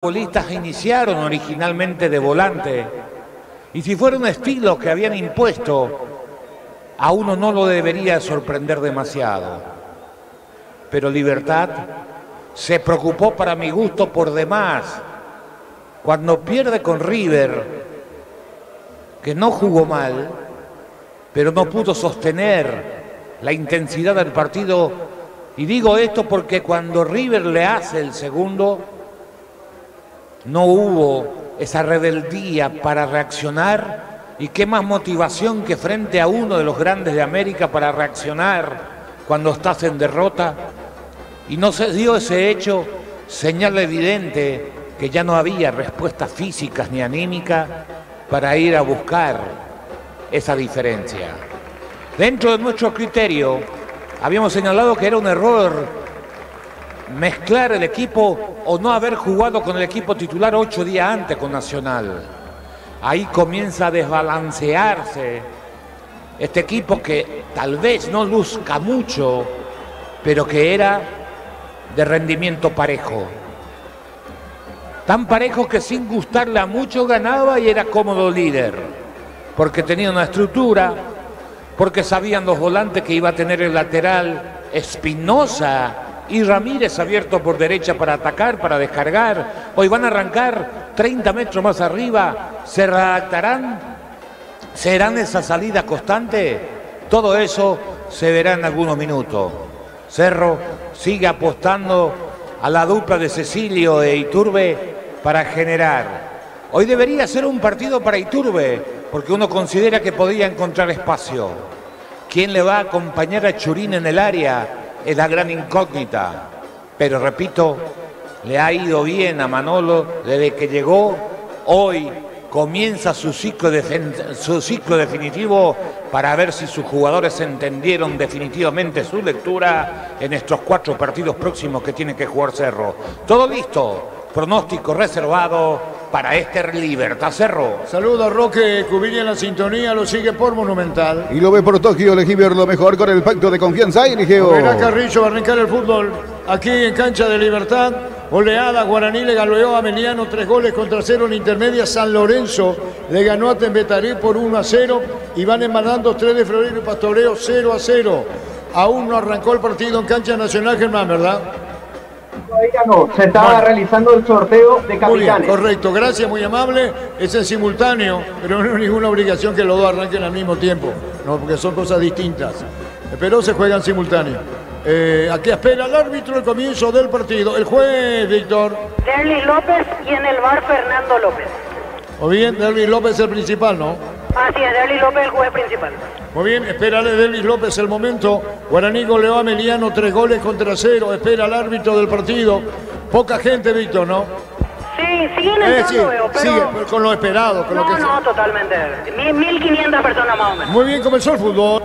futbolistas iniciaron originalmente de volante, y si fuera un estilo que habían impuesto, a uno no lo debería sorprender demasiado. Pero Libertad se preocupó, para mi gusto, por demás. Cuando pierde con River, que no jugó mal, pero no pudo sostener la intensidad del partido. Y digo esto porque cuando River le hace el segundo, no hubo esa rebeldía para reaccionar. Y qué más motivación que frente a uno de los grandes de América para reaccionar cuando estás en derrota. Y no se dio ese hecho, señal evidente que ya no había respuestas físicas ni anímicas para ir a buscar esa diferencia. Dentro de nuestro criterio, habíamos señalado que era un error mezclar el equipo o no haber jugado con el equipo titular 8 días antes con Nacional. Ahí comienza a desbalancearse este equipo que tal vez no luzca mucho, pero que era de rendimiento parejo. Tan parejo que sin gustarle a mucho ganaba y era cómodo líder, porque tenía una estructura, porque sabían los volantes que iba a tener el lateral Espinosa y Ramírez abierto por derecha para atacar, para descargar. Hoy van a arrancar 30 metros más arriba, se redactarán, serán esa salida constante. Todo eso se verá en algunos minutos. Cerro sigue apostando a la dupla de Cecilio e Iturbe para generar. Hoy debería ser un partido para Iturbe, porque uno considera que podía encontrar espacio. ¿Quién le va a acompañar a Churín en el área? Es la gran incógnita. Pero repito, le ha ido bien a Manolo desde que llegó. Hoy comienza su ciclo definitivo para ver si sus jugadores entendieron definitivamente su lectura en estos 4 partidos próximos que tiene que jugar Cerro. Todo listo. Pronóstico reservado para este Libertad Cerro. Saluda a Roque Cubilla en la sintonía, lo sigue por Monumental. Y lo ve por Tokio, elegí ver lo mejor con el pacto de confianza y eligió. Verá Carrillo va a arrancar el fútbol aquí en cancha de Libertad. Oleada, Guaraní le galoeó a Meliano 3 goles contra 0 en intermedia. San Lorenzo le ganó a Tembetarí por 1-0 y van embalando 3 de Florero y Pastoreo 0-0. Aún no arrancó el partido en cancha nacional, Germán, ¿verdad? Todavía no, se estaba realizando el sorteo de capitanes. Muy bien, correcto, gracias, muy amable. Es en simultáneo, pero no hay ninguna obligación que los dos arranquen al mismo tiempo, no, porque son cosas distintas. Pero se juegan simultáneo. Aquí espera el árbitro el comienzo del partido. El juez, Víctor. Derlis López y en el bar Fernando López. O bien, Derlis López es el principal, ¿no? Así es, Derlis López el juez principal. Muy bien, espérale Derlis López el momento. Guaraní goleó a Meliano 3 goles contra 0. Espera el árbitro del partido. Poca gente, Víctor, ¿no? Sí, siguen entrando, veo, pero... Sigue, con lo esperado. Con no, lo que no, totalmente. 1.500 personas más o menos. Muy bien, comenzó el fútbol.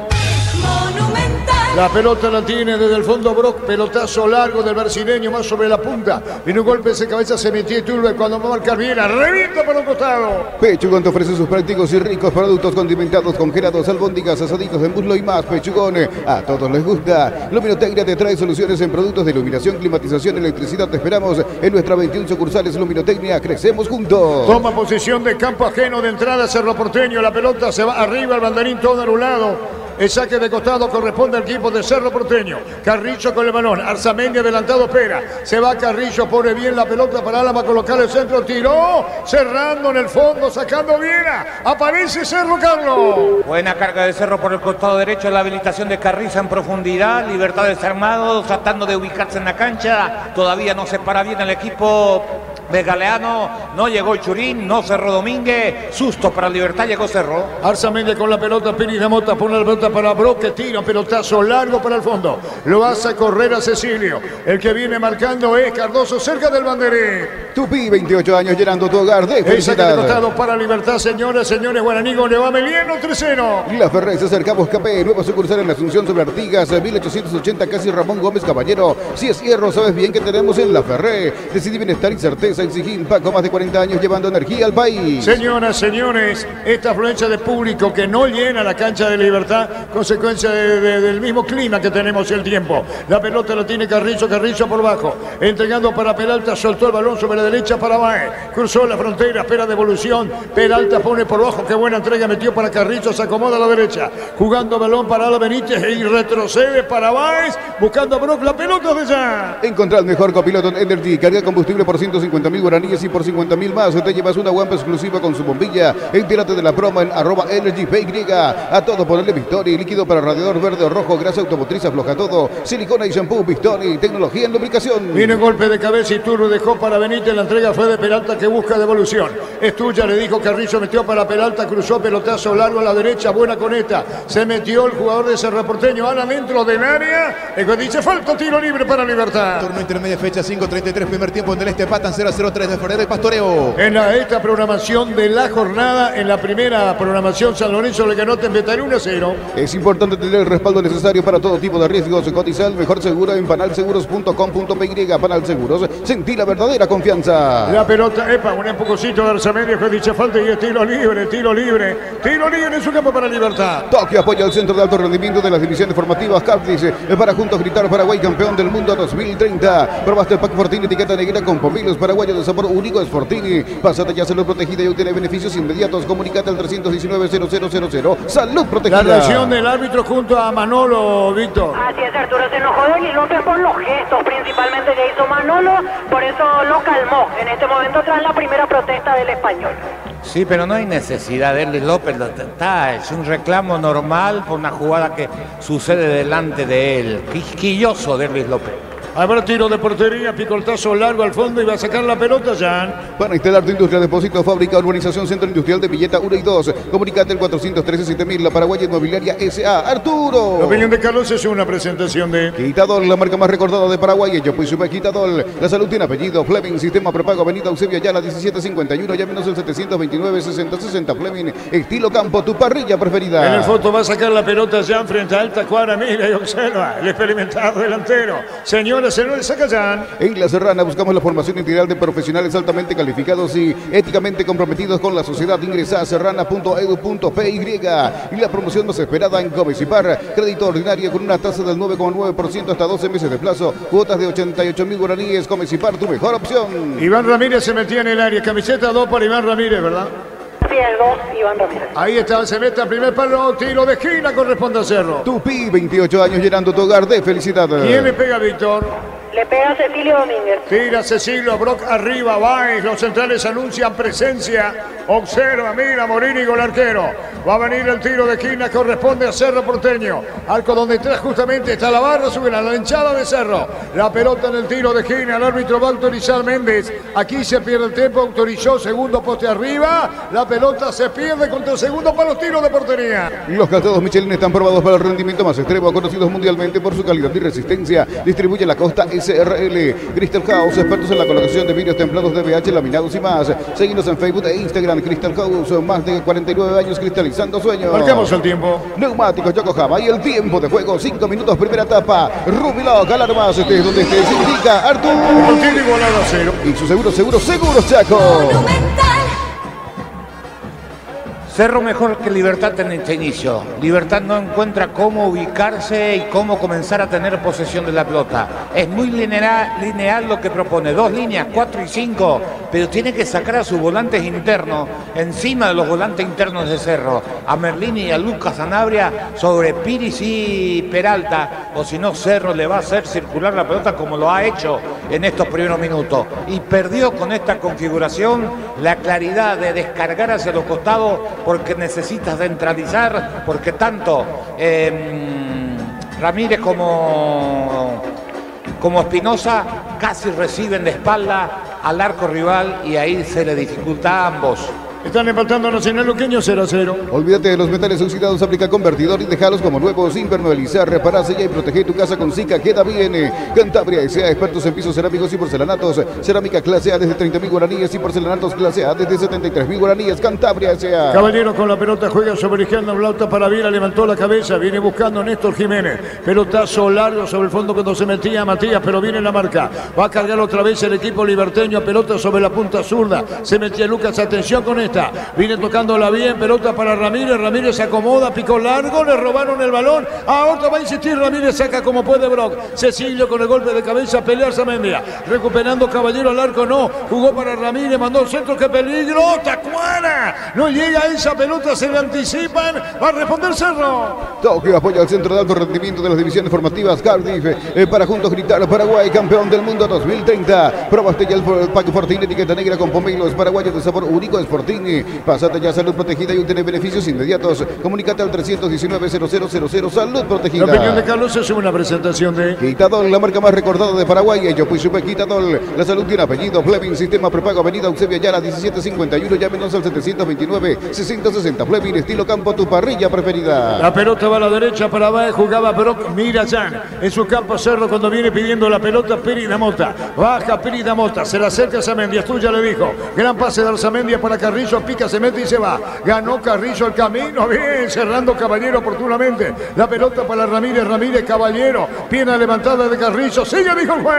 La pelota la tiene desde el fondo Brock, pelotazo largo del brasileño más sobre la punta. Viene un golpe de cabeza, se metió Iturbe cuando va a marcar bien, revienta para un costado. Pechugón te ofrece sus prácticos y ricos productos condimentados, congelados, albóndigas, asaditos en muslo y más. Pechugón, a todos les gusta. Luminotecnia te trae soluciones en productos de iluminación, climatización, electricidad. Te esperamos en nuestra 21 sucursales Luminotecnia. Crecemos juntos. Toma posición de campo ajeno de entrada Cerro Porteño. La pelota se va arriba, el banderín todo anulado. El saque de costado corresponde al equipo de Cerro Porteño. Carrillo con el balón. Arzamendi adelantado, espera. Se va Carrillo, pone bien la pelota para Álava, colocar el centro. Tiró, cerrando en el fondo, sacando Viera. Aparece Cerro, Carlos. Buena carga de Cerro por el costado derecho. La habilitación de Carriza en profundidad. Libertad desarmado, tratando de ubicarse en la cancha. Todavía no se para bien el equipo de Galeano. No llegó Churín, no cerró Domínguez. Susto para Libertad, llegó Cerro. Arzamendi con la pelota. Pérez de Mota pone la pelota para Brock, que tira un pelotazo largo para el fondo. Lo hace correr a Cecilio. El que viene marcando es Cardoso cerca del banderín. Tupi, 28 años llenando tu hogar de El saque de felicidad. costado para Libertad, señoras, señores. Guaraní le va Meliano 3-0. La Ferrez acercamos Capé, nueva sucursal en la Asunción sobre Artigas, 1880, casi Ramón Gómez Caballero. Si es hierro, sabes bien que tenemos en La Ferré. Decidí bienestar y certeza en Sijín. Paco, más de 40 años llevando energía al país. Señoras, señores, esta afluencia de público que no llena la cancha de Libertad consecuencia del mismo clima que tenemos el tiempo. La pelota la tiene Carrizo por bajo, entregando para Peralta, soltó el balón sobre la derecha para Baez, cruzó la frontera, espera devolución, Peralta pone por bajo, qué buena entrega metió para Carrizo, se acomoda a la derecha, jugando balón para Ala Benítez y retrocede para Baez, buscando a Brock, la pelota de ya. Encontrá el mejor copiloto en Energy, carga combustible por 150.000 guaraníes y por 50.000 más te llevas una guampa exclusiva con su bombilla. Entérate de la promo en @EnergyPY. A todo ponerle Victory, líquido para radiador verde o rojo, grasa automotriz afloja todo, silicona y shampoo Victory, tecnología en lubricación. Viene golpe de cabeza y Turro dejó para Benítez, la entrega fue de Peralta que busca devolución. Es tuya, le dijo Carrizo, metió para Peralta, cruzó pelotazo largo a la derecha, buena con esta. Se metió el jugador de Cerro Porteño, Ana dentro del área. El dice falta, tiro libre para Libertad. Turno intermedia, fecha 5:33, primer tiempo en el este, empatan 0-0-3 de Forero y Pastoreo. En esta programación de la jornada, en la primera programación, San Lorenzo le ganó Tembetarí 1-0. Es importante tener el respaldo necesario para todo tipo de riesgos. Cotiza el mejor seguro en panalseguros.com.py. Panal Seguros, sentí la verdadera confianza. La pelota, un empujocito de Arzamedia que dice falta y es tiro libre en su campo para Libertad. Tokio apoya al centro de alto rendimiento de las divisiones formativas Cartis para juntos gritar Paraguay campeón del mundo 2030. Probaste el pack Fortini etiqueta negra con pomilos paraguayos de sabor único. Es Fortini. Pásate ya salud protegida y obtiene beneficios inmediatos. Comunicate al 319-0000. Salud protegida. La reacción del árbitro junto a Manolo, Víctor. Así es, Arturo, se enojó Eli López por los gestos principalmente que hizo Manolo, por eso lo calmó en este momento tras la primera protesta del español. Sí, pero no hay necesidad de Erlis López, es un reclamo normal por una jugada que sucede delante de él. Quisquilloso de Erlis López. Habrá tiro de portería, picoltazo largo al fondo y va a sacar la pelota ya. Para instalar tu industria, depósito, fábrica, urbanización, centro industrial de Villeta 1 y 2. Comunicate al 413-7000, la Paraguaya Inmobiliaria S.A. Arturo. La opinión de Carlos es una presentación de Quitadol, la marca más recordada de Paraguay. Yo pues supe Quitadol. La salud tiene apellido. Fleming, sistema prepago, avenida Eusebio Ayala 1751, llámenos el 729-6060. Fleming, estilo campo, tu parrilla preferida. En el foto va a sacar la pelota ya frente a alta cuadra, mira y observa el experimentado delantero. Señora, se lo saca ya. En La Serrana buscamos la formación integral de profesionales altamente calificados y éticamente comprometidos con la sociedad. Ingresa a serrana.edu.py. Y la promoción más esperada en Comecipar. Crédito ordinario con una tasa del 9,9% hasta 12 meses de plazo. Cuotas de 88.000 guaraníes. Comecipar, tu mejor opción. Iván Ramírez se metía en el área. Camiseta 2 para Iván Ramírez, ¿verdad? Sí, el 2, Iván Ramírez. Ahí está, se mete al primer palo, tiro de esquina, corresponde a Cerro. Tupi, 28 años llenando tu hogar de felicidad. ¿Quién le pega a Víctor? Le pega Cecilio Domínguez. Tira Cecilio, Brock arriba, Baez, los centrales anuncian presencia. Observa, mira, Morini con el arquero. Va a venir el tiro de esquina, corresponde a Cerro Porteño. Arco donde está justamente está la barra, sube la hinchada de Cerro. La pelota en el tiro de esquina, el árbitro va a autorizar Méndez. Aquí se pierde el tiempo, autorizó, segundo poste arriba. La pelota se pierde contra el segundo para los tiros de portería. Los calzados Michelin están probados para el rendimiento más extremo, conocidos mundialmente por su calidad y resistencia. Distribuye la Costa SRL. Crystal House, expertos en la colocación de vidrios templados de VH, laminados y más. Seguimos en Facebook e Instagram. Crystal House, más de 49 años cristalizando sueños. Marcamos el tiempo. Neumáticos Yokohama y el tiempo de juego, 5 minutos, primera etapa. Rubiloc, alarmas, estés donde estés, indica Artur. Contigo igualado a 0. Y su seguro, Chaco. Cerro mejor que Libertad en este inicio. Libertad no encuentra cómo ubicarse y cómo comenzar a tener posesión de la pelota. Es muy lineal lo que propone. 2 líneas, 4 y 5, pero tiene que sacar a sus volantes internos encima de los volantes internos de Cerro. A Merlini y a Lucas Sanabria sobre Piris y Peralta. O si no, Cerro le va a hacer circular la pelota como lo ha hecho en estos primeros minutos. Y perdió con esta configuración la claridad de descargar hacia los costados, porque necesitas centralizar, porque tanto Ramírez como Espinosa casi reciben de espalda al arco rival y ahí se le dificulta a ambos. Están empatando Nacional Luqueño 0-0. Olvídate de los metales oxidados, aplica convertidor y déjalos como nuevos. Impermeabilizar, reparar, sellar y proteger tu casa con Zika. Queda bien. Cantabria S.A., expertos en pisos cerámicos y porcelanatos. Cerámica clase A desde 30.000 guaraníes y porcelanatos clase A desde 73.000 guaraníes. Cantabria S.A. Caballero con la pelota, juega sobre izquierda, Blauta para Viera, levantó la cabeza, viene buscando Néstor Jiménez. Pelotazo largo sobre el fondo cuando se metía Matías, pero viene la marca. Va a cargar otra vez el equipo liberteño, pelota sobre la punta zurda. Se metía Lucas, atención con esto. Mota. Viene tocándola bien, pelota para Ramírez. Ramírez se acomoda, picó largo, le robaron el balón. Ahora va a insistir Ramírez, saca como puede Brock. Cecilio con el golpe de cabeza, pelea Arzamendia. Recuperando Caballero al arco, no. Jugó para Ramírez, mandó el centro, qué peligro. Tacuara. No llega esa pelota, se le anticipan. Va a responder Cerro. Toque apoya al centro de alto rendimiento de las divisiones formativas Cardiff para juntos gritar Paraguay, campeón del mundo 2030. Probaste ya el pack Fortín, etiqueta negra con pomelos paraguayos de sabor único Sportini. Pásate ya Salud Protegida y obtener beneficios inmediatos. Comunícate al 319-0000 Salud Protegida. La opinión de Carlos es una presentación de Quitadol, la marca más recordada de Paraguay. Yo fui Super Quitadol. La salud tiene apellido. Fleming, sistema prepago, avenida Eusebio Ayala 1751. Llámenos al 729-6060. Fleming, estilo campo, tu parrilla preferida. La pelota va a la derecha para abajo, jugaba Brock Mirayán. En su campo Cerro cuando viene pidiendo la pelota Piri Damota. Baja Piri Damota, se la acerca a Arzamendia, es tuya, le dijo. Gran pase de Arzamendia para Carrillo, pica, se mete y se va. Ganó Carrillo el camino, bien, cerrando Caballero oportunamente. La pelota para Ramírez, Ramírez, Caballero. Pierna levantada de Carrillo, sigue, dijo el juez.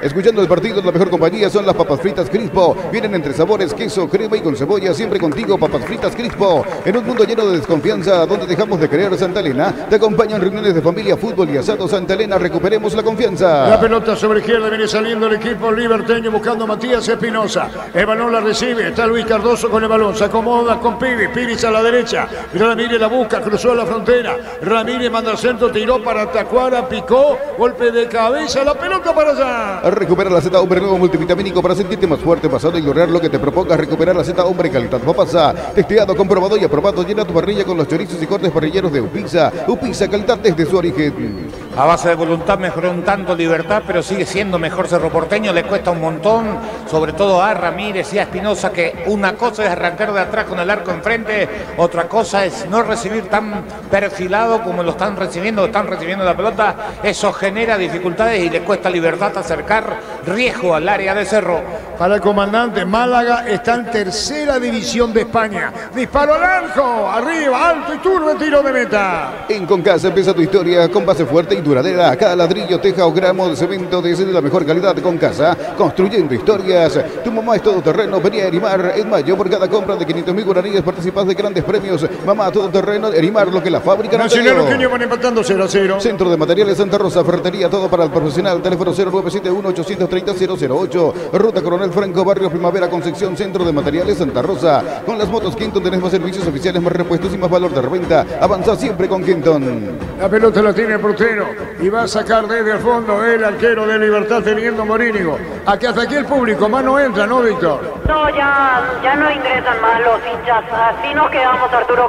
Escuchando el partido, la mejor compañía son las papas fritas Crispo. Vienen entre sabores, queso, crema y con cebolla. Siempre contigo, papas fritas Crispo. En un mundo lleno de desconfianza, donde dejamos de creer Santa Elena, te acompañan reuniones de familia, fútbol y asado. Santa Elena, recuperemos la confianza. La pelota sobre izquierda, viene saliendo el equipo liberteño buscando a Matías Espinosa. El balón la recibe, está Luis Cardoso con el balón, se acomoda con Piris, Piris a la derecha. Ramírez la busca, cruzó la frontera. Ramírez manda al centro, tiró para Tacuara, picó, golpe de cabeza, la pelota para allá. Recupera la Z Hombre nuevo multivitamínico para sentirte más fuerte, pasado y lograr lo que te propongas. Recuperar la Z Hombre calidad Papasa. Testeado, comprobado y aprobado. Llena tu parrilla con los chorizos y cortes parrilleros de Upisa. Upisa, calidad desde su origen. A base de voluntad mejoró un tanto Libertad, pero sigue siendo mejor Cerro Porteño. Le cuesta un montón, sobre todo a Ramírez y a Espinosa, que una cosa es arrancar de atrás con el arco enfrente, otra cosa es no recibir tan perfilado como lo están recibiendo la pelota. Eso genera dificultades y le cuesta a Libertad acercar riesgo al área de Cerro. Para el comandante, Málaga está en tercera división de España. Disparo al arco, arriba, alto y turbo, tiro de meta. En Concasa empieza tu historia con base fuerte y duradera. Cada ladrillo, teja o gramo de cemento de la mejor calidad. Concasa, construyendo historias. Tu mamá es todoterreno, venía a Erimar. En mayo, por cada compra de 500.000 guaraníes participas de grandes premios. Mamá todoterreno, Erimar, lo que la fábrica no Nacional te dio. Luqueño van empatando 0-0. Centro de Materiales Santa Rosa, ferretería, todo para el profesional. Teléfono 0971-830-008. Ruta Coronel Franco, Barrio Primavera, Concepción. Centro de Materiales Santa Rosa. Con las motos Kenton tenés más servicios oficiales, más repuestos y más valor de reventa. Avanza siempre con Kenton. La pelota la tiene el portero y va a sacar desde el fondo el arquero de Libertad teniendo Morínigo. Aquí hasta aquí el público, más no entra, ¿no, Víctor? No, ya no ingresan más los hinchas. Así nos quedamos, Arturo,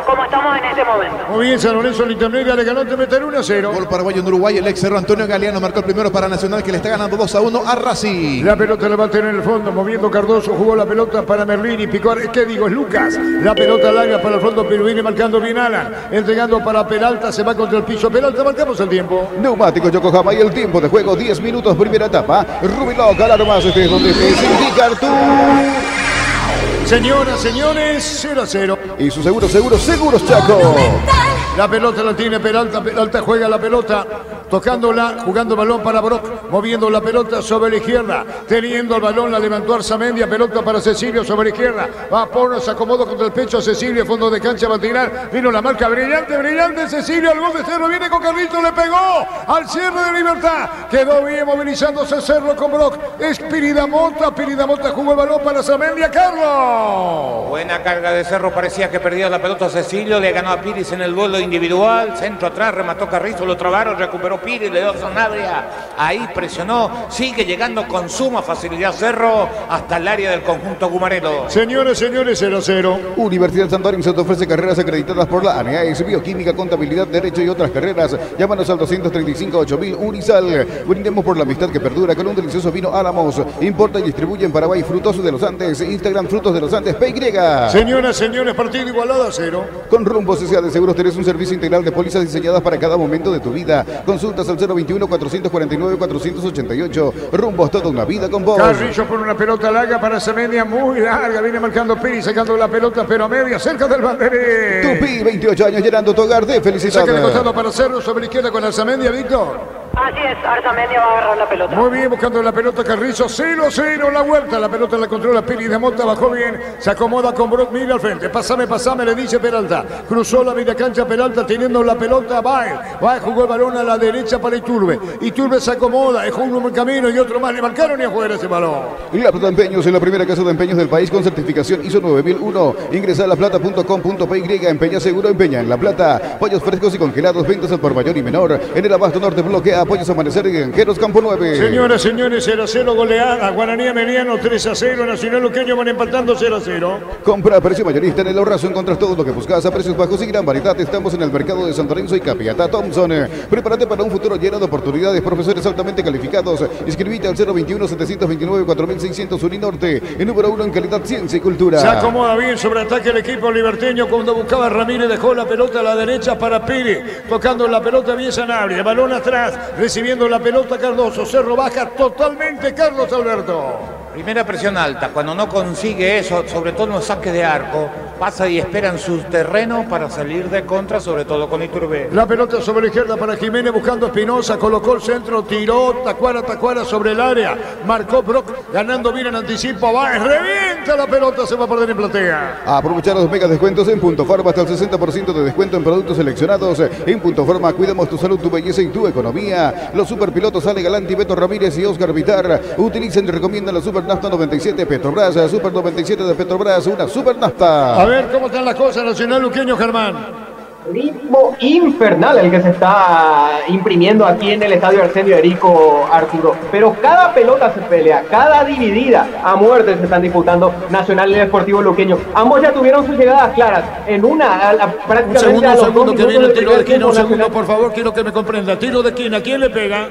como estamos en este momento. Muy bien, San Lorenzo Linterneira le ganó, te meter 1-0. Gol paraguayo en Uruguay, el ex Cerro Antonio Galeano marcó el primero para Nacional, que le está ganando 2-1 a Racing. La pelota la va a tener en el fondo, moviendo Cardoso, jugó la pelota para Merlini, picó, ¿qué digo? Es Lucas. La pelota larga para el fondo, pero viene marcando bien Alan, entregando para Peralta, se va contra el piso. Peralta, marcamos el tiempo. Neumático Yokohama y el tiempo de juego, 10 minutos, primera etapa. Rubiló, ganar más, este es donde te indicar tú. Señoras, señores, 0-0. Y su seguros Chaco. La pelota la tiene Peralta, Peralta juega la pelota, tocándola, jugando balón para Brock, moviendo la pelota sobre la izquierda, teniendo el balón, la levantó Arzamendia, pelota para Cecilio sobre la izquierda, va a Porno, se acomodó contra el pecho, Cecilio, fondo de cancha, va a tirar, vino la marca brillante, brillante, Cecilio, al gol de Cerro, viene con Carlito, le pegó al cierre de Libertad, quedó bien movilizándose Cerro con Brock, es Piridamota jugó el balón para Arzamendia, Carlos. Buena carga de Cerro, parecía que perdía la pelota Cecilio, le ganó a Piris en el duelo individual, centro atrás, remató Carrizo, lo trabaron, recuperó Piris, le dio a Sanabria, ahí presionó, sigue llegando con suma facilidad Cerro hasta el área del conjunto gumarelo. Señores, 0-0. Universidad Santorín se te ofrece carreras acreditadas por la ANEAES, Bioquímica, Contabilidad, Derecho y otras carreras. Llámanos al 235-8000 Unisal. Brindemos por la amistad que perdura con un delicioso vino Álamos. Importa y distribuye en Paraguay Frutos de los Andes. Instagram Frutos de los Andes, PY. Señoras, señores, partido igualado a 0. Con Rumbo S.A. de Seguros tenés un servicio integral de pólizas diseñadas para cada momento de tu vida. Consultas al 021-449-488. Rumbos, toda una vida con vos. Carrillo por una pelota larga para Arzamendia, muy larga. Viene marcando Piri, sacando la pelota, pero a media, cerca del banderín. Tupi, 28 años llenando tu hogar de felicidad. Saca de costado para Cerro, sobre la izquierda con Arzamendia, Víctor. Así es, Arzamendia va a agarrar la pelota. Muy bien, buscando la pelota Carrizo, 0-0 la vuelta, la pelota la controla Piri de Mota, bajó bien, se acomoda con Brock, mira al frente, pásame, le dice Peralta, cruzó la media cancha Peralta teniendo la pelota, va, jugó el balón a la derecha para Iturbe se acomoda, dejó uno en el camino y otro más, le marcaron y afuera ese balón. La Plata Empeños es la primera casa de empeños del país con certificación ISO 9001, ingresa a laplata.com.py, empeña seguro, empeña en La Plata, pollos frescos y congelados, ventas al por mayor y menor, en el Abasto Norte bloquea, Pollos Amanecer y Granjeros Campo 9. Señoras, señores, 0-0 goleada. Guaraní Emiliano 3-0. Nacional Luqueño van empatando 0-0. Compra a precio mayorista en El Ahorrazo. Encontrás todo lo que buscas a precios bajos y gran variedad. Estamos en el mercado de San Lorenzo y Capiatá Thompson. Prepárate para un futuro lleno de oportunidades. Profesores altamente calificados. Inscribite al 021-729-4600 Uninorte. El número 1 en calidad, ciencia y cultura. Se acomoda bien sobre ataque el equipo liberteño. Cuando buscaba Ramírez, dejó la pelota a la derecha para Piri. Tocando la pelota bien Sanabria. El balón atrás. Recibiendo la pelota Cardoso. Cerro baja totalmente Carlos Alberto. Primera presión alta. Cuando no consigue eso, sobre todo en los saques de arco, pasa y espera en su terreno para salir de contra, sobre todo con Iturbe. La pelota sobre la izquierda para Jiménez buscando a Espinosa. Colocó el centro, tiró, Tacuara sobre el área. Marcó Brock, ganando bien en anticipo. Va, revienta la pelota, se va a perder en platea. Aprovechar los mega descuentos en Punto Farma, hasta el 60% de descuento en productos seleccionados. En Punto Farma cuidamos tu salud, tu belleza y tu economía. Los superpilotos Ale Galanti, Beto Ramírez y Oscar Vitar utilizan y recomiendan la Super Nafta 97 Petrobras, Super 97 de Petrobras, una Super Nafta. A ver cómo están las cosas, Nacional Luqueño, Germán. Ritmo infernal el que se está imprimiendo aquí en el estadio Arsenio Erico, Arturo. Pero cada pelota se pelea, cada dividida a muerte se están disputando Nacional y Deportivo Luqueño. Ambos ya tuvieron sus llegadas claras. En una, prácticamente un segundo que viene el tiro de esquina. Un segundo, por favor, quiero que me comprenda. Tiro de esquina, ¿quién le pega?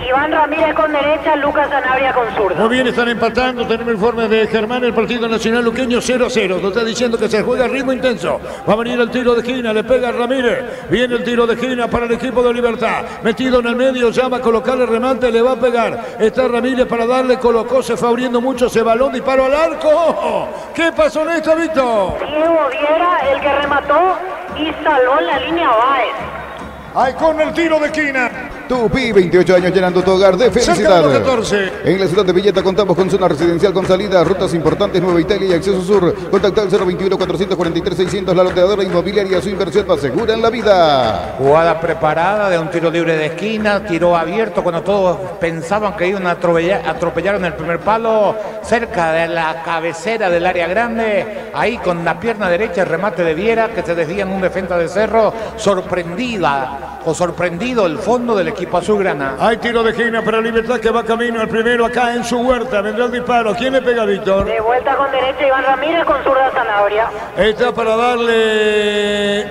Iván Ramírez con derecha, Lucas Sanabria con zurda. Muy bien, están empatando. Tenemos informe de Germán, el partido Nacional Luqueño 0-0. Nos está diciendo que se juega a ritmo intenso. Va a venir el tiro de esquina, le pega Ramírez. Viene el tiro de esquina para el equipo de Libertad. Metido en el medio, llama a colocar el remate, le va a pegar. Está Ramírez para darle, colocó, se fue abriendo mucho ese balón, disparo al arco. ¿Qué pasó en esto, Víctor? Diego Viera, el que remató y salvó la línea Báez. Ahí con el tiro de esquina. Tupi, 28 años llenando tu hogar de felicidad. 14. En la ciudad de Villeta contamos con zona residencial con salida, rutas importantes, Nueva Italia y acceso sur. Contacta al 021-443-600, la loteadora inmobiliaria, su inversión más segura en la vida. Jugada preparada de un tiro libre de esquina, tiro abierto cuando todos pensaban que iban a atropellar en el primer palo, cerca de la cabecera del área grande, ahí con la pierna derecha el remate de Viera que se desvía en un defensa de Cerro, sorprendido el fondo del equipo azulgrana. Hay tiro de esquina para Libertad que va camino al primero acá en su huerta. Vendrá el disparo. ¿Quién le pega, Víctor? De vuelta con derecha Iván Ramírez con zurda Sanabria. Está para darle...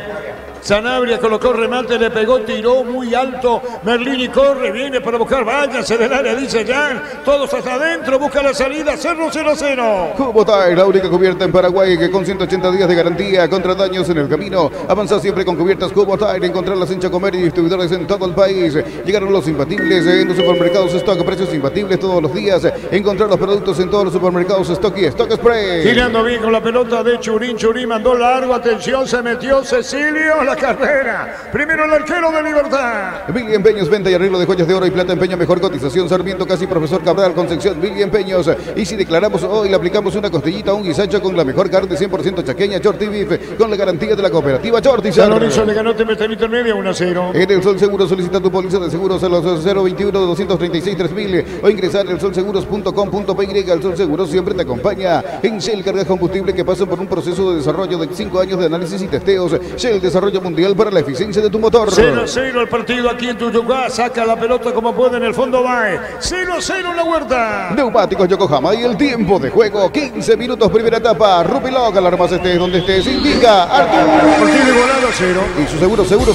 Sanabria colocó remate, le pegó, tiró muy alto. Merlini corre, viene para buscar. Váyanse del área, dice Jan. Todos hasta adentro, busca la salida. Cerro 0-0. Kubotay, la única cubierta en Paraguay que con 180 días de garantía contra daños en el camino. Avanza siempre con cubiertas Kubotay. Encontrarlas en Chacomer y distribuidores en todo el país. Llegaron los imbatibles en los supermercados Stock. Precios imbatibles todos los días. Encontrar los productos en todos los supermercados Stock y Stock Spray. Girando bien con la pelota de Churín. Churín mandó largo. Atención, se metió Cecilio. La carrera. Primero el arquero de Libertad. Billy Empeños, venta y arreglo de joyas de oro y plata. Empeño, mejor cotización. Sarmiento, casi Profesor Cabral, Concepción. Billy Empeños. Y si declaramos hoy, le aplicamos una costillita, un guisacho con la mejor carne 100% chaqueña, Shorty Beef, con la garantía de la cooperativa Shorty. San Lorenzo le ganó Tempesternito en media 1-0. En el Sol Seguro solicita tu póliza de seguros a los 021-236-3000 o ingresar al solseguros.com.py. El Sol Seguro siempre te acompaña. En Shell carga combustible que pasa por un proceso de desarrollo de 5 años de análisis y testeos. Shell, desarrollo mundial para la eficiencia de tu motor. 0-0 el partido aquí en Tuyucá. Saca la pelota como puede en el fondo. Bae. 0-0 en la huerta. Neumáticos Yokohama y el tiempo de juego. 15 minutos, primera etapa. Rupiloc, alarmas estés donde estés. Indica Artur. Partido igualado 0. Y su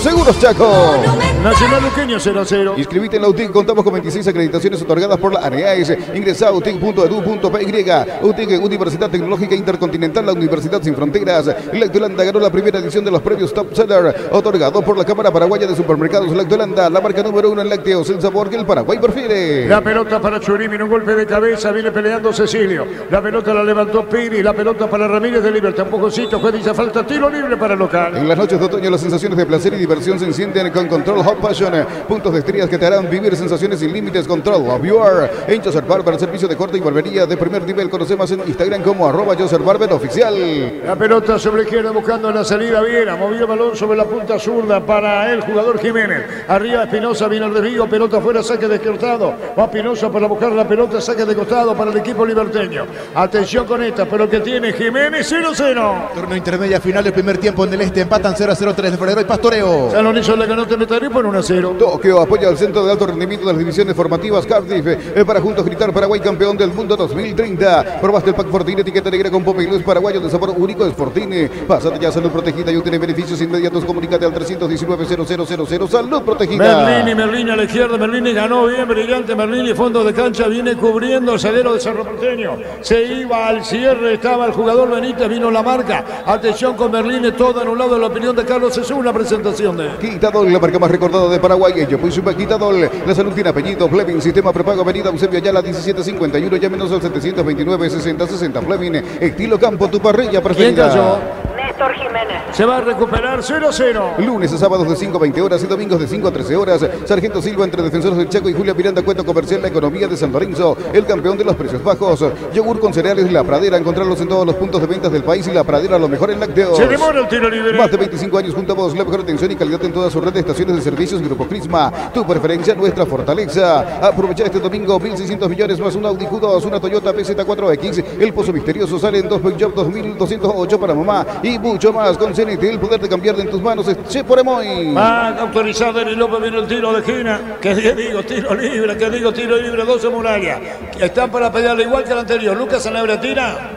seguros Chaco. Nacional Luqueño 0-0. Inscribite en la UTIC. Contamos con 26 acreditaciones otorgadas por la ANEAES. Ingresa a utic.edu.py. UTIC, Universidad Tecnológica Intercontinental, la Universidad Sin Fronteras. Lectolanda ganó la primera edición de los premios Top Seller Beer, otorgado por la Cámara Paraguaya de Supermercados Lactolanda, la marca número 1 en lácteos, el sabor que el Paraguay prefiere. La pelota para Churín, viene un golpe de cabeza, viene peleando Cecilio. La pelota la levantó Piri, la pelota para Ramírez de Libertad. Un pococito, juez dice falta, tiro libre para el local. En las noches de otoño las sensaciones de placer y diversión se encienden con Control Hot Passion. Puntos de estrellas que te harán vivir sensaciones sin límites. Control of Your. En Joseph Barber, servicio de corte y barbería de primer nivel. Conocemos en Instagram como @JosephBarberOficial. La pelota sobre izquierda buscando la salida. Viera, movió el balón sobre la punta zurda para el jugador Jiménez. Arriba Espinosa, viene el desvío, pelota fuera, saque de costado. Va Espinosa para buscar la pelota, saque de costado para el equipo liberteño. Atención con esta, pero que tiene Jiménez, 0-0. Turno intermedia final del primer tiempo en el este. Empatan 0-0 3 de febrero y Pastoreo. San Lorenzo le ganó Temetari por 1-0. Tokio apoya al Centro de Alto Rendimiento de las Divisiones Formativas Cardiff para juntos gritar Paraguay campeón del mundo 2030. Probaste el pack Fortini, etiqueta negra con Pope y Luz paraguayo de sabor único es Fortini. Pásate ya a Salud Protegida y obtiene beneficios inmediatos. Comunícate al 319-0000. Salud Protegida. Merlini a la izquierda. Merlini ganó bien, brillante. Merlini, fondo de cancha, viene cubriendo el zaguero de Cerro Porteño. Se iba al cierre, estaba el jugador Benítez, vino la marca. Atención con Merlini, todo anulado en la opinión de Carlos. Es una presentación de Quitadol, la marca más recordada de Paraguay. Yo fui Super Quitadol. La salud tiene apellido. Fleming, sistema prepago, avenida Eusebio Ayala 1751. Llámenos al 729-6060. Fleming, estilo campo, tu parrilla perfecta. ¿Quién cayó? Néstor Jiménez. Se va a recuperar 0-0. Lunes a sábados de 5 a 20 horas y domingos de 5 a 13 horas. Sargento Silva entre Defensores del Chaco y Julia Miranda. Cuenta comercial La Economía de San Lorenzo. El campeón de los precios bajos. Yogur con cereales La Pradera. Encontrarlos en todos los puntos de ventas del país y La Pradera lo mejor en lácteos. Se demora el tiro libre. Más de 25 años junto a vos. La mejor atención y calidad en toda su red de estaciones de servicios. Grupo Crisma. Tu preferencia, nuestra fortaleza. Aprovecha este domingo 1.600 millones más un Audi Q2, una Toyota PZ4X. El pozo misterioso sale en 2 Peugeot 2208 para mamá y mucho más con CNT. El poder de cambiar en tus manos es Cheporemoy. Autorizado Denis López, viene el tiro de esquina. Que digo tiro libre, que digo tiro libre, 12 murallas. Están para pelearle igual que el anterior. Lucas Sanabria tira.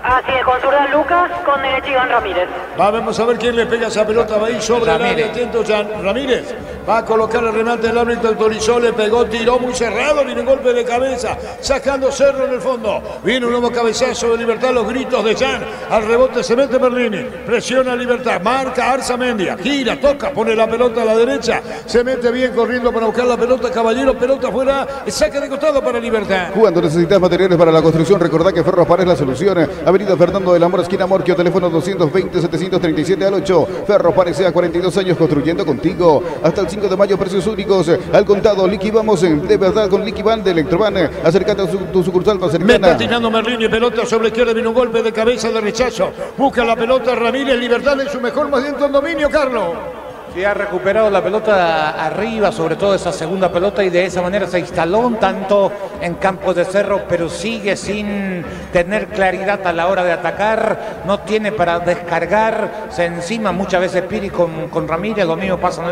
Así es, con zurda Lucas, con derecha Iván Ramírez. Vamos a ver quién le pega esa pelota. Va ahí sobre el área. Atento, Ramírez. Va a colocar el remate. El árbitro autorizó, le pegó, tiró muy cerrado. Viene un golpe de cabeza, sacando Cerro en el fondo. Viene un nuevo cabezazo de Libertad. Los gritos de Jan. Al rebote se mete Merlini. Presiona Libertad. Marca Arzamendia. Gira, toca, pone la pelota a la derecha. Se mete bien corriendo para buscar la pelota. Caballero, pelota fuera. Saque de costado para Libertad. Cuando necesitas materiales para la construcción, recordá que Ferro Par es la solución. Avenida Fernando del Amor, esquina Morquio, teléfono 220-737-al8. Ferro Par sea 42 años construyendo contigo. Hasta el 5 de mayo, precios únicos al contado. Liquidamos de verdad con Liquiban de Electroban. Acércate a tu sucursal más cercana. Meta tirando Merlini, pelota sobre izquierda, viene un golpe de cabeza de rechazo. Busca la pelota Ramírez, Libertad en su mejor movimiento en dominio, Carlos. Sí, ha recuperado la pelota arriba, sobre todo esa segunda pelota, y de esa manera se instaló un tanto en campo de Cerro, pero sigue sin tener claridad a la hora de atacar, no tiene para descargar, se encima muchas veces Piri con Ramírez, lo mismo pasa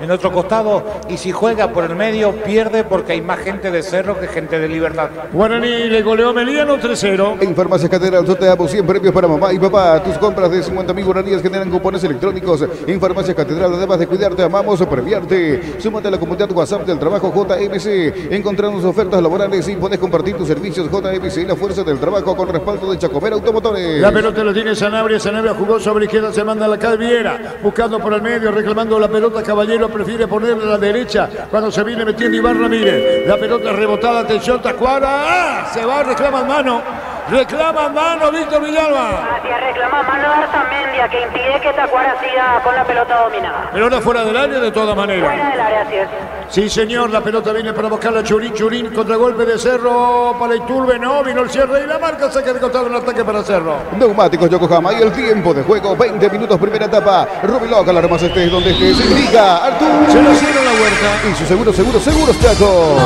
en otro costado, y si juega por el medio pierde porque hay más gente de Cerro que gente de Libertad. Guaraní le goleó a Meliano 3-0. En Farmacias Catedral sorteamos 100 premios para mamá y papá. Tus compras de 50.000 guaraníes generan cupones electrónicos. En Farmacias Catedral, además de cuidarte, amamos premiarte. Súmate a la comunidad WhatsApp del trabajo JMC. Encontramos ofertas laborales y podés compartir tus servicios. JMC, la fuerza del trabajo con respaldo de Chacomera Automotores. La pelota lo tiene Sanabria. Sanabria jugó sobre izquierda, se manda a la Calviera. Buscando por el medio, reclamando la pelota. Caballero prefiere ponerla a la derecha cuando se viene metiendo Iván Ramírez. La pelota rebotada, atención, Tacuara. Se va, reclama mano. Reclama mano Víctor Villalba. Así es, reclama mano de Arzamendia, que impide que Tacuara siga con la pelota dominada. Pelota fuera del área de todas maneras. Fuera del área, así es. Sí, señor, la pelota viene para buscar a Churín. Churín, contragolpe de Cerro para Iturbe. No, vino el cierre y la marca. Saca de costado el ataque para Cerro. Neumáticos Yokohama y el tiempo de juego, 20 minutos, primera etapa. Rubiloc, alarmas estés donde estés. Indica Artur. Se lo hicieron la huerta. Y su seguros, Chaco.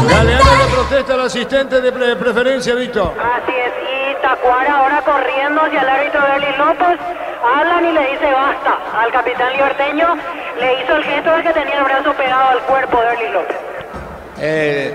Dale, la protesta al asistente de preferencia, Víctor. Así es, y Tacuara ahora corriendo hacia el árbitro Denis López. Hablan y le dice basta al capitán liberteño. Le hizo el gesto de que tenía el brazo pegado al cuerpo de Denis López.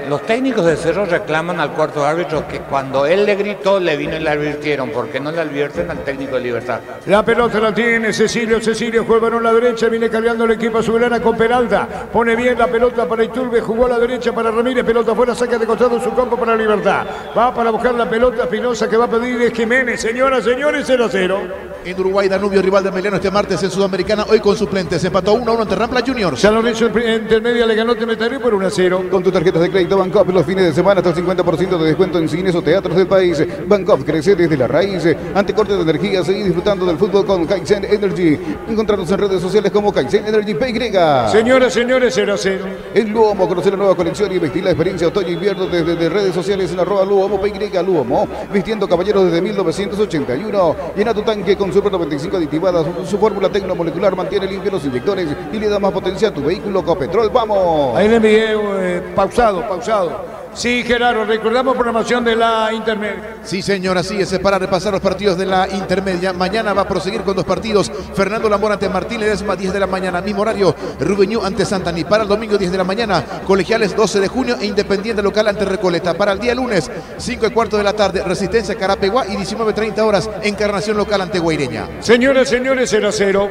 Los técnicos de Cerro reclaman al cuarto árbitro que cuando él le gritó, le vino y le advirtieron. ¿Por qué no le advierten al técnico de Libertad? La pelota la tiene Cecilio juega en la derecha, viene cargando el equipo azulgrana con Peralta. Pone bien la pelota para Iturbe, jugó a la derecha para Ramírez, pelota fuera, saca de costado su campo para Libertad. Va para buscar la pelota Espinosa que va a pedir es Jiménez. Señoras, señores, 0-0. En Uruguay, Danubio, rival de Meliano este martes en Sudamericana, hoy con suplentes. Empató 1-1 ante Rampla Juniors. San Lorenzo intermedia le ganó Temetari por 1-0. Con tus tarjetas de crédito Bancopp, los fines de semana hasta el 50% de descuento en cines o teatros del país. Bancopp crece desde la raíz. Ante corte de energía, seguí disfrutando del fútbol con Kaizen Energy. Encontrarnos en redes sociales como Kaizen Energy PY. Señoras, señores, 0-0. En Luomo, conocer la nueva colección y vestir la experiencia otoño-invierno desde redes sociales en @Luomo PY Luomo. Vistiendo caballeros desde 1981. Llena tu tanque con Super 95 aditivadas. Su fórmula tecnomolecular mantiene limpios los inyectores y le da más potencia a tu vehículo con petrol. ¡Vamos! Ahí le envié pausado. Sí, Gerardo, recordamos programación de la intermedia. Sí, señor, así es, para repasar los partidos de la intermedia. Mañana va a proseguir con 2 partidos. Fernando Lambón ante Martín Ledesma, 10 de la mañana, mismo horario. Rubeñú ante Santaní. Para el domingo, 10 de la mañana, Colegiales, 12 de junio e Independiente local ante Recoleta. Para el día lunes, 5:15 de la tarde, Resistencia Carapeguá y 19:30 horas, Encarnación local ante Guaireña. Señores, 0-0.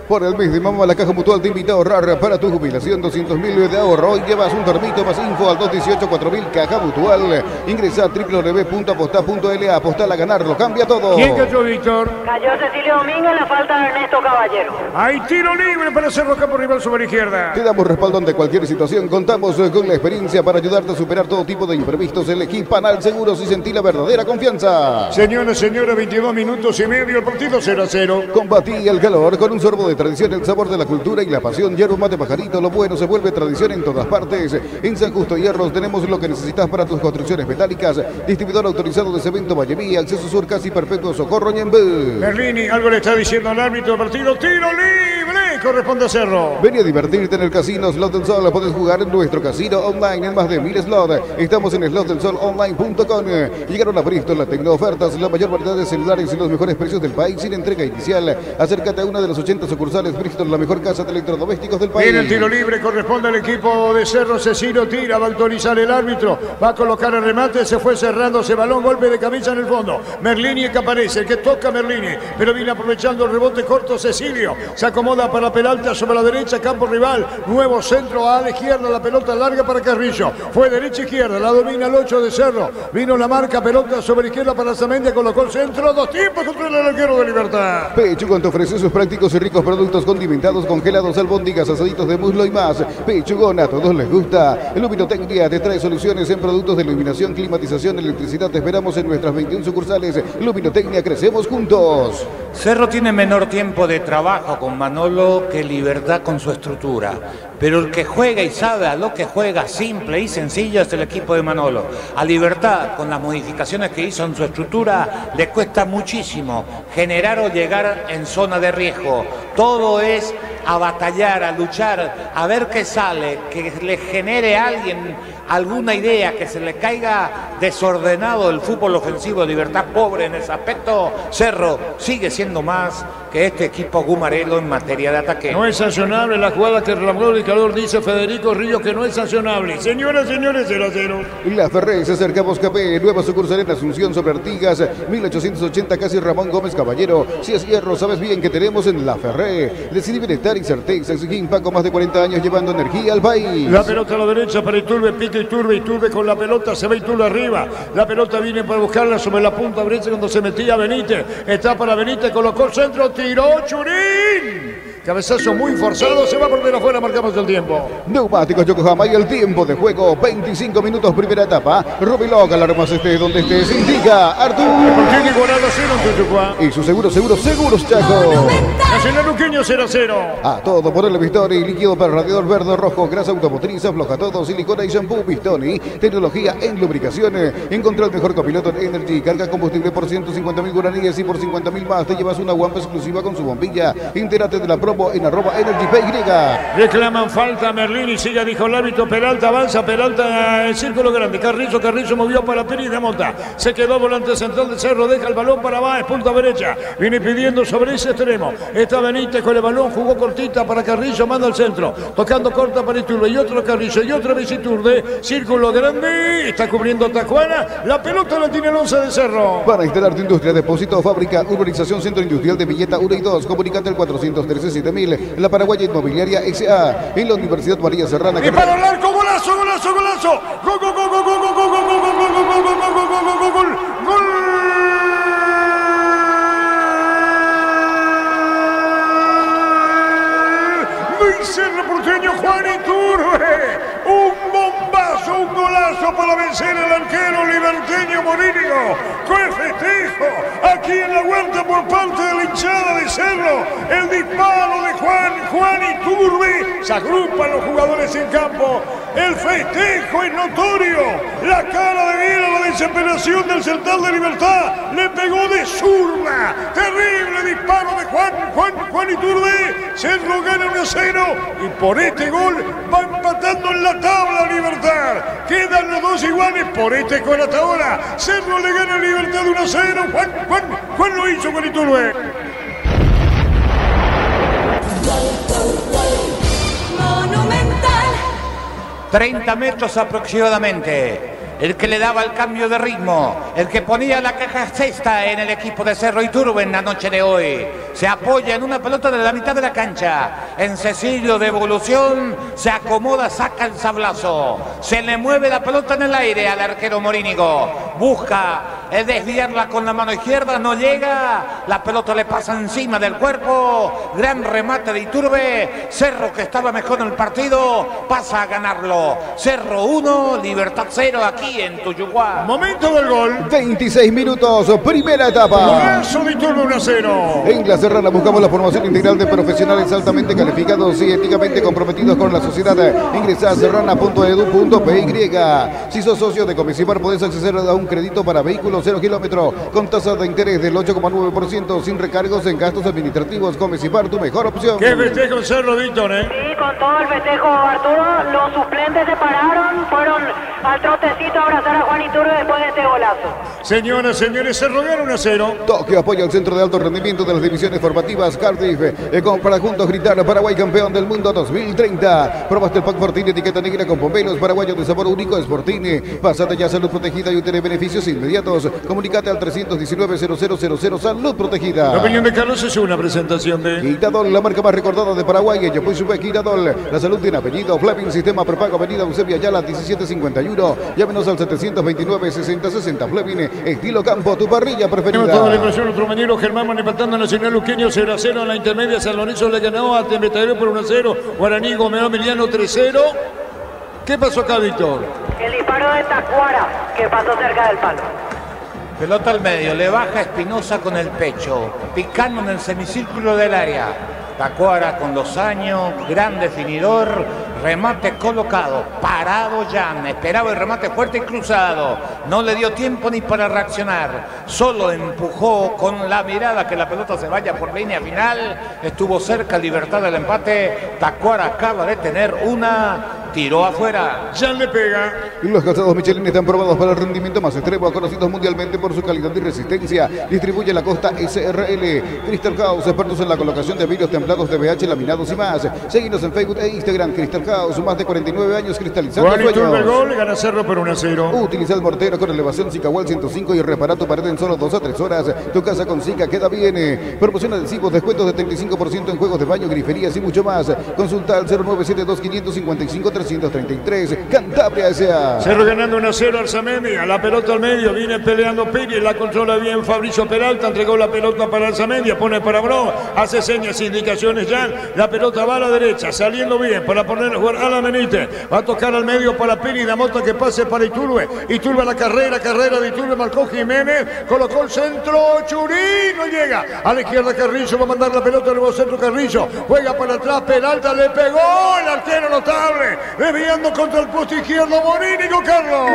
Por el mes de Mama, la Caja Mutual te invita a ahorrar para tu jubilación 200.000 de ahorro. Hoy llevas un termito más info al 218-4000 Caja Mutual. Ingresa a www.aposta.la. Apostar a ganarlo, cambia todo. ¿Quién cayó, Víctor? Cayó Cecilio Domínguez, la falta de Ernesto Caballero. Hay tiro libre para Cerro Campo rival sobre izquierda. Te damos respaldo ante cualquier situación. Contamos con la experiencia para ayudarte a superar todo tipo de imprevistos. Elegí Panal Seguros y sentí la verdadera confianza. Señores, 22 minutos y medio, el partido 0-0. Combatí el calor con un sorbo de tradición, el sabor de la cultura y la pasión. Hierro Mate Pajarito, lo bueno se vuelve tradición en todas partes. En San Justo Hierros tenemos lo que necesitas para tus construcciones metálicas. Distribuidor autorizado de Cemento Valleví, Acceso Sur Casi Perpetuo Socorro Ñembé. Berlini, algo le está diciendo al árbitro del partido. Tiro libre, corresponde a Cerro. Vení a divertirte en el casino Slot del Sol. Puedes jugar en nuestro casino online en más de 1000 slots. Estamos en slotdelsolonline.com. Llegaron a Bristol la Tecnoofertas, la mayor variedad de celulares y los mejores precios del país sin entrega inicial. Acércate a una de las 80 sucursales Bristol, la mejor casa de electrodomésticos del país. Viene el tiro libre, corresponde al equipo de Cerro. Cecilio tira, va a autorizar el árbitro, va a colocar el remate, se fue cerrando ese balón, golpe de cabeza en el fondo. Merlini que aparece, el que toca Merlini, pero viene aprovechando el rebote corto Cecilio. Se acomoda para Peralta sobre la derecha, campo rival, nuevo centro a la izquierda, la pelota larga para Carrillo. Fue derecha-izquierda, la domina el 8 de Cerro. Vino la marca, pelota sobre izquierda para Zamendia, colocó el centro, 2 tiempos contra el arquero de Libertad. Pechugón te ofrece sus prácticos y ricos productos condimentados, congelados, albóndigas, asaditos de muslo y más. Pechugón, a todos les gusta. Luminotecnia te trae soluciones en productos de iluminación, climatización, electricidad. Te esperamos en nuestras 21 sucursales. Luminotecnia, crecemos juntos. Cerro tiene menor tiempo de trabajo con Manolo que Libertad con su estructura. Pero el que juega y sabe a lo que juega, simple y sencillo, es el equipo de Manolo. A Libertad, con las modificaciones que hizo en su estructura, le cuesta muchísimo generar o llegar en zona de riesgo. Todo es a batallar, a luchar, a ver qué sale, que le genere a alguien alguna idea, que se le caiga desordenado el fútbol ofensivo de Libertad, pobre en ese aspecto. Cerro sigue siendo más que este equipo gumarelo en materia de ataque. No es sancionable la jugada que reclamó el indicador, dice Federico Ríos que no es sancionable. Señoras, señores, 0-0. La Ferré se acerca a Boscapé, nueva sucursal en Asunción sobre Artigas, 1880 casi Ramón Gómez Caballero. Si es hierro, sabes bien que tenemos en La Ferré. Decidí bienestar y certeza, exigí Paco, más de 40 años llevando energía al país. La pelota a la derecha para Iturbe, pica Iturbe con la pelota, se va Iturbe arriba. La pelota viene para buscarla sobre la punta derecha cuando se metía Benítez. Está para Benítez, colocó el centro, tiró Churín. Cabezazo muy forzado, se va por de afuera, marcamos el tiempo. Neumáticos Yokohama y el tiempo de juego, 25 minutos primera etapa. Rubilog, alarmas estés donde estés, indica Artur. Y su seguros Chaco. Nacional Luqueño 0-0. A todo por el Bistoni, líquido para radiador verde rojo, grasa automotriz, afloja todo, silicona y shampoo Bistoni. Tecnología en lubricaciones. Encontrá el mejor copiloto en Energy. Carga combustible por 150.000 guaraníes y por 50.000 más te llevas una guampa exclusiva con su bombilla. Entérate de la promo en @EnergyPY. Reclaman falta Merlín y sigue, dijo el árbitro. Peralta avanza, Peralta en círculo grande. Carrizo movió para Piri de Mota. Se quedó volante central de Cerro, deja el balón para Báez, punta derecha. Viene pidiendo sobre ese extremo. Está Benítez con el balón, jugó cortita para Carrizo, manda al centro. Tocando corta para Iturbe y otro Carrizo y otra vez Iturbe. Círculo grande, está cubriendo Tacuana. La pelota la tiene el 11 de Cerro. Para instalar tu industria, depósito, fábrica, urbanización, centro industrial de Villeta 1 y 2. Comunicate al 413-7000. En la Paraguaya Inmobiliaria S.A. En la Universidad María Serrana. Y para el arco, golazo. Gol, gol, gol, gol, gol, gol, gol, gol, gol, gol, gol, gol, gol, gol, gol, gol. Cerro Porteño, Juan Iturbe, un bombazo, un golazo para vencer al arquero liberteño Morínigo. ¡Qué festejo! Aquí en la huerta por parte de la hinchada de Cerro, el disparo de Juan Iturbe. Se agrupan los jugadores en campo. El festejo es notorio. La cara de Viera, la desesperación del Central de Libertad. Le pegó de zurda. Terrible disparo de Juan Iturbe. Cerro gana 1-0 y por este gol va empatando en la tabla Libertad. Quedan los dos iguales por este gol hasta ahora. Cerro le gana a Libertad 1-0. Juan lo hizo con Iturbe. Monumental. 30 metros aproximadamente. El que le daba el cambio de ritmo, el que ponía la caja sexta en el equipo de Cerro Iturbe en la noche de hoy. Se apoya en una pelota de la mitad de la cancha. En Cecilio de evolución, se acomoda, saca el sablazo. Se le mueve la pelota en el aire al arquero Morínigo. Busca desviarla con la mano izquierda, no llega. La pelota le pasa encima del cuerpo. Gran remate de Iturbe. Cerro, que estaba mejor en el partido, pasa a ganarlo. Cerro 1, Libertad 0 aquí en Tuyuguá. Momento del gol. 26 minutos, primera etapa. Golazo de Iturbe 1-0. En la Serrana buscamos la formación integral de profesionales altamente calificados y éticamente comprometidos con la sociedad. Ingresa a serrana.edu.py. Si sos socio de Comecipar, podés acceder a un crédito para vehículos 0 kilómetros con tasa de interés del 8,9% sin recargos en gastos administrativos. Comecipar, tu mejor opción. Qué festejo en Cerro, Víctor, Sí, con todo el festejo, Arturo. Los suplentes se pararon, fueron al trotecito a abrazar a Juan Iturbe después de este golazo. Señoras, señores, Cerro gana 1-0. Tokio apoya al Centro de Alto Rendimiento de las Divisiones Formativas Cardiff. Para juntos gritar Paraguay campeón del mundo 2030. Probaste el pack Fortín etiqueta negra con pomberos paraguayos de sabor único Sportini. Pásate ya a Salud Protegida y obtener beneficios inmediatos. Comunicate al 319-0000 Salud Protegida. La opinión de Carlos es una presentación de Quitadol, la marca más recordada de Paraguay. Ella fue su Quitadol. La salud tiene apellido. Fleming, sistema prepago, avenida Eusebio Ayala 1751. Llámenos al 729-6060. Fleming, estilo campo, tu parrilla preferida. Toda la impresión, otro mañero Germán manifestando Nacional Luqueño 0-0 en la intermedia. San Lorenzo le ganó a Tembetarero por 1-0. Guaraní Gomero Emiliano 3-0. ¿Qué pasó acá, Víctor? El disparo de Tacuara, que pasó cerca del palo. Pelota al medio, le baja Espinosa con el pecho, picando en el semicírculo del área. Tacuara con los años, gran definidor, remate colocado, parado Jan, esperaba el remate fuerte y cruzado, no le dio tiempo ni para reaccionar, solo empujó con la mirada que la pelota se vaya por línea final, estuvo cerca Libertad del empate, Tacuara acaba de tener una, tiró afuera. Jan le pega. Los calzados Michelin están probados para el rendimiento más extremo, conocidos mundialmente por su calidad y resistencia. Distribuye la Costa SRL. Crystal House, expertos en la colocación de vidrios templados de BH, laminados y más. Seguinos en Facebook e Instagram. Crystal House, más de 49 años cristalizando Juan Iturbe sueños. gol, gana Cerro por 1-0. Utiliza el mortero con elevación Zicawal 105 y repara tu pared en solo 2 a 3 horas. Tu casa con Zika queda bien. Promoción adhesivos, descuentos de 35% en juegos de baño, griferías y mucho más. Consulta al 0972-555-333. Cantabria S.A. Cerro ganando 1-0 Arzamendi, a la pelota al medio, viene peleando Piri, la controla bien Fabricio Peralta, entregó la pelota para Arzamendi, pone para Bro, hace señas, indicaciones ya, la pelota va a la derecha, saliendo bien para poner a jugar a la Benítez, va a tocar al medio para Piri, da Mota que pase para Iturbe, Iturbe a la carrera de Iturbe, marcó Jiménez, colocó el centro, Churí, no llega, a la izquierda Carrillo, va a mandar la pelota, nuevo centro Carrillo, juega para atrás, Peralta le pegó, el arquero notable, desviando contra el poste izquierdo, Morínigo, Carlos.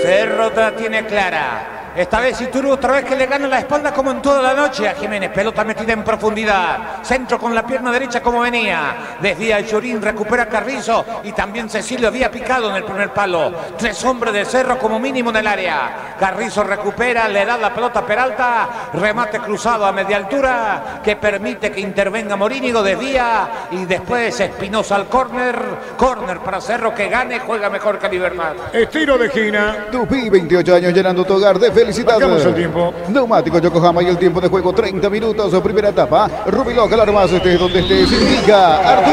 Cerro la tiene clara. Esta vez Iturbe otra vez que le gana la espalda como en toda la noche a Jiménez. Pelota metida en profundidad. Centro con la pierna derecha como venía. Desvía Churín, recupera Carrizo y también Cecilio había picado en el primer palo. 3 hombres de Cerro como mínimo en el área. Carrizo recupera, le da la pelota a Peralta. Remate cruzado a media altura que permite que intervenga Morínigo, desvía y después Espinosa al córner. Córner para Cerro que gane, juega mejor que Libertad. Estiro de esquina. Tupi, 28 años llenando tu hogar de felicidad. Marcamos el tiempo. Neumático Yokohama y el tiempo de juego 30 minutos. Primera etapa. Rubiloc, alarmas, estés donde estés. Indica Artur.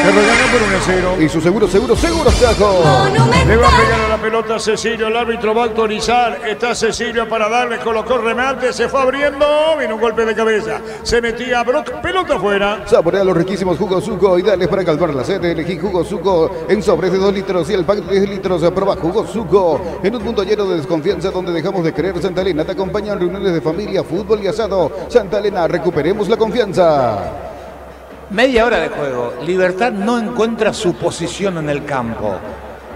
Se lo ganó por 1-0. Y su seguro saco. Le va a pegar a la pelota a Cecilio. El árbitro va a autorizar. Está Cecilio para darle. Colocó remate. Se fue abriendo. Vino un golpe de cabeza. Se metía a Brock. Pelota afuera. Saborea los riquísimos jugos Suco. Ideales para calmar la sed. Elegí jugo Suco en sobres de 2 litros y el pack de 10 litros. Proba jugo Suco. En un mundo lleno de desconfianza donde dejamos de creer, Santa Elena te acompaña en reuniones de familia, fútbol y asado. Santa Elena, recuperemos la confianza. Media hora de juego. Libertad no encuentra su posición en el campo.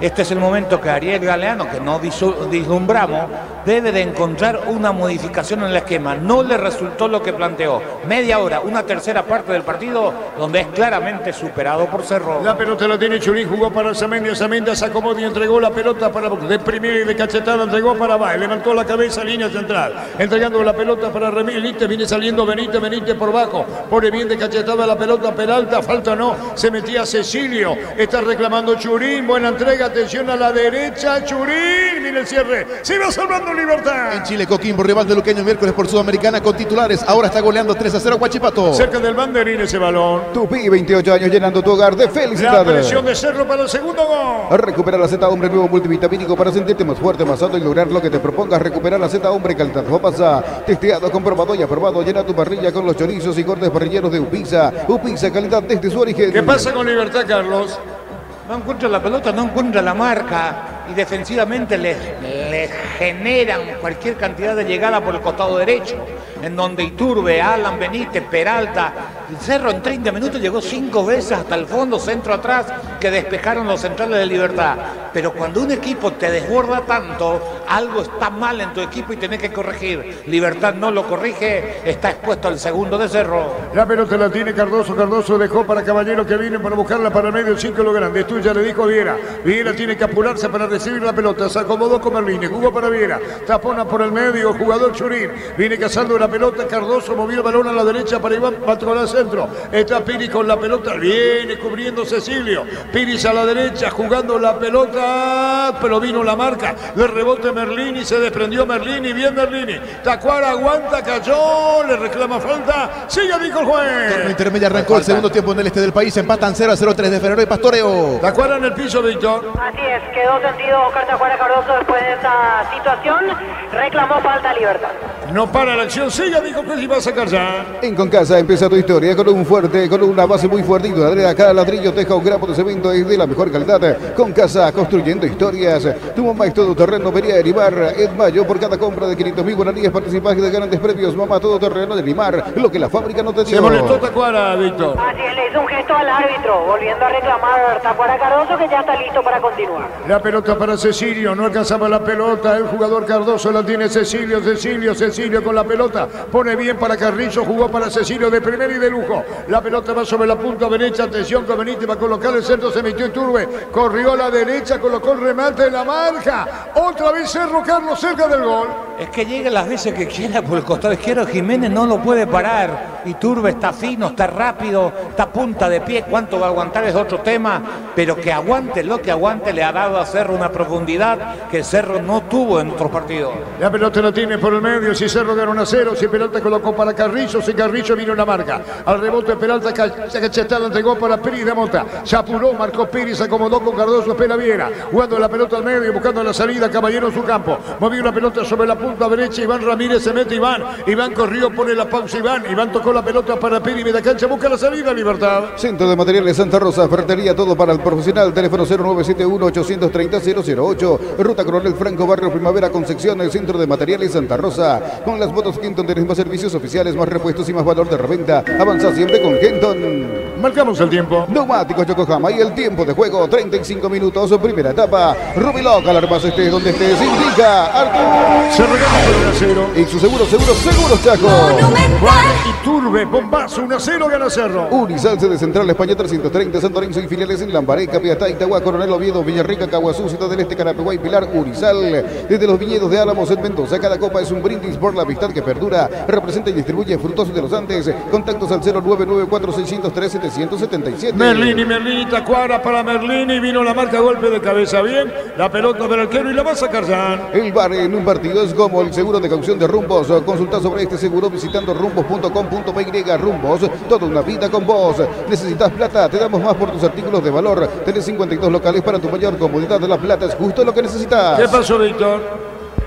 Este es el momento que Ariel Galeano, que no vislumbramos, debe de encontrar una modificación en el esquema. No le resultó lo que planteó. Media hora, una tercera parte del partido, donde es claramente superado por Cerro. La pelota la tiene Churín, jugó para Arzamendi. Arzamendi se acomodó y entregó la pelota para de primera y de cachetada, entregó para Baez. Levantó la cabeza, línea central. Entregando la pelota para Remilite, viene saliendo Benítez por bajo. Pone bien de cachetada la pelota Peralta, falta no. Se metía Cecilio, está reclamando Churín, buena entrega. Atención a la derecha, Churín, mira el cierre, se va salvando Libertad. En Chile, Coquimbo, rival de Luqueño, miércoles por Sudamericana con titulares. Ahora está goleando 3-0 Huachipato. Cerca del banderín ese balón. Tupi, 28 años llenando tu hogar de felicidad. La presión de Cerro para el segundo gol. Recuperar la Z Hombre nuevo multivitamínico para sentirte más fuerte, más alto y lograr lo que te propongas. Recuperar la Z Hombre calidad. Pasa testeado, comprobado y aprobado. Llena tu parrilla con los chorizos y cortes parrilleros de Upisa. Upisa, calidad desde su origen. ¿Qué pasa con Libertad, Carlos? No encuentra la pelota, no encuentra la marca y defensivamente le generan cualquier cantidad de llegada por el costado derecho, en donde Iturbe, Alan Benítez, Peralta, el Cerro en 30 minutos llegó 5 veces hasta el fondo, centro atrás, que despejaron los centrales de Libertad. Pero cuando un equipo te desborda tanto, algo está mal en tu equipo y tenés que corregir. Libertad no lo corrige, está expuesto al segundo de Cerro. La pelota la tiene Cardoso, Cardoso dejó para Caballero que viene para buscarla para el medio, el 5 lo grande. Tuya, le dijo Viera. Viera tiene que apurarse para recibir la pelota. Se acomodó con Merlini. Jugó para Viera. Tapona por el medio. Jugador Churín. Viene cazando la pelota. Cardoso movió el balón a la derecha para Iván Patrón al centro. Está Piri con la pelota. Viene cubriendo Cecilio. Piris a la derecha jugando la pelota. Pero vino la marca. De rebote Merlini. Se desprendió Merlini. Bien Merlini. Tacuara aguanta. Cayó. Le reclama falta. Sigue, dijo el juez. Torneo intermedio arrancó el segundo tiempo en el este del país. Empatan 0-0 3 de febrero y Pastoreo. Tacuara en el piso, Víctor. Así es, quedó sentido Oscar Tacuara Cardoso después de esta situación. Reclamó falta a Libertad. No para la acción. Sigue, dijo que se iba a sacar ya. En Concasa empieza tu historia con una base muy fuerte y duradera. Cada ladrillo teja un gramo de cemento es de la mejor calidad. Concasa, construyendo historias. Tu mamá es todo terreno, venía de Limar. En mayo, por cada compra de 500.000 guaraníes, participas de grandes premios. Mamá todo terreno de Limar, lo que la fábrica no te dio. Se molestó Tacuara, Víctor. Así es, le hizo un gesto al árbitro, volviendo a reclamar Tacuara Cardoso, que ya está listo para continuar. La pelota para Cecilio, no alcanzaba la pelota. El jugador Cardoso la tiene Cecilio con la pelota. Pone bien para Carrillo, jugó para Cecilio de primera y de lujo. La pelota va sobre la punta derecha, atención con Benítez, va a colocar el centro, se metió Iturbe, corrió a la derecha, colocó el remate en la marca. Otra vez Cerro, Carlos, cerca del gol. Es que llega las veces que quiera por el costado izquierdo, Jiménez no lo puede parar. Iturbe está fino, está rápido, está punta de pie. ¿Cuánto va a aguantar? Es otro tema, pero que aguante lo que aguante le ha dado a Cerro una profundidad que Cerro no tuvo en otros partidos. La pelota la tiene por el medio, si Cerro gana 1-0, si Peralta colocó para Carrillo, si Carrillo vino la marca. Al rebote Peralta, cachetada, entregó para Piri de Mota. Se apuró, marcó Piri, se acomodó con Cardoso, espera Viera. Jugando la pelota al medio, buscando la salida, Caballero en su campo. Movió la pelota sobre la punta derecha, Iván Ramírez se mete, Iván corrió, pone la pausa, Iván tocó la pelota para Piri, media cancha, busca la salida, Libertad. Centro de Materiales Santa Rosa, ferretería, todo para el profesional, teléfono 0971-830-008, Ruta Coronel Franco, Barrio Primavera, Concepción, el Centro de Materiales Santa Rosa, con las motos Quinton tenés más servicios oficiales, más repuestos y más valor de reventa. Avanza siempre con Kenton. Marcamos el tiempo. Neumáticos Yokohama y el tiempo de juego, 35 minutos, primera etapa. Rubiloc, alarmas estés donde estés, indica Artur. Se regala por 1-0. Y su seguro Chaco. Juan Iturbe, bombazo, 1-0 gana Cerro. Unisalce de Central España 330, San Lorenzo y filiales en Lambaré, Capiatá, Itagua, Coronel Oviedo, Villarrica, Caguazú, Ciudad del Este, Carapeguá y Pilar. Unisal, desde los viñedos de Álamos en Mendoza, cada copa es un brindis por la amistad que perdura. Representa y distribuye Frutos de los Andes. Contactos al 0994-603-777. Merlini, Tacuara para Merlini. Vino la marca, golpe de cabeza bien. La pelota del arquero y la va a sacar Jan. El bar en un partido es como el seguro de caución de Rumbos. Consulta sobre este seguro visitando rumbos.com.py. Rumbos, toda una vida con vos. ¿Necesitas plata? Te damos más por tus artículos de valor. Tenés 52 locales para tu mayor comodidad. La plata es justo lo que necesitas. ¿Qué pasó, Víctor?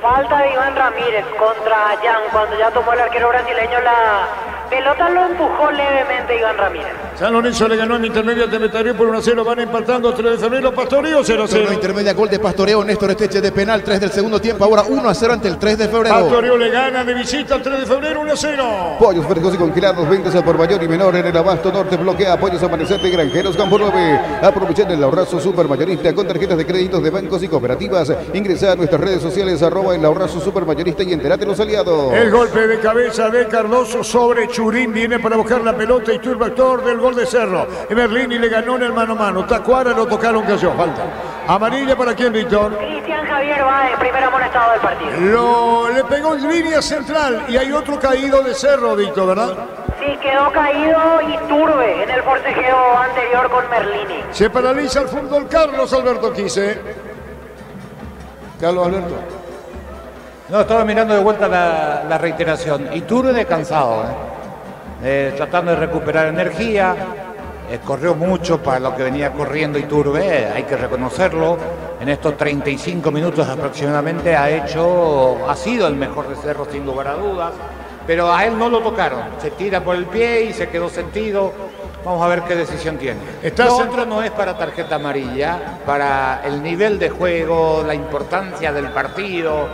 Falta de Iván Ramírez contra Jan cuando ya tomó el arquero brasileño la pelota, lo empujó levemente Iván Ramírez. San Lorenzo le ganó en intermedia de Metallo por 1-0, van empatando 3 de febrero, Pastoreo 0-0. Intermedia, gol de Pastoreo, Néstor Esteche de penal, 3 del segundo tiempo, ahora 1-0 ante el 3 de febrero. Pastoreo le gana de visita al 3 de febrero 1-0. Pollos frescos y congelados, ventas al por mayor y menor en el Abasto Norte, bloquea Pollos Amanecer de Granjeros Campo 9. Aprovechar el ahorrazo supermayorista con tarjetas de créditos de bancos y cooperativas. Ingresa a nuestras redes sociales @el ahorrazo supermayorista y entérate los aliados. El golpe de cabeza de Cardoso sobre Churín, viene para buscar la pelota y turba actor del gol de Cerro. Merlini le ganó en el mano a mano. Tacuara lo tocaron, cayó. Falta. Amarilla para quién, Víctor. Cristian Javier Báez, primer amonestado del partido. Le pegó en línea central y hay otro caído de Cerro, Víctor, ¿verdad? Sí, quedó caído Iturbe en el forcejeo anterior con Merlini. Se paraliza el fútbol. Carlos Alberto Quise. Carlos Alberto. No, estaba mirando de vuelta la reiteración. Iturbe cansado, tratando de recuperar energía. Corrió mucho para lo que venía corriendo Iturbe, hay que reconocerlo. En estos 35 minutos aproximadamente ha sido el mejor de Cerro sin lugar a dudas. Pero a él no lo tocaron, se tira por el pie y se quedó sentido. Vamos a ver qué decisión tiene. Lo otro no es para tarjeta amarilla, para el nivel de juego, la importancia del partido.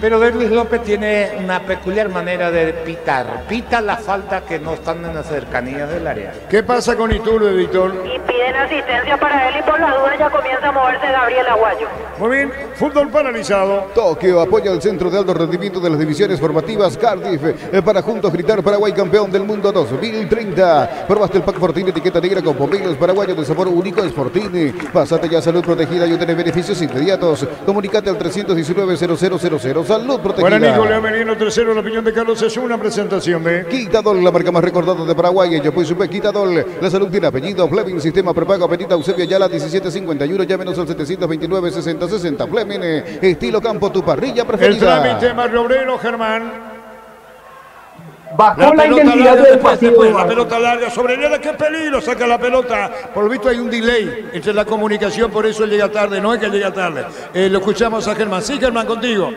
Pero Derlis López tiene una peculiar manera de pitar. Pita la falta que no están en las cercanías del área. ¿Qué pasa con Iturbe, Víctor? Y piden asistencia para él y por la duda ya comienza a moverse Gabriel Aguayo. Muy bien, fútbol paralizado. Tokio apoya el centro de alto rendimiento de las divisiones formativas Cardiff para juntos gritar Paraguay campeón del mundo 2030. Probaste el pack Fortini etiqueta negra con pomelos paraguayos de sabor único es Fortini. Pásate ya a salud protegida y obtener beneficios inmediatos. Comunicate al 319-0000. Salud protegida. Bueno, Nico Leomelino, tercero, la opinión de Carlos es una presentación de Quitadol, la marca más recordada de Paraguay. Yo pues supe Quitadol. La salud tiene apellido. Fleming, sistema prepago, Avenida Eusebio Ayala, 1751. Llámenos al 729-6060. Fleming, estilo campo, tu parrilla preferida. El trámite, Mario Obrero, Germán. Bajó la intensidad del partido. La pelota larga sobre Herrera, qué peligro, saca la pelota. Por lo visto hay un delay entre la comunicación, por eso él llega tarde, no es que llega tarde. Lo escuchamos a Germán. Sí, Germán, contigo.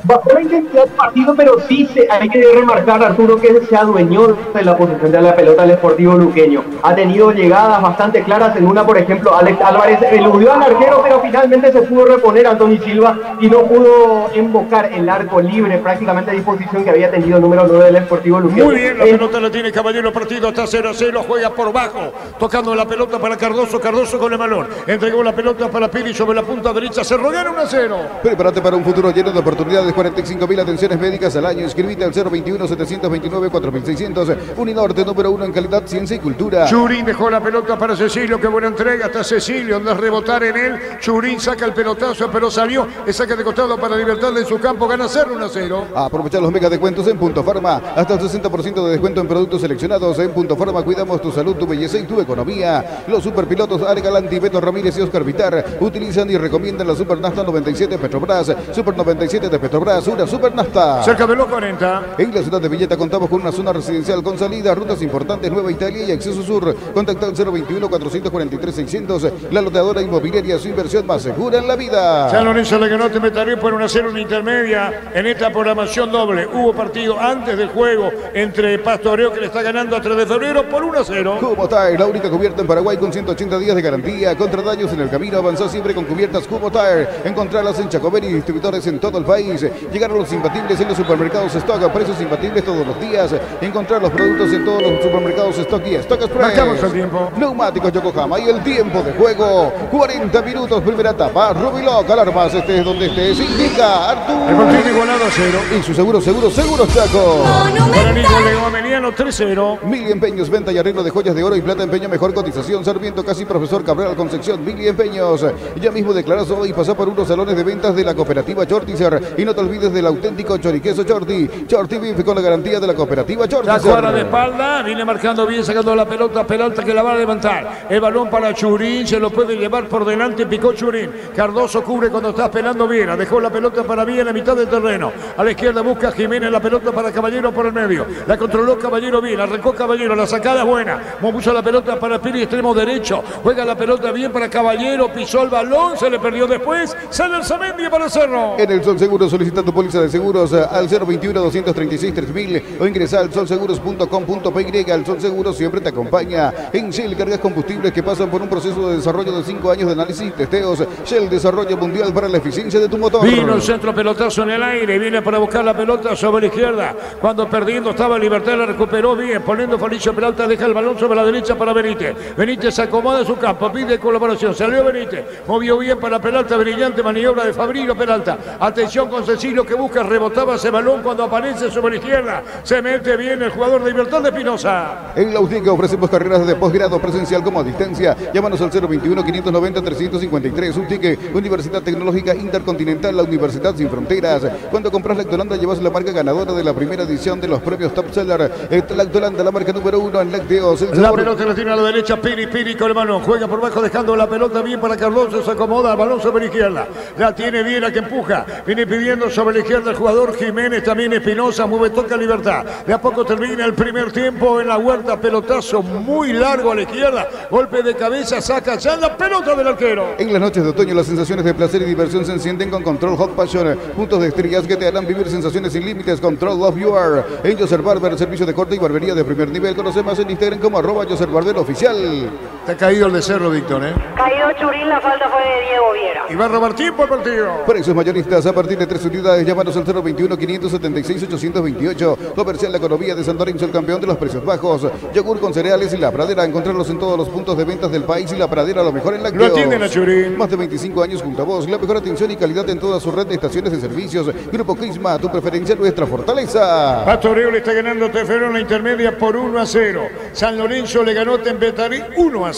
Bajó la intensidad del partido, pero sí hay que remarcar, Arturo, que se adueñó de la posición de la pelota el Sportivo Luqueño. Ha tenido llegadas bastante claras. En una, por ejemplo, Alex Álvarez eludió al arquero, pero finalmente se pudo reponer Anthony Silva y no pudo embocar el arco libre, prácticamente a disposición que había tenido el número 9 del Sportivo Luqueño. Muy bien, la pelota la tiene Caballero, partido hasta 0-0, juega por bajo, tocando la pelota para Cardoso, Cardoso con el balón. Entregó la pelota para Piri sobre la punta derecha, se rogaron 1-0. Prepárate para un futuro lleno de oportunidades. 45.000 atenciones médicas al año. Inscribite al 021-729-4600. Uninorte, número 1 en calidad, ciencia y cultura. Churín dejó la pelota para Cecilio. Qué buena entrega. Hasta Cecilio. Anda a rebotar en él. Churín saca el pelotazo, pero salió. El saque de costado para Libertad de su campo. Gana 0-1-0. Aprovechar los mega descuentos en Punto Farma. Hasta el 60% de descuento en productos seleccionados. En Punto Farma cuidamos tu salud, tu belleza y tu economía. Los superpilotos Argalanti, Beto Ramírez y Oscar Vitar utilizan y recomiendan la Super Nafta 97 Petrobras. Super 97 de Petrobras. Una Super Nafta. Cerca de los 40. En la ciudad de Villeta contamos con una zona residencial con salida, rutas importantes, Nueva Italia y acceso sur. Contacta al 021-443-600. La loteadora inmobiliaria, su inversión más segura en la vida. San Lorenzo le ganó Temetaré por 1-0 en intermedia. En esta programación doble hubo partido antes del juego entre Pastoreo, que le está ganando a 3 de febrero por 1-0. Kubotire, la única cubierta en Paraguay con 180 días de garantía contra daños en el camino. Avanzó siempre con cubiertas Kubotire. Encontrarlas en Chacoberi y distribuidores en todo el país. país. Llegaron los imbatibles en los supermercados Stock, a precios imbatibles todos los días. Encontrar los productos en todos los supermercados Stock y Stock Express. Marcamos el tiempo. Neumáticos Yokohama y el tiempo de juego. 40 minutos, primera etapa. Rubiloc, alarmas, estés donde estés. Indica Artur. El partido igualado a 0. Y su seguro Chaco. Para Nico Legomeniano 3-0. Mili Empeños, venta y arreglo de joyas de oro y plata, empeño, mejor cotización. Sarmiento, casi profesor Cabral, Concepción. Mili Empeños. Ya mismo declarás hoy y pasá por unos salones de ventas de la cooperativa Chortizer. Y no te olvides del auténtico choriqueso Chorti. Chorti Beef con la garantía de la cooperativa Chortizer. La cuadra de espalda, viene marcando bien, sacando la pelota que la va a levantar. El balón para Churín, se lo puede llevar por delante, picó Churín. Cardoso cubre cuando está pelando Viera. Dejó la pelota para Viera en la mitad del terreno. A la izquierda busca Jiménez la pelota para Caballero por el medio. La controló Caballero bien, arrancó Caballero, la sacada es buena. Puso la pelota para Piri, extremo derecho. Juega la pelota bien para Caballero, pisó el balón, se le perdió después. Sale el Zamendi para Cerro. En el Sol Seguros solicita tu póliza de seguros al 021-236-3000 o ingresa al solseguros.com.py. El Sol Seguros siempre te acompaña. En Shell cargas combustibles que pasan por un proceso de desarrollo de 5 años de análisis y testeos. Shell, desarrollo mundial para la eficiencia de tu motor. Vino el centro, pelotazo en el aire, viene para buscar la pelota sobre la izquierda. Cuando perdiendo estaba Libertad, la recuperó bien, poniendo Fabricio Peralta, deja el balón sobre la derecha para Benítez. Benítez se acomoda en su campo, pide colaboración, salió Benítez, movió bien para Peralta, brillante maniobra de Fabricio Peralta. Atención con Cecilio que busca, rebotaba ese balón cuando aparece sobre la izquierda. Se mete bien el jugador de Libertad de Espinosa. En la UTIC ofrecemos carreras de posgrado presencial como a distancia. Llámanos al 021-590-353. UTIC, Universidad Tecnológica Intercontinental, la Universidad Sin Fronteras. Cuando compras Lactolanda llevas la marca ganadora de la primera edición de los premios Top Seller. Lactolanda, la marca número 1 en lácteos. La pelota la tiene a la derecha, Piri con el balón. Juega por bajo dejando la pelota bien para Cardoso. Se acomoda el balón sobre la izquierda. La tiene bien a que empuja. Viene pidiendo sobre la izquierda el jugador Jiménez, también Espinosa. Mueve, toca Libertad. De a poco termina el primer tiempo en la Huerta. Pelotazo muy largo a la izquierda. Golpe de cabeza, saca ya la pelota del arquero. En las noches de otoño las sensaciones de placer y diversión se encienden con Control Hot Passion. Puntos de estrellas que te harán vivir sensaciones sin límites. Control Love You Are. En Joser Barber, servicio de corte y barbería de primer nivel. Conoce más en Instagram como @Joser Barber Oficial. Te ha caído el de Cerro, Víctor, Caído Churín, la falta fue de Diego Viera. Y va a robar tiempo el partido. Precios mayoristas a partir de 3 unidades. Llámanos al 021-576-828. Comercial La Economía de San Lorenzo, el campeón de los precios bajos. Yogur con cereales y La Pradera. Encontrarlos en todos los puntos de ventas del país y La Pradera, lo mejor en lácteos. Lo atienden a Churín. Más de 25 años junto a vos. La mejor atención y calidad en toda su red de estaciones de servicios. Grupo Crisma, tu preferencia, nuestra fortaleza. Pastoreo le está ganando Teferón la intermedia por 1-0. San Lorenzo le ganó Tempetarí 1-0.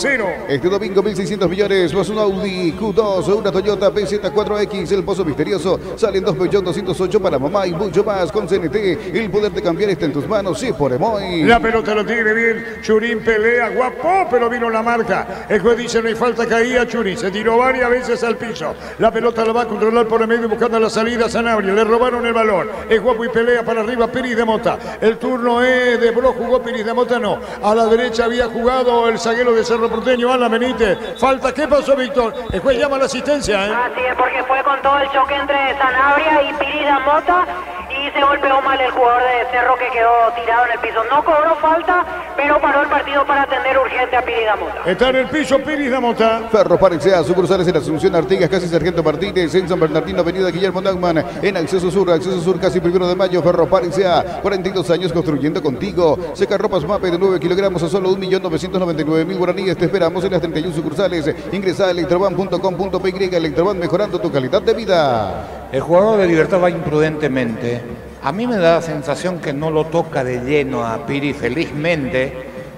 Este domingo 1.600 millones, más un Audi Q2, una Toyota PZ4X, el pozo misterioso, salen 2 Peugeot 208 para mamá y mucho más con CNT. El poder de cambiar está en tus manos, sí, por Emoy. La pelota lo tiene bien, Churín pelea, guapo, pero vino la marca. El juez dice no hay falta, caía Churín, se tiró varias veces al piso. La pelota la va a controlar por el medio buscando la salida a Sanabria, le robaron el balón. Es guapo y pelea para arriba Piris de Mota. El turno es de Bro, jugó Piris de Mota, no. A la derecha había jugado el zaguero de Cerro Porteño, Alan Benítez. Falta, ¿qué pasó, Víctor? El juez llama la asistencia, Así es, porque fue con todo el choque entre Sanabria y Piris de Mota y se golpeó mal el jugador de Cerro que quedó tirado en el piso. No cobró falta, pero paró el partido para atender urgente a Piris de Mota. Está en el piso Piris de Mota. Ferro Parexea, sucursales en Asunción, Artigas, casi Sargento Martínez, en San Bernardino, avenida Guillermo Naumann, en Acceso Sur, casi 1 de mayo. Ferro Parexea, 42 años construyendo contigo. Secarropas Mape de 9 kilogramos a solo 1.999.000 guaraníes. Te esperamos en las 31 sucursales. Ingresa a electroban.com.py. Electroban, mejorando tu calidad de vida. El jugador de Libertad va imprudentemente. A mí me da la sensación que no lo toca de lleno a Piri, felizmente,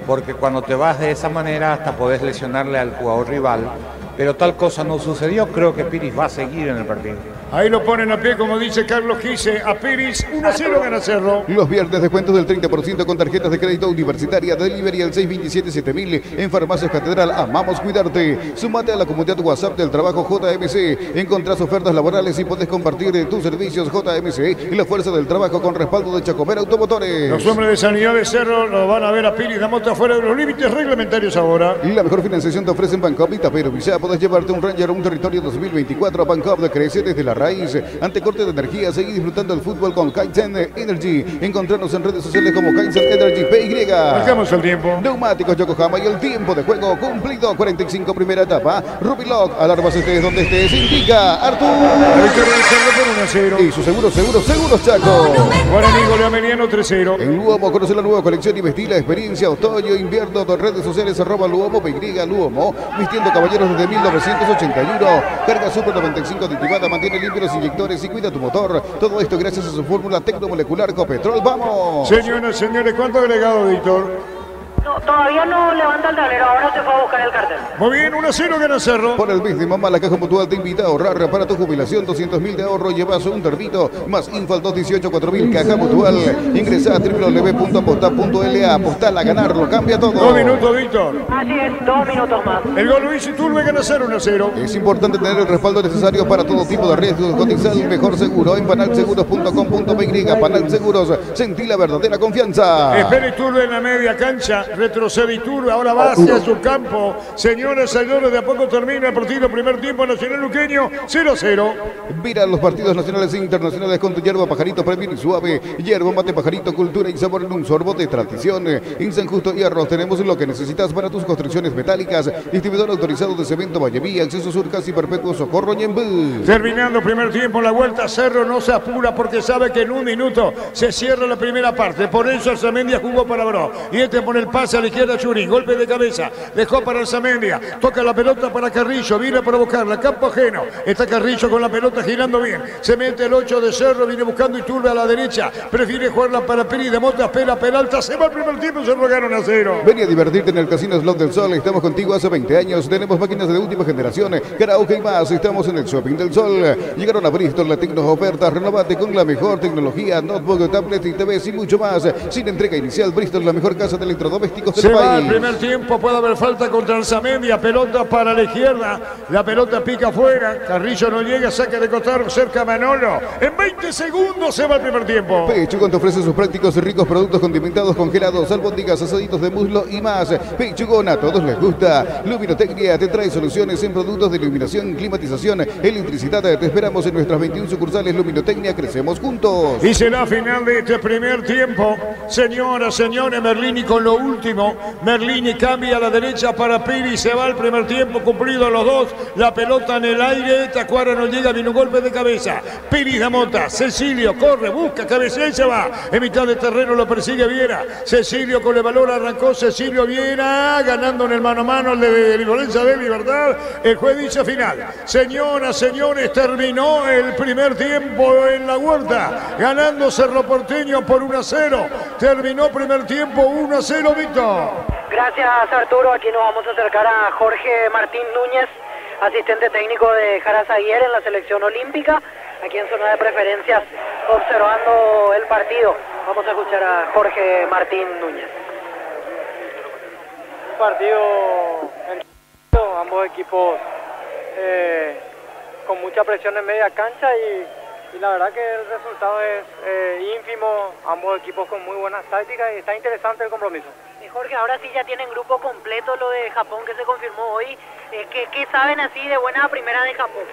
porque cuando te vas de esa manera hasta podés lesionarle al jugador rival. Pero tal cosa no sucedió, creo que Piris va a seguir en el partido. Ahí lo ponen a pie, como dice Carlos Gise, a Piris, 1-0 gana Cerro. Los viernes descuentos del 30% con tarjetas de crédito universitaria. Delivery al 627-7000. En Farmacias Catedral, amamos cuidarte. Sumate a la comunidad WhatsApp del trabajo JMC. Encontrás ofertas laborales y podés compartir tus servicios JMC y la fuerza del trabajo con respaldo de Chacomer Automotores. Los hombres de Sanidad de Cerro lo van a ver a Piris de Mota fuera de los límites reglamentarios ahora. La mejor financiación te ofrecen Banco Vitapero Villa. podés llevarte un Ranger o un Territorio 2024 a Bancoop de Crece desde la raíz. Ante corte de energía, seguí disfrutando el fútbol con Kaizen Energy. Encontrarnos en redes sociales como Kaizen Energy PY. Marcamos el tiempo. Neumáticos Yokohama y el tiempo de juego cumplido. 45 primera etapa. Rubilock, alarmas estés donde estés. Indica Artur. La victoria de Cerro por 1-0. Y su seguros Chaco. Guaraní golea Mediano 3-0. En Luomo conoce la nueva colección y vestí la experiencia otoño, invierno, de redes sociales @Luomo, PY Luomo, vistiendo caballeros desde 1981. Carga Super 95 aditivada, mantiene limpios los inyectores y cuida tu motor. Todo esto gracias a su fórmula tecnomolecular Copetrol. ¡Vamos! Señoras, señores, ¿cuánto agregado, Víctor? No, todavía no levanta el tablero, ahora se fue a buscar el cartel. Muy bien, 1-0 gana Cerro. Por el mes de mamá, la Caja Mutual te invita a ahorrar para tu jubilación 200.000 de ahorro. Llevas un termito más info al 218 4000 Caja Mutual. Ingresa a www.aposta.la. Apostá a ganarlo, cambia todo. 2 minutos, Víctor. Así es, 2 minutos más. El gol Luis Iturbe gana 0-1-0. Es importante tener el respaldo necesario para todo tipo de riesgos. Cotiza el mejor seguro en panalseguros.com.py. Panal Seguros, sentí la verdadera confianza. Espera Iturbe en la media cancha. Retrocede Iturbe, ahora va hacia su campo. Señores, señores, de a poco termina el partido. Primer tiempo, Nacional Luqueño 0-0. Mira los partidos nacionales e internacionales con tu hierba pajarito premium y suave. Hierba mate pajarito, cultura y sabor en un sorbo de tradición. En San Justo y Arroz tenemos lo que necesitas para tus construcciones metálicas. Distribuidor autorizado de Cemento Valleví, Acceso Sur, Casi Perpetuo, Socorro, Ñembú. Terminando primer tiempo, la vuelta. Cerro no se apura porque sabe que en un minuto se cierra la primera parte. Por eso Alzamendia jugó para Bro. Y este pone el pase a la izquierda, Churín. Golpe de cabeza. Dejó para Alzamendia. Toca la pelota para Carrillo. Viene a provocarla. Campo ajeno. Está Carrillo con la pelota girando bien. Se mete el 8 de Cerro. Viene buscando Iturbe a la derecha. Prefiere jugarla para Peri de Mota. Espera Peralta. Se va el primer tiempo. Se rogaron a 0. Ven a divertirte en el Casino Slot del Sol. Estamos contigo hace 20 años. Tenemos máquinas de última generación. Karaoke y más. Estamos en el Shopping del Sol. Llegaron a Bristol las tecno ofertas. Renovate con la mejor tecnología. Notebook, tablet y TVs y mucho más. Sin entrega inicial. Bristol, la mejor casa de electrodomésticos del Se va país. al primer tiempo. Puede haber falta contra Alzamendia. Pelota para la izquierda. La pelota pica afuera. Carrillo no llega. Saca de costado cerca Manolo. En 20 segundos se va el primer tiempo. Pechugón te ofrece sus prácticos y ricos productos condimentados, congelados, albóndigas, asaditos de muslo y más. Pechugón, a todos les gusta. Luminotecnia te trae soluciones en productos de iluminación, climatización, electricidad. Te esperamos en nuestras 21 sucursales. Luminotecnia, crecemos juntos. Y será final de este primer tiempo. Señoras, señores, Merlini con lo último. Merlini cambia a la derecha para Piri. Se va el primer tiempo, cumplido los dos. La pelota en el aire. Tacuara no llega, viene un golpe de cabeza. Piri da Mota. Cecilio corre, busca, cabecea y se va. En mitad de terreno lo persigue Viera. Cecilio con el valor arrancó. Cecilio Viera ganando en el mano a mano el de Violencia de Libertad. El juez dice final. Señoras, señores, terminó el primer tiempo en la Huerta. Ganando Cerro Porteño por 1-0. Terminó primer tiempo 1-0, Víctor. Gracias, Arturo. Aquí nos vamos a acercar a Jorge Martín Núñez, asistente técnico de Jarazaguer en la selección olímpica, aquí en zona de preferencias, observando el partido. Vamos a escuchar a Jorge Martín Núñez. Un partido en ambos equipos con mucha presión en media cancha y la verdad que el resultado es ínfimo, ambos equipos con muy buenas tácticas y está interesante el compromiso. Jorge, ahora sí ya tienen grupo completo lo de Japón que se confirmó hoy. ¿Qué saben así de buena primera de Japón?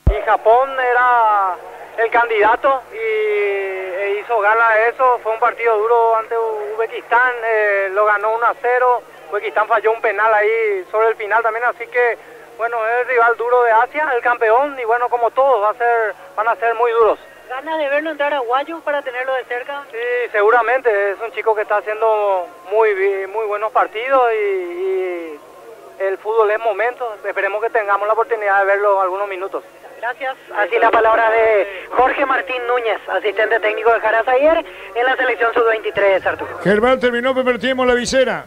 Y Japón era el candidato y hizo gala de eso. Fue un partido duro ante Uzbekistán, lo ganó 1-0. Uzbekistán falló un penal ahí sobre el final también, así que bueno, es el rival duro de Asia, el campeón, y bueno, como todos van a ser muy duros. ¿Ganas de verlo entrar a Guayo para tenerlo de cerca? Sí, seguramente, es un chico que está haciendo muy buenos partidos y el fútbol es momento. Esperemos que tengamos la oportunidad de verlo algunos minutos. Gracias. Así la palabra de Jorge Martín Núñez, asistente técnico de Jarazaguer en la selección sub-23, Arturo. Germán terminó primer tiempo en la visera.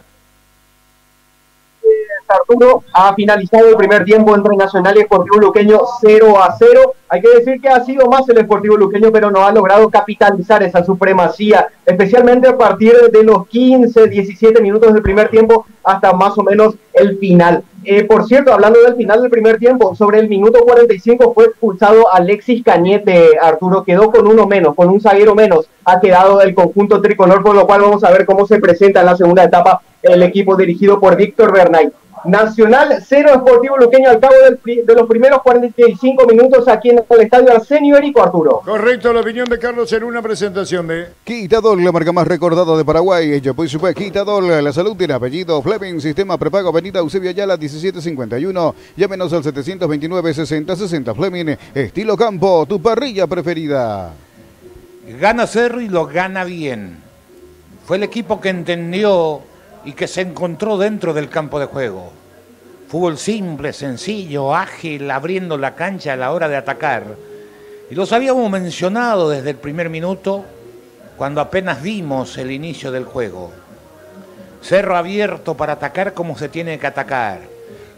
Arturo, ha finalizado el primer tiempo entre Nacional y Sportivo Luqueño 0-0. Hay que decir que ha sido más el Sportivo Luqueño, pero no ha logrado capitalizar esa supremacía, especialmente a partir de los 15, 17 minutos del primer tiempo hasta más o menos el final. Por cierto, hablando del final del primer tiempo, sobre el minuto 45 fue expulsado Alexis Cañete, Arturo, quedó con uno menos, con un zaguero menos, ha quedado el conjunto tricolor, por lo cual vamos a ver cómo se presenta en la segunda etapa el equipo dirigido por Víctor Bernay. Nacional 0, Sportivo Luqueño al cabo de los primeros 45 minutos aquí en el estadio Arsenio Erico, Arturo. Correcto, la opinión de Carlos en una presentación de Quitadol, la marca más recordada de Paraguay. Chapuy Supé, Quitadol, la salud tiene apellido Fleming, sistema prepago, avenida Eusebio Ayala 1751. Llámenos al 729-6060 Fleming, estilo campo, tu parrilla preferida. Gana Cerro y lo gana bien. Fue el equipo que entendió y que se encontró dentro del campo de juego. Fútbol simple, sencillo, ágil, abriendo la cancha a la hora de atacar. Y los habíamos mencionado desde el primer minuto, cuando apenas vimos el inicio del juego. Cerro abierto para atacar como se tiene que atacar.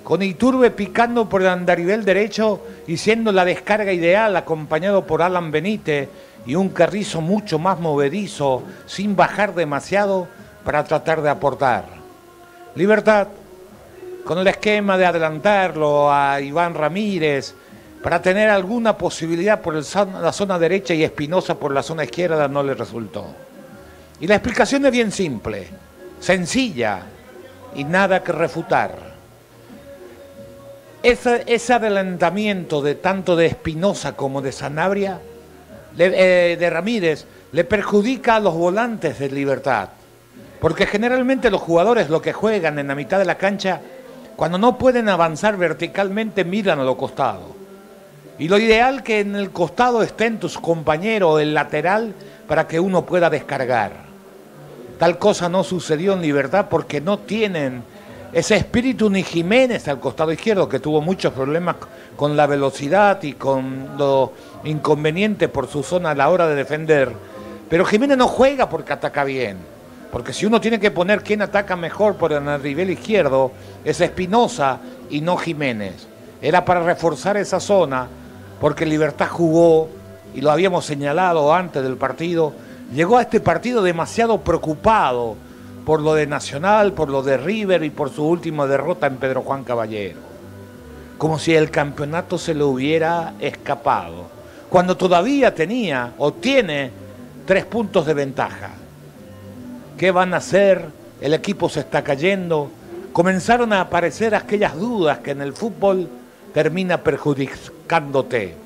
Con Iturbe picando por el andarivel derecho y siendo la descarga ideal, acompañado por Alan Benítez y un Carrizo mucho más movedizo, sin bajar demasiado, para tratar de aportar. Libertad, con el esquema de adelantarlo a Iván Ramírez, para tener alguna posibilidad por la zona derecha y Espinosa por la zona izquierda, no le resultó. Y la explicación es bien simple, sencilla y nada que refutar. Ese adelantamiento de tanto de Espinosa como de Sanabria, de Ramírez, le perjudica a los volantes de Libertad. Porque generalmente los jugadores lo que juegan en la mitad de la cancha, cuando no pueden avanzar verticalmente, miran a los costados. Y lo ideal que en el costado estén tus compañeros, el lateral, para que uno pueda descargar. Tal cosa no sucedió en Libertad porque no tienen ese espíritu ni Jiménez al costado izquierdo, que tuvo muchos problemas con la velocidad y con lo inconveniente por su zona a la hora de defender. Pero Jiménez no juega porque ataca bien. Porque si uno tiene que poner quién ataca mejor por el nivel izquierdo, es Espinosa y no Jiménez. Era para reforzar esa zona, porque Libertad jugó, y lo habíamos señalado antes del partido, llegó a este partido demasiado preocupado por lo de Nacional, por lo de River y por su última derrota en Pedro Juan Caballero. Como si el campeonato se le hubiera escapado, cuando todavía tenía o tiene 3 puntos de ventaja. ¿Qué van a hacer? El equipo se está cayendo. Comenzaron a aparecer aquellas dudas que en el fútbol termina perjudicándote.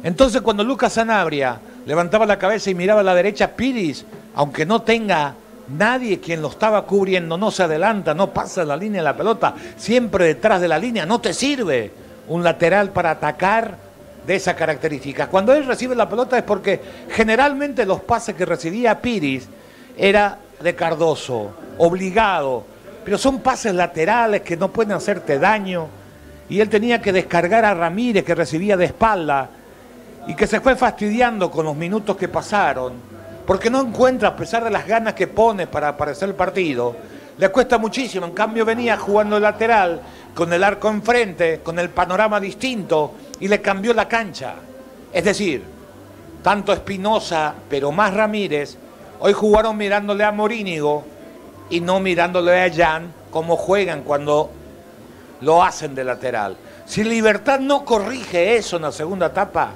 Entonces cuando Lucas Sanabria levantaba la cabeza y miraba a la derecha, Piris, aunque no tenga nadie quien lo estaba cubriendo, no se adelanta, no pasa la línea de la pelota, siempre detrás de la línea, no te sirve un lateral para atacar de esa característica. Cuando él recibe la pelota es porque generalmente los pases que recibía Piris era de Cardoso, obligado, pero son pases laterales que no pueden hacerte daño, y él tenía que descargar a Ramírez, que recibía de espalda, y que se fue fastidiando con los minutos que pasaron, porque no encuentra, a pesar de las ganas que pone para aparecer el partido, le cuesta muchísimo. En cambio venía jugando lateral, con el arco enfrente, con el panorama distinto, y le cambió la cancha. Es decir, tanto Espinosa, pero más Ramírez, hoy jugaron mirándole a Morínigo y no mirándole a Jan, como juegan cuando lo hacen de lateral. Si Libertad no corrige eso en la segunda etapa,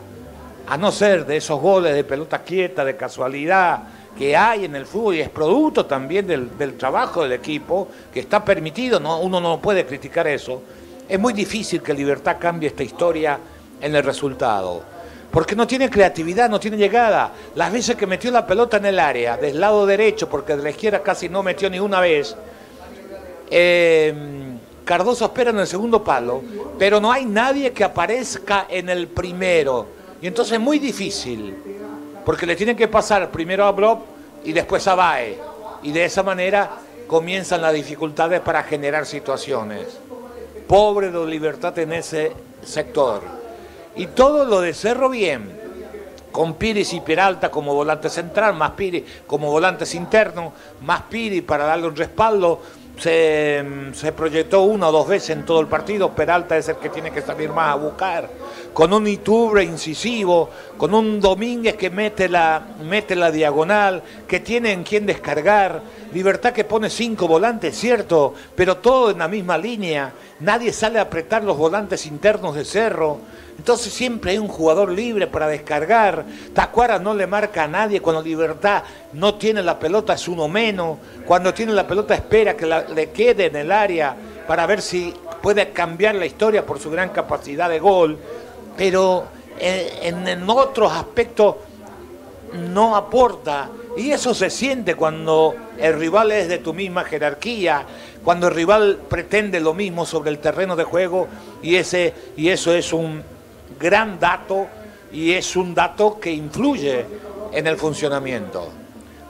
a no ser de esos goles de pelota quieta, de casualidad que hay en el fútbol, y es producto también del trabajo del equipo, que está permitido, ¿no? Uno no puede criticar eso, es muy difícil que Libertad cambie esta historia en el resultado. Porque no tiene creatividad, no tiene llegada. Las veces que metió la pelota en el área, del lado derecho, porque de la izquierda casi no metió ni una vez, Cardoso espera en el segundo palo, pero no hay nadie que aparezca en el primero. Y entonces es muy difícil, porque le tienen que pasar primero a Blob y después a Bae. Y de esa manera comienzan las dificultades para generar situaciones. Pobre de Libertad en ese sector. Y todo lo de Cerro bien, con Piris y Peralta como volante central, más Piris como volantes internos, más Piris para darle un respaldo. Se proyectó 1 o 2 veces en todo el partido. Peralta es el que tiene que salir más a buscar, con un Iturbe incisivo, con un Domínguez que mete la diagonal, que tiene en quien descargar. Libertad que pone 5 volantes, cierto, pero todo en la misma línea. Nadie sale a apretar los volantes internos de Cerro. Entonces siempre hay un jugador libre para descargar. Tacuara no le marca a nadie. Cuando Libertad no tiene la pelota es uno menos. Cuando tiene la pelota espera que le quede en el área para ver si puede cambiar la historia por su gran capacidad de gol, pero en otros aspectos no aporta, y eso se siente cuando el rival es de tu misma jerarquía, cuando el rival pretende lo mismo sobre el terreno de juego, y eso es un gran dato, y es un dato que influye en el funcionamiento.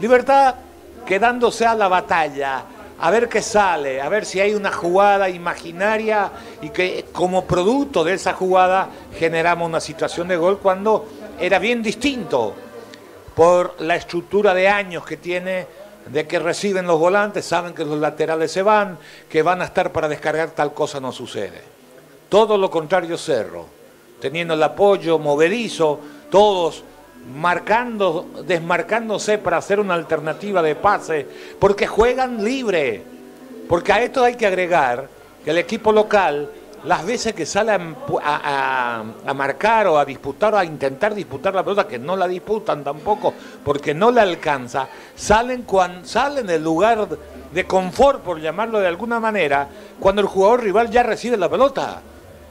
Libertad quedándose a la batalla, a ver qué sale, a ver si hay una jugada imaginaria y que como producto de esa jugada generamos una situación de gol cuando era bien distinto por la estructura de años que tiene, de que reciben los volantes, saben que los laterales se van, que van a estar para descargar, tal cosa no sucede. Todo lo contrario Cerro, teniendo el apoyo movedizo, todos desmarcándose para hacer una alternativa de pase, porque juegan libre, porque a esto hay que agregar que el equipo local, las veces que sale a marcar o a disputar o a intentar disputar la pelota, que no la disputan tampoco porque no la alcanza, salen del lugar de confort, por llamarlo de alguna manera, cuando el jugador rival ya recibe la pelota.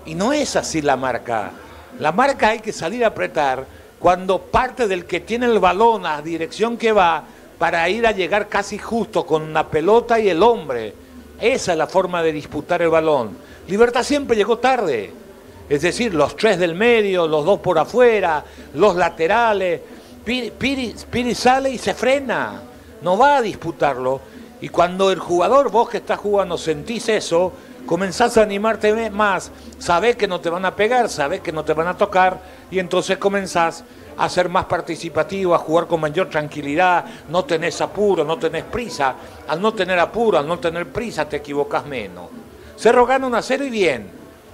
Y no es así la marca. La marca hay que salir a apretar cuando parte del que tiene el balón a la dirección que va para ir a llegar casi justo con la pelota y el hombre. Esa es la forma de disputar el balón. Libertad siempre llegó tarde, es decir, los tres del medio, los dos por afuera, los laterales. Piri sale y se frena, no va a disputarlo. Y cuando el jugador, vos que estás jugando, sentís eso, comenzás a animarte más, sabés que no te van a pegar, sabés que no te van a tocar, y entonces comenzás a ser más participativo, a jugar con mayor tranquilidad, no tenés apuro, no tenés prisa. Al no tener apuro, al no tener prisa, te equivocás menos. Cerro gana 1-0 y bien,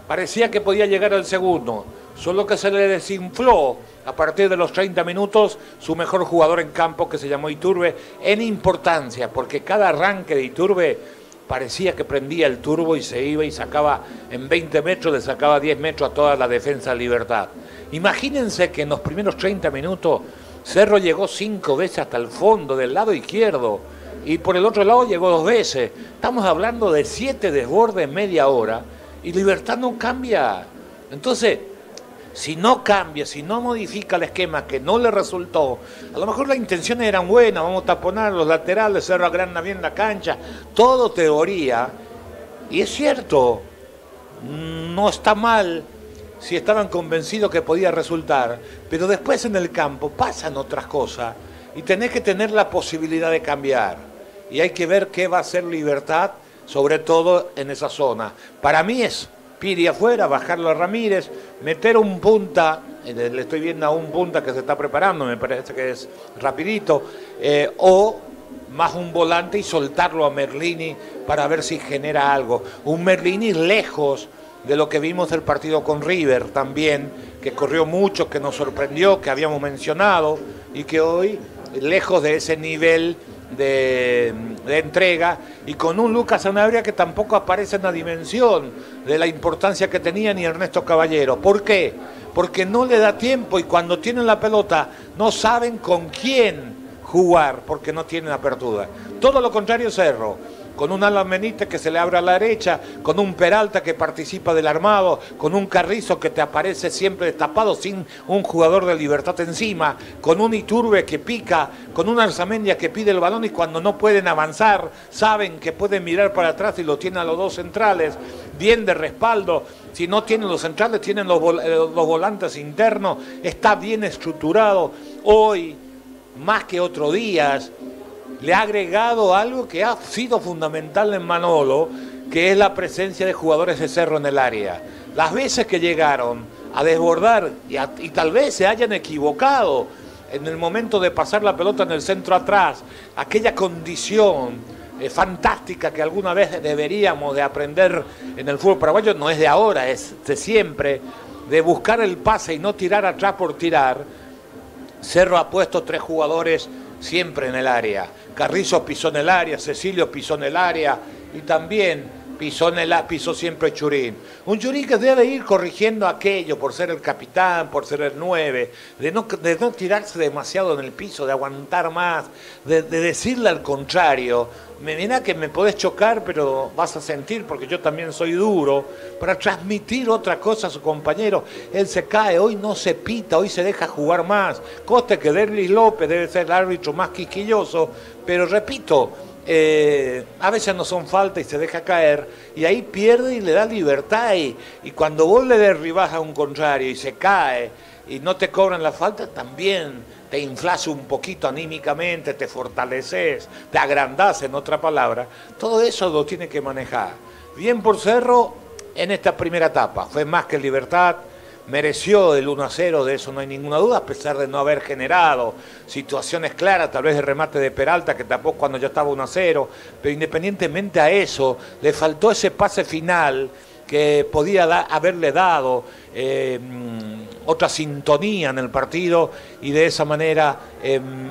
parecía que podía llegar al segundo, solo que se le desinfló a partir de los 30 minutos su mejor jugador en campo, que se llamó Iturbe, en importancia, porque cada arranque de Iturbe parecía que prendía el turbo y se iba y sacaba en 20 metros, le sacaba 10 metros a toda la defensa de Libertad. Imagínense que en los primeros 30 minutos Cerro llegó 5 veces hasta el fondo del lado izquierdo, y por el otro lado llegó 2 veces. Estamos hablando de 7 desbordes en media hora y Libertad no cambia. Entonces, si no cambia, si no modifica el esquema que no le resultó, a lo mejor las intenciones eran buenas, vamos a taponar los laterales, Cerro agranda bien la cancha, todo teoría, y es cierto, no está mal si estaban convencidos que podía resultar, pero después en el campo pasan otras cosas y tenés que tener la posibilidad de cambiar. Y hay que ver qué va a hacer Libertad, sobre todo en esa zona. Para mí es Piri afuera, bajarlo a Ramírez, meter un punta, le estoy viendo a un punta que se está preparando, me parece que es rapidito, o más un volante y soltarlo a Merlini para ver si genera algo. Un Merlini lejos de lo que vimos del partido con River también, que corrió mucho, que nos sorprendió, que habíamos mencionado, y que hoy, lejos de ese nivel de entrega, y con un Lucas Sanabria que tampoco aparece en la dimensión de la importancia que tenía ni Ernesto Caballero. ¿Por qué? Porque no le da tiempo, y cuando tienen la pelota no saben con quién jugar porque no tienen apertura. Todo lo contrario Cerro, con un Alan Benítez que se le abre a la derecha, con un Peralta que participa del armado, con un Carrizo que te aparece siempre destapado sin un jugador de Libertad encima, con un Iturbe que pica, con un Arzamendia que pide el balón y cuando no pueden avanzar saben que pueden mirar para atrás y lo tienen a los dos centrales, bien de respaldo. Si no tienen los centrales, tienen los volantes internos, está bien estructurado. Hoy, más que otros días, le ha agregado algo que ha sido fundamental en Manolo, que es la presencia de jugadores de Cerro en el área. Las veces que llegaron a desbordar y tal vez se hayan equivocado en el momento de pasar la pelota en el centro atrás, aquella condición fantástica que alguna vez deberíamos de aprender en el fútbol paraguayo, no es de ahora, es de siempre, de buscar el pase y no tirar atrás por tirar. Cerro ha puesto 3 jugadores siempre en el área. Carrizo pisó en el área, Cecilio pisó en el área y también pisó siempre Churín. Un Churín que debe ir corrigiendo aquello por ser el capitán, por ser el 9, de no tirarse demasiado en el piso, de aguantar más, de decirle al contrario, mira que me podés chocar, pero vas a sentir, porque yo también soy duro, para transmitir otra cosa a su compañero. Él se cae, hoy no se pita, hoy se deja jugar más. Coste que Derlis López debe ser el árbitro más quisquilloso, pero repito, a veces no son falta y se deja caer, y ahí pierde y le da libertad, y cuando vos le derribás a un contrario y se cae y no te cobran la falta, también te inflas un poquito anímicamente, te fortaleces, te agrandás, en otra palabra. Todo eso lo tiene que manejar. Bien por Cerro en esta primera etapa, fue más que Libertad, mereció el 1-0, de eso no hay ninguna duda, a pesar de no haber generado situaciones claras, tal vez el remate de Peralta que tapó cuando ya estaba 1-0, pero independientemente a eso, le faltó ese pase final que podía haberle dado otra sintonía en el partido y de esa manera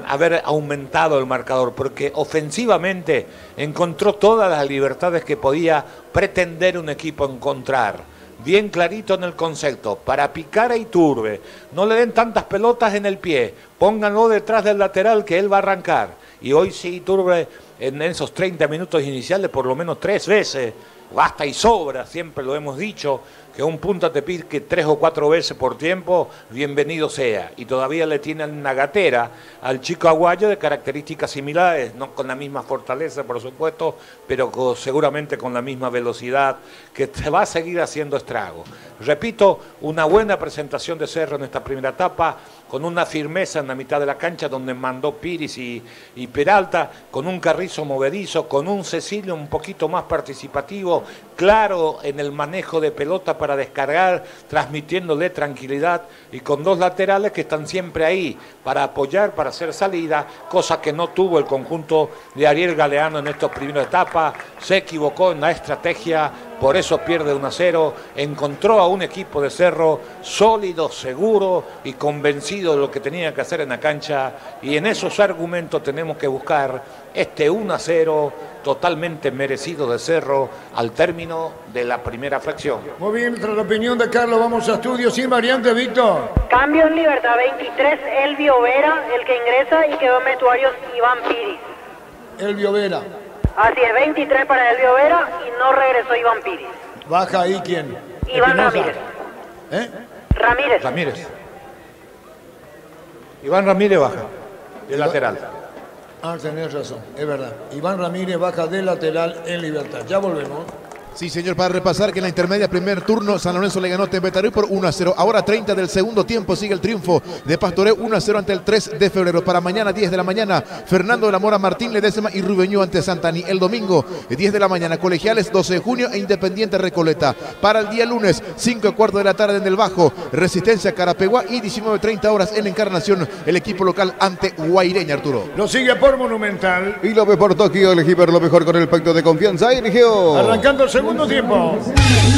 haber aumentado el marcador, porque ofensivamente encontró todas las libertades que podía pretender un equipo encontrar. Bien clarito en el concepto, para picar a Iturbe, no le den tantas pelotas en el pie, pónganlo detrás del lateral que él va a arrancar. Y hoy sí Iturbe en esos 30 minutos iniciales por lo menos 3 veces, basta y sobra, siempre lo hemos dicho, que un punta te pique 3 o 4 veces por tiempo, bienvenido sea. Y todavía le tienen una gatera al chico aguayo de características similares, no con la misma fortaleza, por supuesto, pero seguramente con la misma velocidad, que te va a seguir haciendo estrago. Repito, una buena presentación de Cerro en esta primera etapa, con una firmeza en la mitad de la cancha donde mandó Piris y Peralta, con un Carrizo movedizo, con un Cecilio un poquito más participativo, claro en el manejo de pelota para descargar, transmitiéndole tranquilidad, y con 2 laterales que están siempre ahí para apoyar, para hacer salida, cosa que no tuvo el conjunto de Ariel Galeano en esta primera etapa. Se equivocó en la estrategia, por eso pierde 1-0, encontró a un equipo de Cerro sólido, seguro y convencido de lo que tenía que hacer en la cancha, y en esos argumentos tenemos que buscar este 1-0 totalmente merecido de Cerro al término de la primera fracción. Muy bien, tras la opinión de Carlos, vamos a estudios sin variante, Víctor. Cambio en Libertad, 23, Elvio Vera, el que ingresa, y quedó en vestuarios Iván Piris. Elvio Vera. Así es, 23 para Elvio Vera y no regresó Iván Piris. Baja ahí, ¿quién? Iván Ramírez. Ramírez. Iván Ramírez baja, de lateral. Ah, tenés razón, es verdad. Iván Ramírez baja de lateral en Libertad. Ya volvemos. Sí, señor, para repasar que en la intermedia primer turno San Lorenzo le ganó Tembetarí por 1-0. Ahora 30 del segundo tiempo sigue el triunfo de Pastoreo 1-0 ante el 3 de febrero. Para mañana 10 de la mañana Fernando de la Mora, Martín Ledesma y Rubeñú ante Santani. El domingo 10 de la mañana Colegiales 12 de junio e Independiente Recoleta. Para el día lunes 5:15 de la tarde en el Bajo Resistencia Carapeguá y 19:30 horas en Encarnación el equipo local ante Guaireña, Arturo. Lo sigue por Monumental. Y lo ve por Tokio, elegí ver lo mejor con el pacto de confianza. Eligió. Arrancando el segundo tiempo.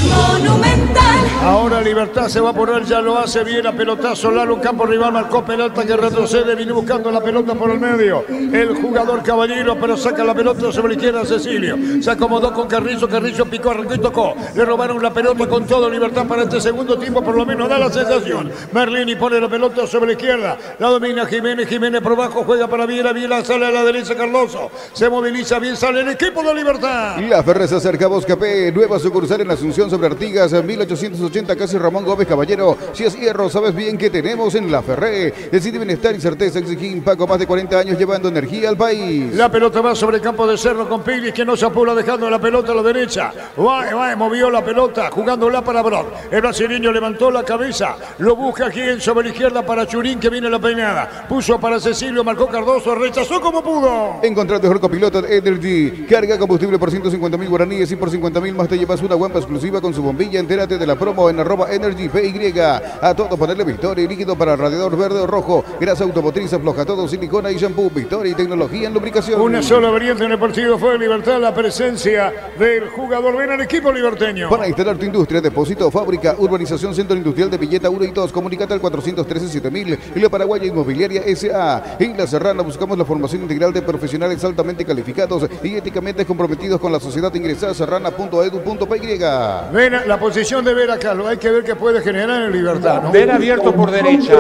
Monumental. Ahora Libertad se va a poner, ya lo hace bien a pelotazo. Lalo, campo rival, marcó Peralta que retrocede, viene buscando la pelota por el medio. El jugador Caballero, pero saca la pelota sobre la izquierda Cecilio. Se acomodó con Carrizo, Carrizo picó, arrancó y tocó. Le robaron la pelota con todo. Libertad para este segundo tiempo, por lo menos da la sensación. Merlini pone la pelota sobre la izquierda. La domina Jiménez, Jiménez por abajo, juega para Viera, Viera sale a la derecha Cardoso. Se moviliza bien, sale el equipo de Libertad. La Ferre se acerca a Boscapé, nueva sucursal en Asunción sobre Artigas, 1880, casi Ramón Gómez Caballero. Si es hierro, sabes bien que tenemos en La Ferré. Decide bienestar y certeza, exigir Paco, más de 40 años llevando energía al país. La pelota va sobre el campo de Cerro con Piris, que no se apura, dejando la pelota a la derecha. Va, movió la pelota, jugándola para Brock. El brasileño levantó la cabeza, lo busca aquí sobre la izquierda para Churín, que viene la peinada. Puso para Cecilio, marcó Cardoso, rechazó como pudo. Encontrar mejor copiloto Energy. Carga combustible por 150.000 guaraníes y por 50.000 más te llevas una guampa exclusiva con su bombilla. Entérate de la promo promo en @EnergyPY. A todo ponerle Victoria, líquido para radiador verde o rojo, grasa automotriz afloja todo, silicona y shampoo. Victoria y tecnología en lubricación. Una sola variante en el partido fue Libertad, la presencia del jugador. Ven al equipo liberteño. Para instalar tu industria, depósito, fábrica, urbanización, centro industrial de Villeta 1 y 2, comunicate al 413-7000 y la Paraguaya Inmobiliaria S.A. En La Serrana buscamos la formación integral de profesionales altamente calificados y éticamente comprometidos con la sociedad. Ingresar a serrana.edu.py. Ven la posición de Vera, Carlos. Hay que ver qué puede generar en Libertad, ¿no? Vera abierto por derecha.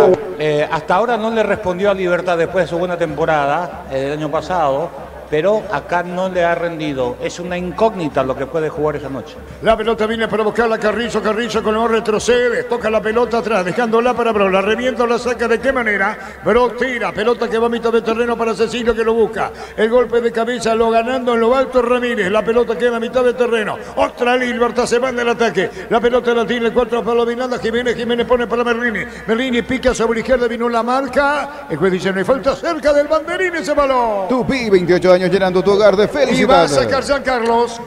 Hasta ahora no le respondió a Libertad después de su buena temporada del año pasado, pero acá no le ha rendido. Es una incógnita lo que puede jugar esa noche. La pelota viene para buscarla Carrizo. Carrizo con el retrocede. Toca la pelota atrás, dejándola para Brock. La revienta, la saca. ¿De qué manera? Brock tira. Pelota que va a mitad de terreno para Cecilio, que lo busca. El golpe de cabeza lo ganando en lo alto Ramírez. La pelota queda a mitad de terreno. Otra Libertad se manda el ataque. La pelota la tiene el 4 para Miranda. Jiménez pone para Merlini. Merlini pica sobre izquierda. Vino la marca. El juez dice no hay falta, cerca del banderín ese balón. Tupi, 28 años llenando tu hogar de felicidad. Y va a sacar San Carlos.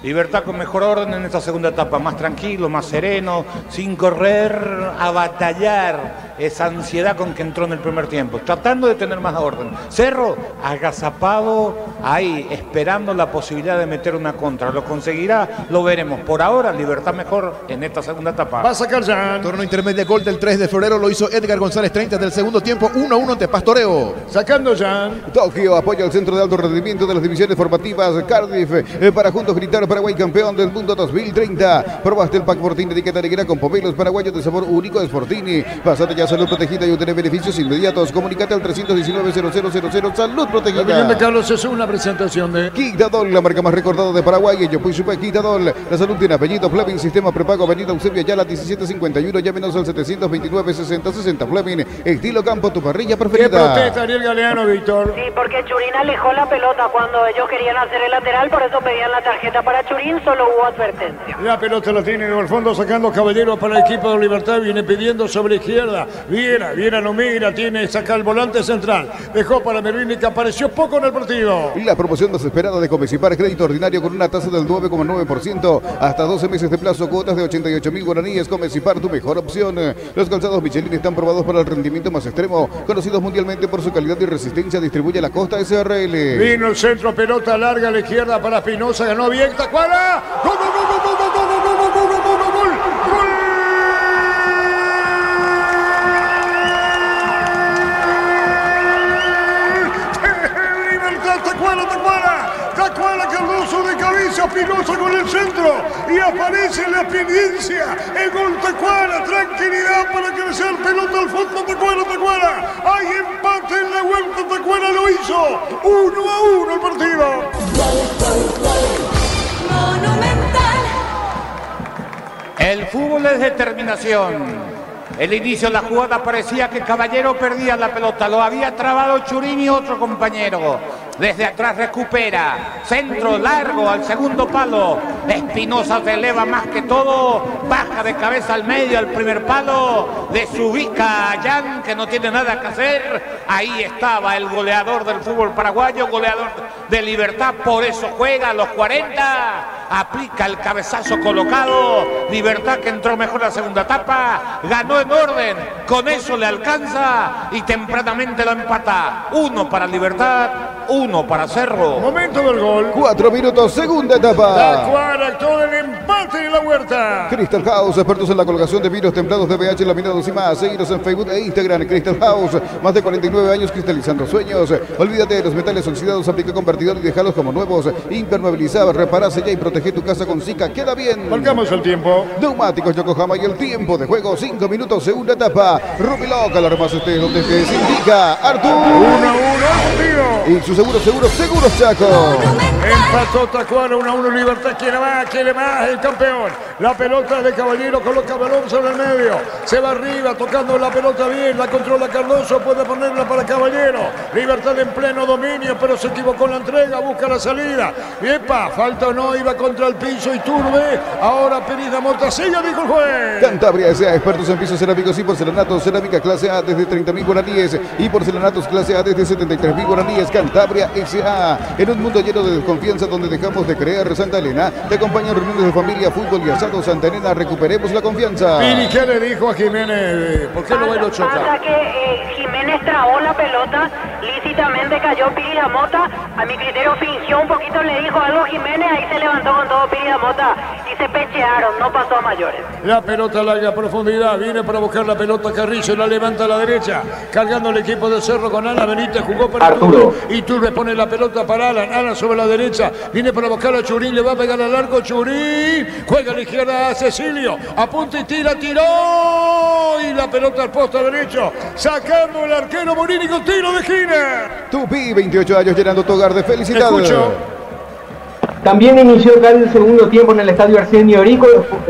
Libertad con mejor orden en esta segunda etapa, más tranquilo, más sereno, sin correr a batallar esa ansiedad con que entró en el primer tiempo, tratando de tener más orden. Cerro agazapado ahí, esperando la posibilidad de meter una contra. ¿Lo conseguirá? Lo veremos. Por ahora, Libertad mejor en esta segunda etapa. Va a sacar Jan. Torneo intermedio, gol del 3 de febrero lo hizo Edgar González, 30 del segundo tiempo, 1-1 ante Pastoreo. Sacando Jan. Tokio apoya al centro de alto rendimiento de las divisiones formativas Cardiff para juntos gritar Paraguay campeón del mundo 2030. Probaste el pack Fortini etiqueta negra con pomelos paraguayos de sabor único de Fortini. Pasate ya a Salud Protegida y obtener beneficios inmediatos. Comunicate al 319-0000 Salud Protegida. La opinión de Carlos es una presentación de Quitadol, la marca más recordada de Paraguay. Yo Supe Quitadol. La salud tiene apellido Fleming, sistema prepago, avenida Eusebio Ayala 1751. Llámenos al 729-6060 Fleming. Estilo campo, tu parrilla preferida. ¿Qué protesta Ariel Galeano, Víctor? Sí, porque Churín alejó la pelota cuando ellos querían hacer el lateral, por eso pedían la tarjeta para Churín, solo hubo advertencia. La pelota la tiene en el fondo, sacando Caballero para el equipo de Libertad. Viene pidiendo sobre izquierda. Viera no mira, tiene, saca el volante central. Dejó para Merlini, que apareció poco en el partido. La promoción más esperada de Comecipar, crédito ordinario con una tasa del 9,9%, hasta 12 meses de plazo, cuotas de 88.000 guaraníes. Comecipar, tu mejor opción. Los calzados Michelin están probados para el rendimiento más extremo, conocidos mundialmente por su calidad y resistencia. Distribuye la Costa SRL. Vino el centro, pelota larga a la izquierda para Espinosa, ganó bien Tacuara. ¡Gol, gol, gol, gol, gol, gol, gol, gol, gol, gol, gol, gol! Tacuara Cardoso de cabeza, Espinosa con el centro y aparece la experiencia, el gol Tacuara, tranquilidad para crecer, pelota al fondo, Tacuara, hay empate en la vuelta, Tacuara lo hizo, 1-1 el partido. Monumental. El fútbol es determinación. El inicio de la jugada parecía que Caballero perdía la pelota, lo había trabado Churín y otro compañero. Desde atrás recupera, centro largo al segundo palo. Espinosa se eleva más que todo, baja de cabeza al medio al primer palo, desubica a Jan, que no tiene nada que hacer. Ahí estaba el goleador del fútbol paraguayo, goleador de Libertad, por eso juega a los 40. Aplica el cabezazo colocado. Libertad, que entró mejor la segunda etapa, ganó en orden, con eso le alcanza y tempranamente lo empata. 1 para Libertad, 1 para Cerro. Momento del gol. 4 minutos, segunda etapa. Tacuara actuó del empate en la huerta. Crystal House, expertos en la colocación de vinos templados de pH, laminados y más. Seguinos en Facebook e Instagram. Crystal House, más de 49 años cristalizando sueños. Olvídate de los metales oxidados, aplica convertidor y déjalos como nuevos. Impermeabilizado, repara, sella y protege tu casa con Zika. Queda bien. Marcamos el tiempo. Neumáticos Yokohama y el tiempo de juego, 5 minutos, segunda etapa. Rubiloca, la remasa usted donde se indica. Artur. 1-1 Y su seguro Chaco. Empató Tacuara, 1-1 Libertad. Quiere más el campeón. La pelota de Caballero, coloca balón sobre el medio. Se va arriba, tocando la pelota bien. La controla Cardoso, puede ponerla para Caballero. Libertad en pleno dominio, pero se equivocó en la entrega. Busca la salida. Epa, falta o no, iba contra el piso y Turbe. Ahora Perida Mortacilla, dijo el juez. Cantabria S.A., expertos en pisos cerámicos y porcelanatos. Cerámica clase A desde 30.000 guaraníes y porcelanatos clase A desde 73.000 guaraníes. Cantabria S.A. En un mundo lleno de confianza donde dejamos de creer. Santa Elena te acompaña en reuniones de familia, fútbol y asado. Santa Elena, recuperemos la confianza. ¿Y qué le dijo a Jiménez? ¿Por qué no va y lo choca? Pasa que Jiménez trabó la pelota, lícitamente cayó Piri Mota. A mi criterio fingió un poquito, le dijo algo a Jiménez, ahí se levantó con todo Piri Mota y se pechearon, no pasó a mayores. La pelota larga a profundidad, viene para buscar la pelota Carrillo, la levanta a la derecha, cargando el equipo de Cerro con Alan Benítez, jugó para Arturo. Iturbe pone la pelota para Alan sobre la derecha, viene para buscar a Churín, le va a pegar al arco Churín, juega a la izquierda a Cecilio, apunta y tira, tiró, y la pelota al poste derecho, sacando el arquero Morini con tiro de esquina. Tupi, 28 años llenando tu hogar de felicidad. Escucho. También inició acá el segundo tiempo en el estadio Arsenio Erico,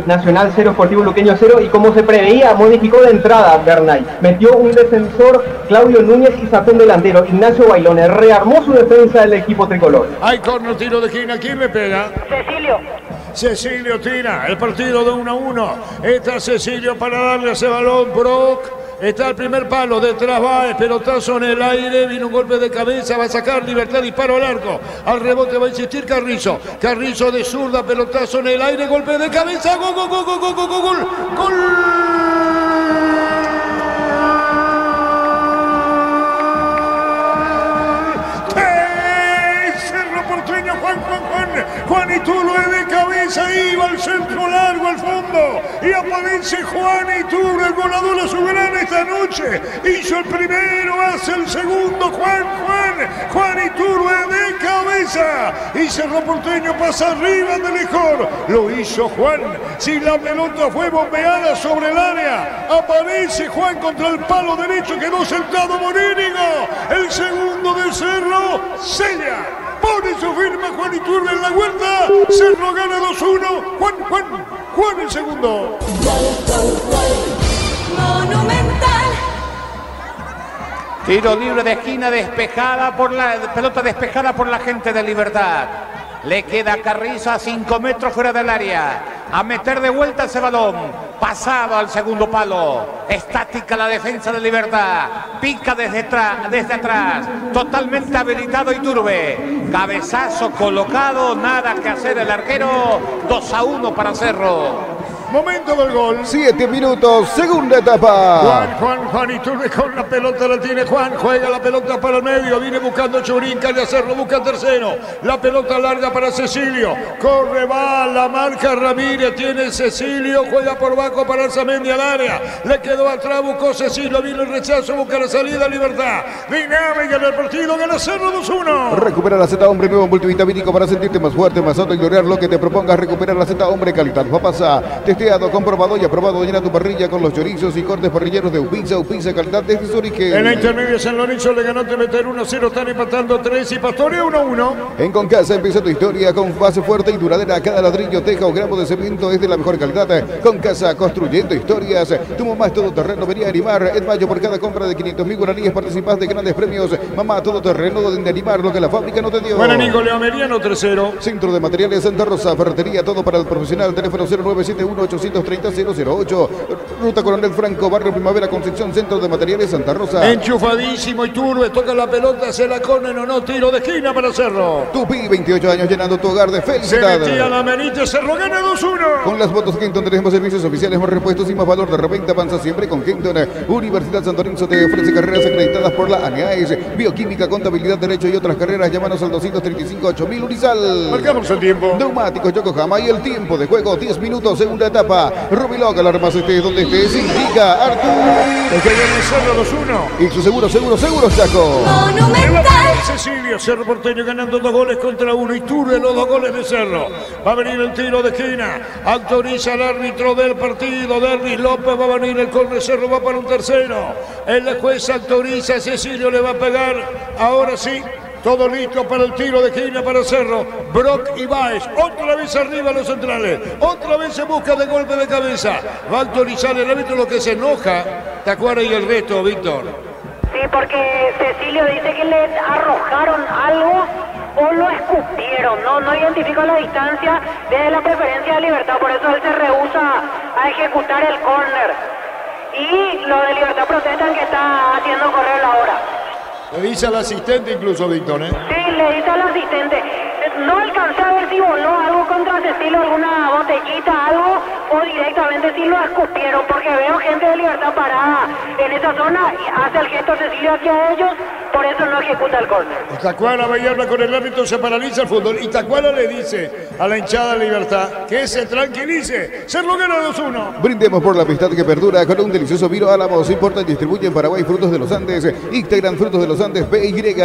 Nacional 0, Sportivo Luqueño 0, y como se preveía, modificó de entrada Bernay. Metió un defensor, Claudio Núñez, y sacó un delantero, Ignacio Bailones. Rearmó su defensa del equipo tricolor. Hay corno, tiro de esquina, ¿quién le pega? Cecilio. Cecilio tira, el partido de 1-1. Está Cecilio para darle ese balón, Brock. Está el primer palo, detrás va, el pelotazo en el aire, viene un golpe de cabeza, va a sacar Libertad, disparo al arco. Al rebote va a insistir Carrizo. Carrizo de zurda, pelotazo en el aire, golpe de cabeza, gol, gol, gol, gol, gol, gol, gol, gol. Cerro Porteño, Juan Iturbe de cabeza, iba al centro largo al fondo y aparece Juan Iturbe, el goleador soberano esta noche. Hizo el primero, hace el segundo, Juan Iturbe de cabeza y Cerro Porteño pasa arriba de mejor. Lo hizo Juan, si la pelota fue bombeada sobre el área, aparece Juan contra el palo derecho, quedó sentado Morínigo, el segundo de Cerro, sella. Pone su firma Juan Iturbe en la vuelta. Cerro gana 2-1. Juan el segundo. Monumental. Tiro libre de esquina despejada por la pelota despejada por la gente de Libertad. Le queda Carrizo a 5 metros fuera del área. A meter de vuelta ese balón. Pasado al segundo palo. Estática la defensa de Libertad. Pica desde atrás. Totalmente habilitado Iturbe. Cabezazo colocado. Nada que hacer el arquero. 2-1 para Cerro. Momento del gol. 7 minutos, segunda etapa. Juan Iturbe con la pelota la tiene Juan. Juega la pelota para el medio. Viene buscando Churín. Calle a Cerro. Busca tercero. La pelota larga para Cecilio. Corre, va, la marca Ramírez. Tiene Cecilio. Juega por bajo para Arzamendi al área. Le quedó atrás. Buscó Cecilio. Vino el rechazo. Busca la salida. Libertad. Dinámica en el partido. Gana Cerro 2-1. Recupera la Z Hombre nuevo multivitamínico para sentirte más fuerte, más alto y lograr lo que te propongas. Recuperar la Z Hombre calidad Papasa. Testeado, comprobado y aprobado. Llena tu parrilla con los chorizos y cortes parrilleros de Upinza calidad desde su origen. En la intermedia San Lorenzo le ganó Temeter 1-0. Están empatando 3 y Pastoria 1-1. En Concasa empieza tu historia con base fuerte y duradera. Cada ladrillo, teja o gramo de cemento es de la mejor calidad. Concasa, construyendo historias. Tu mamá es todoterreno, venía a animar. En mayo, por cada compra de 500.000 guaraníes participas de grandes premios. Mamá todoterreno, donde animar lo que la fábrica no te dio. Bueno, Nico Leomeriano 3-0. Centro de Materiales Santa Rosa, ferretería, todo para el profesional. Teléfono 0971-830-008. Ruta Coronel Franco, Barrio Primavera, Concepción, Centro de Materiales Santa Rosa. Enchufadísimo Iturbe, toca la pelota, se la corren o no, tiro de esquina para Cerro. Tupi, 28 años llenando tu hogar de Se felicidad. metía la Benítez, Cerro gana 2-1. Con las motos Kenton tenemos servicios oficiales, más repuestos y más valor de reventa. Avanza siempre con Kenton. Universidad Santo Lorenzo te ofrece carreras acreditadas por la ANEAES, bioquímica, contabilidad, derecho y otras carreras. Llámanos al 235-8000 Urizal. Marcamos el tiempo. Neumáticos Yokohama y el tiempo de juego 10 minutos, segunda etapa. Rubiloc, alarmas estés donde estés, indica Artur. El que viene Cerro 2-1. Y su seguro, Chaco. Monumental. Cecilio, Cerro Porteño ganando 2 goles contra 1. Iturbe los 2 goles de Cerro. Va a venir el tiro de esquina. Autoriza el árbitro del partido, Derlis López. Va a venir el córner, Cerro va para un tercero. El juez autoriza, Cecilio le va a pegar. Ahora sí. Todo listo para el tiro de esquina para Cerro. Brock y Baez. Otra vez arriba los centrales. Otra vez se busca de golpe de cabeza. Va a autorizar el árbitro, lo que se enoja. Tacuara y el resto, Víctor. Sí, porque Cecilio dice que le arrojaron algo o lo escupieron. No identificó la distancia desde la preferencia de Libertad. Por eso él se rehúsa a ejecutar el córner. Y los de Libertad protestan que está haciendo correr la hora. Le dice al asistente incluso, Víctor, ¿eh? Sí, le dice al asistente. No alcancé a ver si voló algo contra ese estilo, alguna botellita, algo, o directamente si lo escupieron, porque veo gente de Libertad parada en esa zona y hace el gesto Cecilio hacia ellos, por eso no ejecuta el córner. Tacuara va y habla con el árbitro, se paraliza el fútbol y Tacuara le dice a la hinchada de Libertad que se tranquilice. Cerro gana 2-1. Brindemos por la amistad que perdura con un delicioso vino Álamos. Importa y distribuye en Paraguay Frutos de los Andes. Integran Frutos de los Andes PY.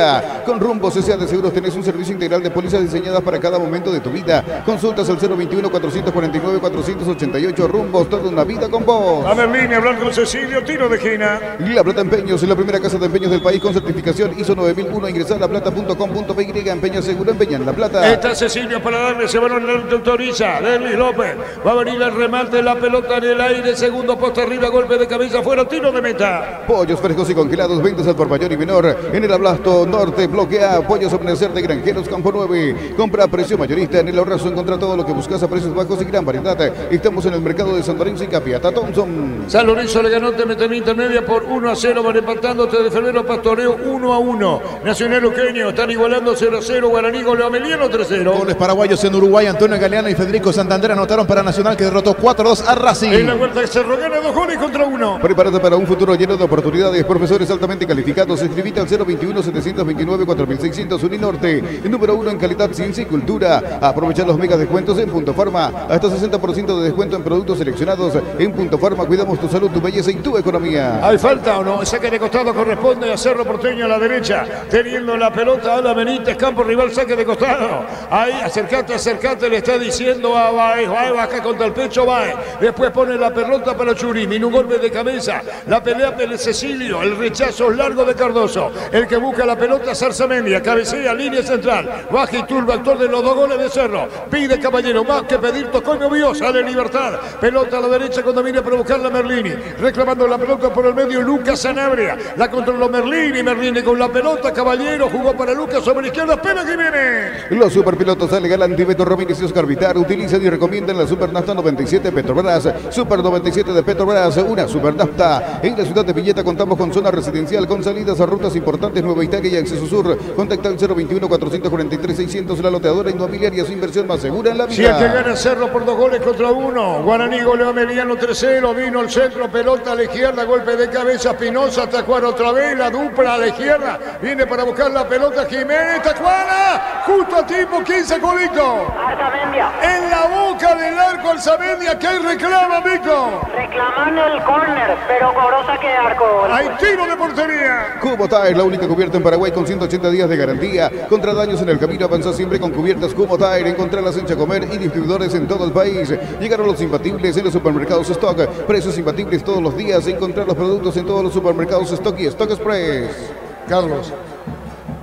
Con Rumbos S.A. de Seguros tenés un servicio integral de pólizas diseñadas para cada momento de tu vida. Consultas al 021-449-488. Rumbos, toda una vida con vos. A Merlín, hablar con Cecilio, tiro de esquina. La Plata Empeños es la primera casa de empeños del país con certificación ISO 9001. Ingresar a laplata.com.py. Empeña seguro, empeña en La Plata. Está Cecilio para darle, se van a autoriza. De Luis López. Va a venir el remate, la pelota en el aire. Segundo poste arriba, golpe de cabeza, fuera, tiro de meta. Pollos frescos y congelados, ventas al por mayor y menor. En el Ablasto Norte, bloque A. Pollos Amanecer de Granjeros, Campo 9. Compra a precio mayorista. En el Ahorrazo encuentra todo lo que buscas a precios bajos y gran variedad. Estamos en el mercado de San Lorenzo y Capiata Thompson. San Lorenzo le ganó Temetén Intermedia por 1-0. Van empatando de febrero Pastoreo 1-1. Nacional Uqueño están igualando 0-0. Guaraní Goleameliano 3-0. Goles paraguayos en Uruguay. Antonio Galeano y Federico Santander anotaron para Nacional, que derrotó 4-2 a Racing. En la vuelta de Cerro gana 2 goles contra 1. Prepárate para un futuro lleno de oportunidades. Profesores altamente calificados. Inscribite al 021-729-4600 Uninorte. El número 1 en calidad, ciencia y cultura. Aprovechar los mega descuentos en Punto Farma. Hasta 60% de descuento en productos seleccionados. En Punto Farma cuidamos tu salud, tu belleza y tu economía. ¿Hay falta o no? Saque de costado corresponde a Cerro Porteño a la derecha. Teniendo la pelota a la Benítez. Campo rival, saque de costado. Ahí, acércate, le está diciendo a Baez. Baez baja contra el pecho, Baez. Después pone la pelota para Churín. Un golpe de cabeza. La pelea de Cecilio. El rechazo largo de Cardoso. El que busca la pelota, Zarzamendia. Cabecea, línea central. Baja y turba, actor de los 2 goles de Cerro. Pide Caballero. Más que pedir, tocó y movió. Sale Libertad. Pelota a la derecha cuando viene para buscar la Merlini. Reclamando la pelota por el medio, Lucas Sanabria. La controló Merlini. Merlini con la pelota. Caballero jugó para Lucas sobre la izquierda. Espera que viene. Los superpilotos Ale Galán, Beto Ramírez y Oscar Vitar utilizan y recomiendan la Super Nafta 97 Petrobras. Super 97 de Petrobras, una Super Nafta. En la ciudad de Villeta contamos con zona residencial con salidas a rutas importantes Nueva Italia y Acceso Sur. Contacta al 021-443-600. La loteadora inmobiliaria, su inversión más segura en la vida. Si es que gana Cerro por 2 goles contra 1. Guaraní Goleameliano 3-0. Vino el centro, pelota a la izquierda, golpe de cabeza. Pinoza, Tacuara otra vez. La dupla a la izquierda. Viene para buscar la pelota Jiménez. Tacuara, justo a tiempo. ¿Quién sacó Vico? Arzamendia. En la boca del arco Arzamendia. ¿Qué reclama Vico? Reclaman el córner, pero cobró saque de arco. Hay tiro de portería. Cubota es la única cubierta en Paraguay con 180 días de garantía. Contra daños en el camino, avanza siempre con cubiertas Cubota. Encontrarlas en Chacomer y distribuidores en todo el país. Llegaron los imbatibles en los supermercados Stock. Precios imbatibles todos los días. Encontrar los productos en todos los supermercados Stock y Stock Express. Carlos.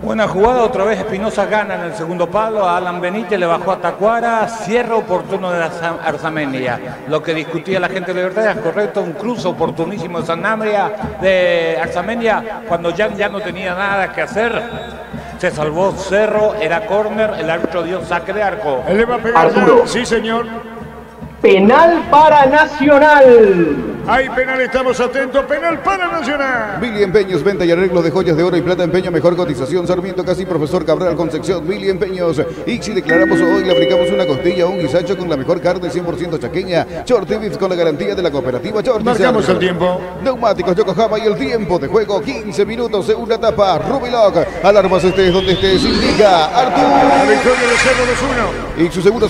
Buena jugada, otra vez Espinosa gana en el segundo palo, a Alan Benítez le bajó a Tacuara, cierre oportuno de Arzamendia. Lo que discutía la gente de Libertad es correcto, un cruce oportunísimo de Arzamendia, cuando ya no tenía nada que hacer. Se salvó Cerro, era córner, el árbitro dio saque de arco. Él le va a pegar. Sí, señor. Penal para Nacional. Hay penal, estamos atentos. Penal para Nacional. Billy Empeños, venta y arreglo de joyas de oro y plata. Empeño, mejor cotización. Sarmiento Casi, Profesor Cabral, Concepción. Billy Empeños. Y si declaramos hoy, le aplicamos una costilla o un guisacho con la mejor carne 100% chaqueña. Shorty Beef con la garantía de la cooperativa Shorty. Marcamos el tiempo. Neumáticos Yokohama y el tiempo de juego. 15 minutos, segunda etapa. Rubiloc. Alarmas estés donde estés. Indica Artur. La victoria de Cerro 2-1. Y su seguro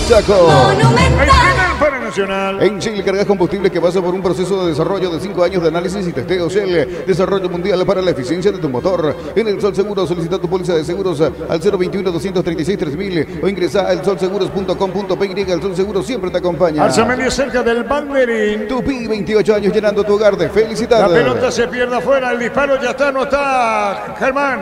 Chaco. Hay penal para Nacional. En Shell cargas combustible que pasa por un proceso de desarrollo de 5 años de análisis y testeo. Shell, desarrollo mundial para la eficiencia de tu motor. En el Sol Seguro solicita tu póliza de seguros al 021-236-3000 o ingresa al solseguros.com.py. El Sol Seguro siempre te acompaña. Arzamendia cerca del banderín. Tupi, 28 años llenando tu hogar de felicidad. La pelota se pierde afuera, el disparo ya está, no está Germán.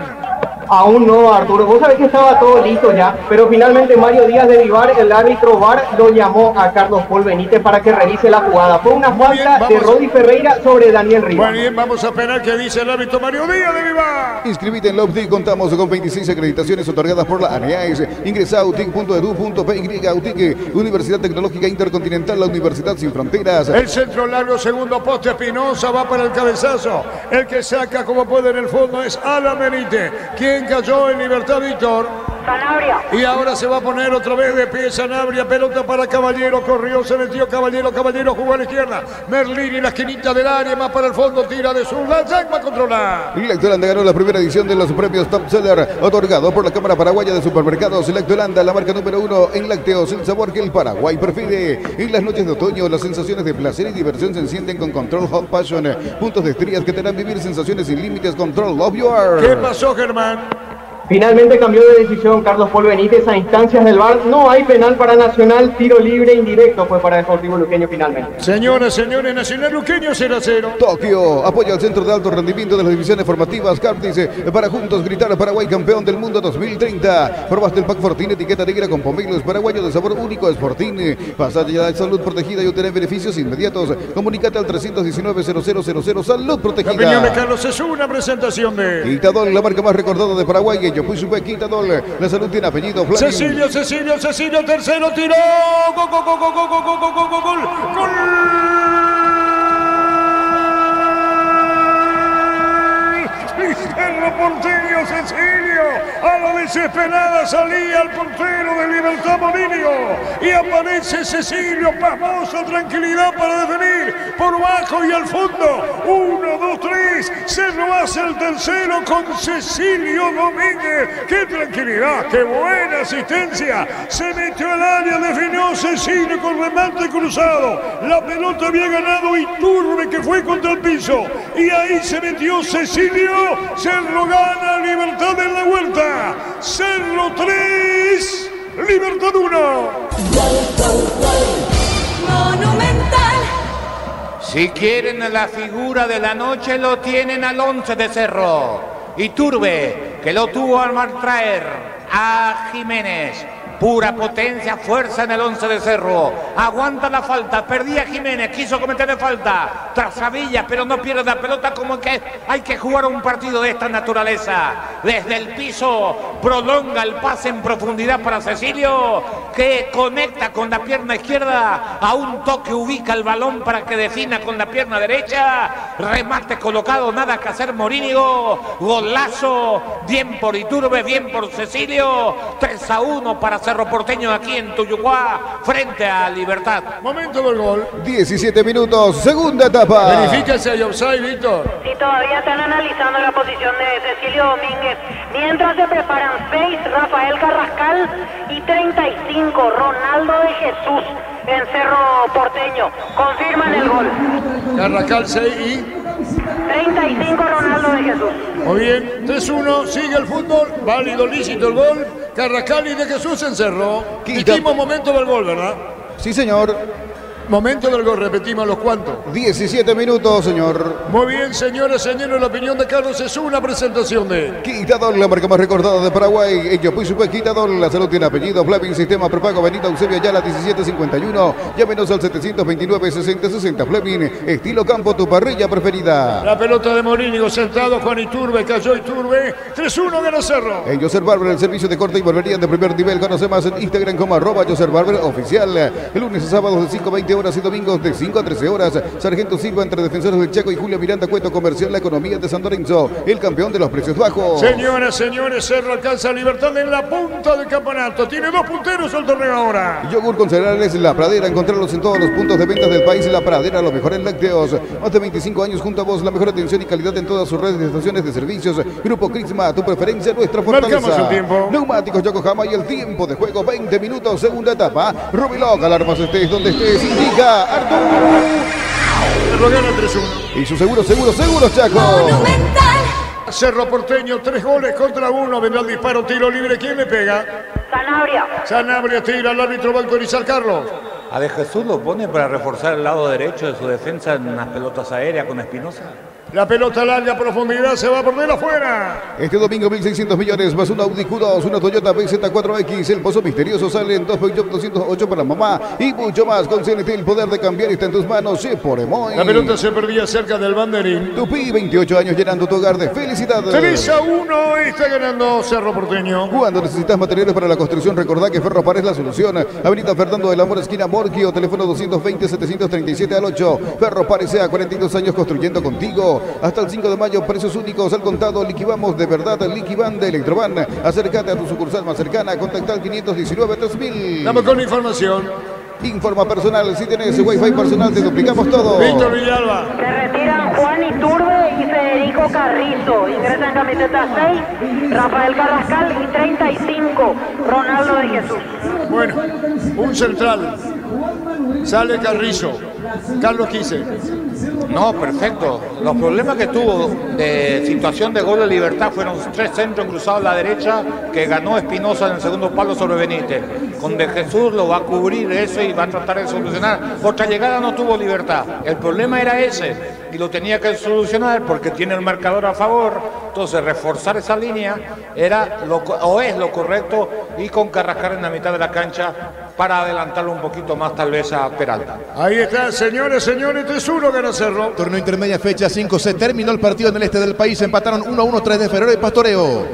Aún no, Arturo. Vos sabés que estaba todo listo ya, pero finalmente Mario Díaz de Vivar, el árbitro VAR, lo llamó a Carlos Paul Benítez para que revise la jugada. Fue una falta de Rodi Ferreira sobre Daniel Rivas. Muy bien, vamos a penal que dice el árbitro Mario Díaz de Vivar. Inscribite en la UTIC, contamos con 26 acreditaciones otorgadas por la ANEAES. Ingresa a utic.edu.py. UTIC, Universidad Tecnológica Intercontinental, la Universidad Sin Fronteras. El centro largo, segundo poste, Espinosa va para el cabezazo. El que saca como puede en el fondo es Alan Benítez. ¿Quién cayó en libertad, Víctor? Sanabria. Y ahora se va a poner otra vez de pie Sanabria, pelota para Caballero, corrió, se metió Caballero, jugó a la izquierda. Merlini en la esquinita del área, más para el fondo, tira de zurda, Jack va a controlar. Lactolanda ganó la primera edición de los premios Top Seller, otorgado por la Cámara Paraguaya de Supermercados. Lactolanda, la marca número 1 en lácteos, el sabor que el Paraguay prefiere. En las noches de otoño, las sensaciones de placer y diversión se encienden con Control Hot Passion, puntos de estrías que te harán vivir sensaciones sin límites. Control Love Your. ¿Qué pasó, Germán? Finalmente cambió de decisión Carlos Paul Benítez a instancias del VAR. No hay penal para Nacional, tiro libre indirecto fue para Deportivo Luqueño finalmente. Señoras, señores, Nacional Luqueño 0-0. Tokio apoya al Centro de Alto Rendimiento de las Divisiones Formativas Cartis para juntos gritar a Paraguay campeón del mundo 2030. Probaste el Pack Fortín, etiqueta negra con pomelos paraguayos de sabor único. Es Fortín. Pasate ya de salud protegida y obtener beneficios inmediatos. Comunicate al 319-0000 Salud Protegida. La opinión de Carlos es una presentación de Quitadol, la marca más recordada de Paraguay. Yopuisupe Quitadol. La salud tiene apellido. Cecilio, tercero, tiró. Gol. Cerro Porteño, Cecilio, a la desesperada salía el portero de Libertad Molinio y aparece Cecilio, pasmoso, tranquilidad para definir por bajo y al fondo. 1, 2, 3, Cerro hace el tercero con Cecilio Domínguez. ¡Qué tranquilidad! ¡Qué buena asistencia! Se metió al área, definió Cecilio con remate cruzado. La pelota había ganado Iturbe, que fue contra el piso, y ahí se metió Cecilio. Cerro gana, Libertad en la vuelta. Cerro 3, Libertad 1. Monumental. Si quieren la figura de la noche, lo tienen al 11 de Cerro. Iturbe, que lo tuvo al traer a Jiménez. Pura potencia, fuerza en el 11 de Cerro. Aguanta la falta, perdía Jiménez, quiso cometerle falta. Trasavilla, pero no pierde la pelota, como que hay que jugar un partido de esta naturaleza. Desde el piso prolonga el pase en profundidad para Cecilio, que conecta con la pierna izquierda. A un toque ubica el balón para que defina con la pierna derecha. Remate colocado, nada que hacer Morínigo. Golazo, bien por Iturbe, bien por Cecilio. 3-1 para Cerro Porteño aquí en Tuyuguá, frente a Libertad. Momento del gol. 17 minutos, segunda etapa. Verifica si hay offside, Víctor. Sí, todavía están analizando la posición de Cecilio Domínguez. Mientras se preparan 6, Rafael Carrascal, y 35, Ronaldo de Jesús en Cerro Porteño. Confirman el gol. Carrascal 6 y 35, Ronaldo de Jesús. muy bien, 3-1, sigue el fútbol, válido, lícito el gol. Carrascal y de Jesús en Cerro. Dijimos momento del gol, ¿verdad? Sí, señor. Momento del gol, repetimos los cuantos. 17 minutos, señor. Muy bien, señores, señores, la opinión de Carlos es una presentación de Quitadol, la marca más recordada de Paraguay. Ellos Puisupe Quitadol, la salud tiene apellido. Fleming, sistema prepago, Benito Eusebio Ayala, 1751. Llámenos al 729-6060. Fleming, estilo campo, tu parrilla preferida. La pelota de Morínigo, sentado Juan Iturbe, cayó Iturbe. 3-1 gana Cerro. En Joseph Barber, el servicio de corte y barbería de primer nivel. Conoce más en Instagram como @Joseph_Barber_oficial. El lunes a sábados de 5:20 horas y domingos de 5 a 13 horas. Sargento Silva entre Defensores del Chaco y Julio Miranda, Cueto Comercial, la economía de San Lorenzo, el campeón de los precios bajos. Señoras, señores, Cerro alcanza Libertad en la punta del campeonato. Tiene 2 punteros el torneo ahora. Yogur con cereales La Pradera, encontrarlos en todos los puntos de ventas del país. La Pradera, lo mejor en lácteos. Más de 25 años junto a vos, la mejor atención y calidad en todas sus redes de estaciones de servicios. Grupo Crisma, tu preferencia, nuestra fortaleza. Marcamos el tiempo. Neumáticos Yokohama y el tiempo de juego, 20 minutos, segunda etapa. Rubilog, alarmas estés donde estés, indica Artur. Cerro gana 3-1. Y su seguro, Chaco. Monumental. Cerro Porteño, 3 goles contra 1. Vendrá el disparo, tiro libre. ¿Quién le pega? Sanabria. Sanabria tira, el árbitro va a autorizar, Carlos. A De Jesús lo pone para reforzar el lado derecho de su defensa en unas pelotas aéreas con Espinosa. La pelota larga, profundidad, se va a perder afuera. Este domingo 1.600 millones más un Audi Q2, una Toyota BZ4X. El pozo misterioso sale en 208 para mamá y mucho más. Con CNT el poder de cambiar está en tus manos. Por Emoy. La pelota se perdía cerca del banderín. Tupi, 28 años llenando tu hogar de felicidad. 3-1, está ganando Cerro Porteño. Cuando necesitas materiales para la construcción, recordá que Ferropar es la solución. Avenida Fernando del Amor, esquina Borgio, teléfono 220-737 al 8. Ferropar S.A., 42 años construyendo contigo. Cerro. Hasta el 5 de mayo, precios únicos al contado. Liquivamos de verdad, Liquivan de Electroban. Acércate a tu sucursal más cercana. Contacta al 519-3000. Damos con información. Informa personal, si tenés Wi-Fi personal te duplicamos todo. Víctor Villalba. Se retiran Juan Iturbe y Federico Carrizo. Ingresan camiseta 6, Rafael Carrascal y 35, Ronaldo de Jesús. Bueno, un central. Sale Carrizo. Carlos Quise. No, perfecto. Los problemas que tuvo de situación de gol de Libertad fueron 3 centros cruzados a la derecha que ganó Espinosa en el segundo palo sobre Benítez. Con De Jesús lo va a cubrir eso y va a tratar de solucionar. Otra llegada no tuvo Libertad. El problema era ese y lo tenía que solucionar porque tiene el marcador a favor. Entonces reforzar esa línea era es lo correcto y con Carrascal en la mitad de la cancha para adelantarlo un poquito más tal vez a Peralta. Ahí está, señores, 3-1 gana Cerro. Torneo intermedia fecha 5. Se terminó el partido en el este del país. Empataron 1-1 3 de febrero y Pastoreo.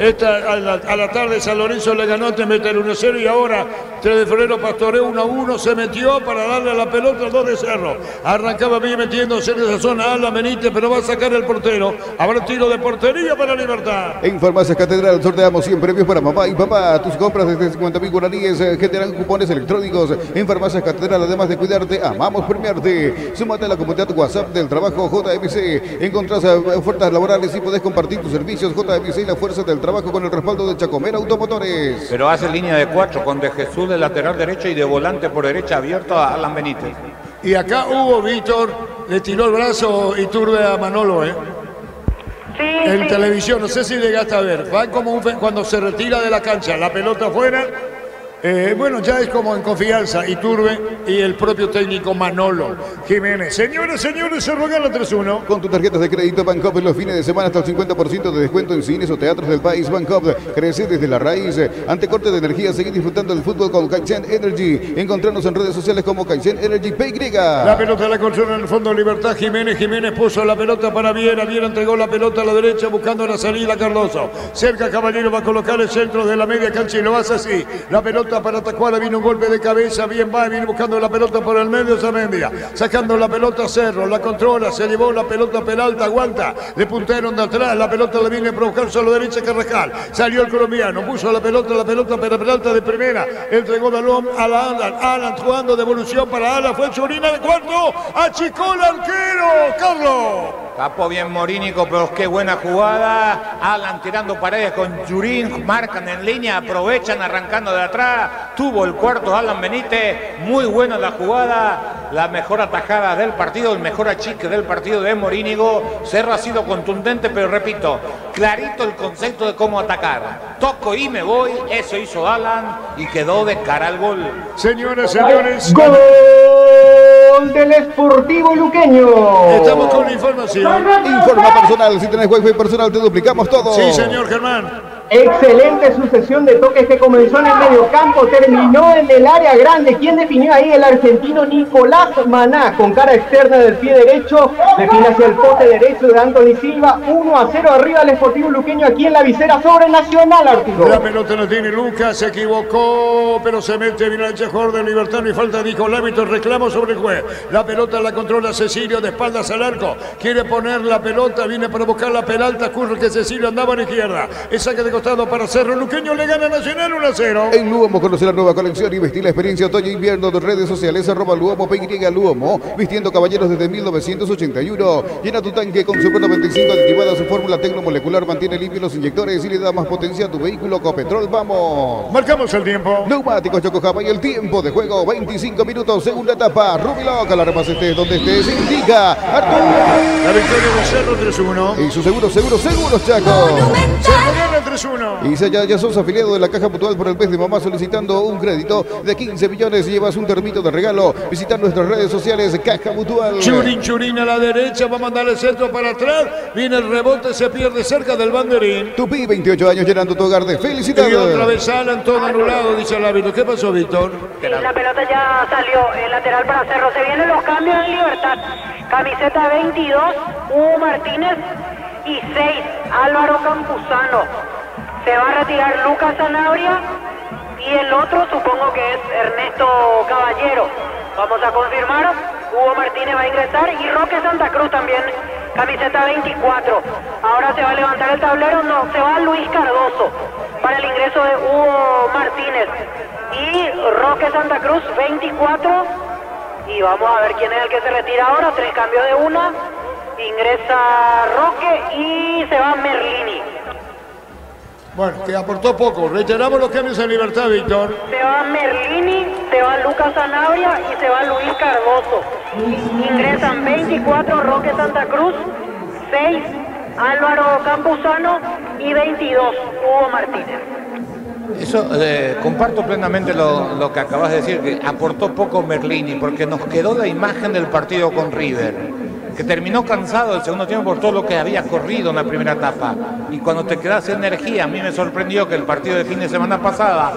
A la tarde San Lorenzo le ganó Temeter 1-0 y ahora 3 de febrero Pastoreo 1-1. Se metió para darle a la pelota al 2 de Cerro. Arrancaba bien metiéndose en esa zona Alan Benítez, pero va a sacar el portero. Habrá tiro de portería para Libertad. En Farmacias Catedral sorteamos 100 premios para mamá y papá. Tus compras desde 50.000 guaraníes generan cupones electrónicos. En Farmacias Catedral, además de cuidarte, amamos premiarte. Súmate a la comunidad WhatsApp del trabajo JMC. Encontrás ofertas laborales y podés compartir tus servicios. JMC y la fuerza del trabajo con el respaldo de Chacomera Automotores. Pero hace línea de 4 con De Jesús de lateral derecho y de volante por derecha abierto a Alan Benítez. Y acá Hugo Víctor le tiró el brazo Iturbe a Manolo, Sí, en sí. televisión, no sé si llegaste a ver. Va como cuando se retira de la cancha, la pelota afuera. Bueno, ya es como en confianza Iturbe y el propio técnico Manolo Jiménez. Señores, se gana 3-1. Con tus tarjetas de crédito Bancopp en los fines de semana hasta el 50% de descuento en cines o teatros del país. Bancopp crece desde la raíz. Ante corte de energía, seguir disfrutando del fútbol con Kaizen Energy. Encontrarnos en redes sociales como Kaizen Energy PY. La pelota la controla en el fondo Libertad Jiménez. Jiménez puso la pelota para Viera. Viera entregó la pelota a la derecha buscando la salida Cardoso. Cerca Caballero va a colocar el centro de la media cancha y lo hace así. La pelota para Tacuara, viene un golpe de cabeza, bien va, viene buscando la pelota por el medio Zamendia, sacando la pelota Cerro, la controla, se llevó la pelota Peralta, aguanta, le puntaron de atrás, la pelota le viene a provocar solo derecha Carrascal, salió el colombiano, puso la pelota para Peralta de primera, entregó balón a la Alan jugando devolución para Alan, fue Churina de cuarto, achicó el arquero, Carlos. Tapó bien Morínico, pero qué buena jugada. Alan tirando paredes con Yurín, marcan en línea, aprovechan arrancando de atrás. Tuvo el cuarto Alan Benítez, muy buena la jugada, la mejor atajada del partido, el mejor achique del partido de Morínigo. Cerro ha sido contundente, pero repito, clarito el concepto de cómo atacar. Toco y me voy, eso hizo Alan y quedó de cara al gol. Señores, Gol del Sportivo Luqueño. Estamos con la información. Informa personal, si tenés Wi-Fi personal te duplicamos todo. Sí, señor Germán. Excelente sucesión de toques que comenzó en el mediocampo, terminó en el área grande. ¿Quién definió ahí? El argentino Nicolás Maná, con cara externa del pie derecho, define hacia el poste derecho de Anthony Silva. 1-0 arriba el Sportivo Luqueño aquí en la visera sobre Nacional, Arturo. La pelota la tiene Lucas, se equivocó, pero se mete bien al jugador de Libertad, no hay falta, dijo el árbitro, reclamo sobre el juez. La pelota la controla Cecilio de espaldas al arco, quiere poner la pelota, viene para buscar la Peralta, curre que Cecilio andaba a la izquierda. El saque de costado para Cerro, Luqueño le gana Nacional 1-0. En Luomo conoce la nueva colección y vestir la experiencia otoño-invierno de redes sociales @Luomo PY Luomo, vistiendo caballeros desde 1981. Llena tu tanque con su Pro 95 aditivada, su fórmula tecnomolecular mantiene limpios los inyectores y le da más potencia a tu vehículo. Copetrol, vamos. Marcamos el tiempo. Neumáticos Yokohama y el tiempo de juego, 25 minutos, segunda etapa. Rubiloc, la repas estés donde estés, indica Arturo. La victoria de Cerro 3-1. Y su seguros, Chaco. Cerro gana 3-1. Y ya sos afiliado de la Caja Mutual por el mes de mamá solicitando un crédito de 15 millones y llevas un termito de regalo. Visitar nuestras redes sociales Caja Mutual. Churín a la derecha, va a mandar el centro para atrás. Viene el rebote, se pierde cerca del banderín. Tupi, 28 años llenando tu hogar de felicidad. Y otra vez Alan, todo anulado, dice el árbitro. ¿Qué pasó, Víctor? Sí, la pelota ya salió, el lateral para Cerro. Se vienen los cambios en Libertad. Camiseta 22, Hugo Martínez y 6, Álvaro Campuzano. Se va a retirar Lucas Sanabria y el otro supongo que es Ernesto Caballero. Vamos a confirmar, Hugo Martínez va a ingresar y Roque Santa Cruz también camiseta 24. Ahora se va a levantar el tablero, no, se va Luis Cardoso para el ingreso de Hugo Martínez. Y Roque Santa Cruz, 24. Y vamos a ver quién es el que se retira ahora. 3 cambios de una. Ingresa Roque y se va Merlini. Bueno, que aportó poco. Reiteramos los cambios en Libertad, Víctor. Se va Merlini, se va Lucas Sanabria y se va Luis Cardoso. Ingresan 24 Roque Santa Cruz, 6 Álvaro Campuzano y 22 Hugo Martínez. Eso, comparto plenamente lo que acabas de decir, que aportó poco Merlini, porque nos quedó la imagen del partido con River, que terminó cansado el segundo tiempo por todo lo que había corrido en la primera etapa. Y cuando te quedas sin energía, a mí me sorprendió que el partido de fin de semana pasada,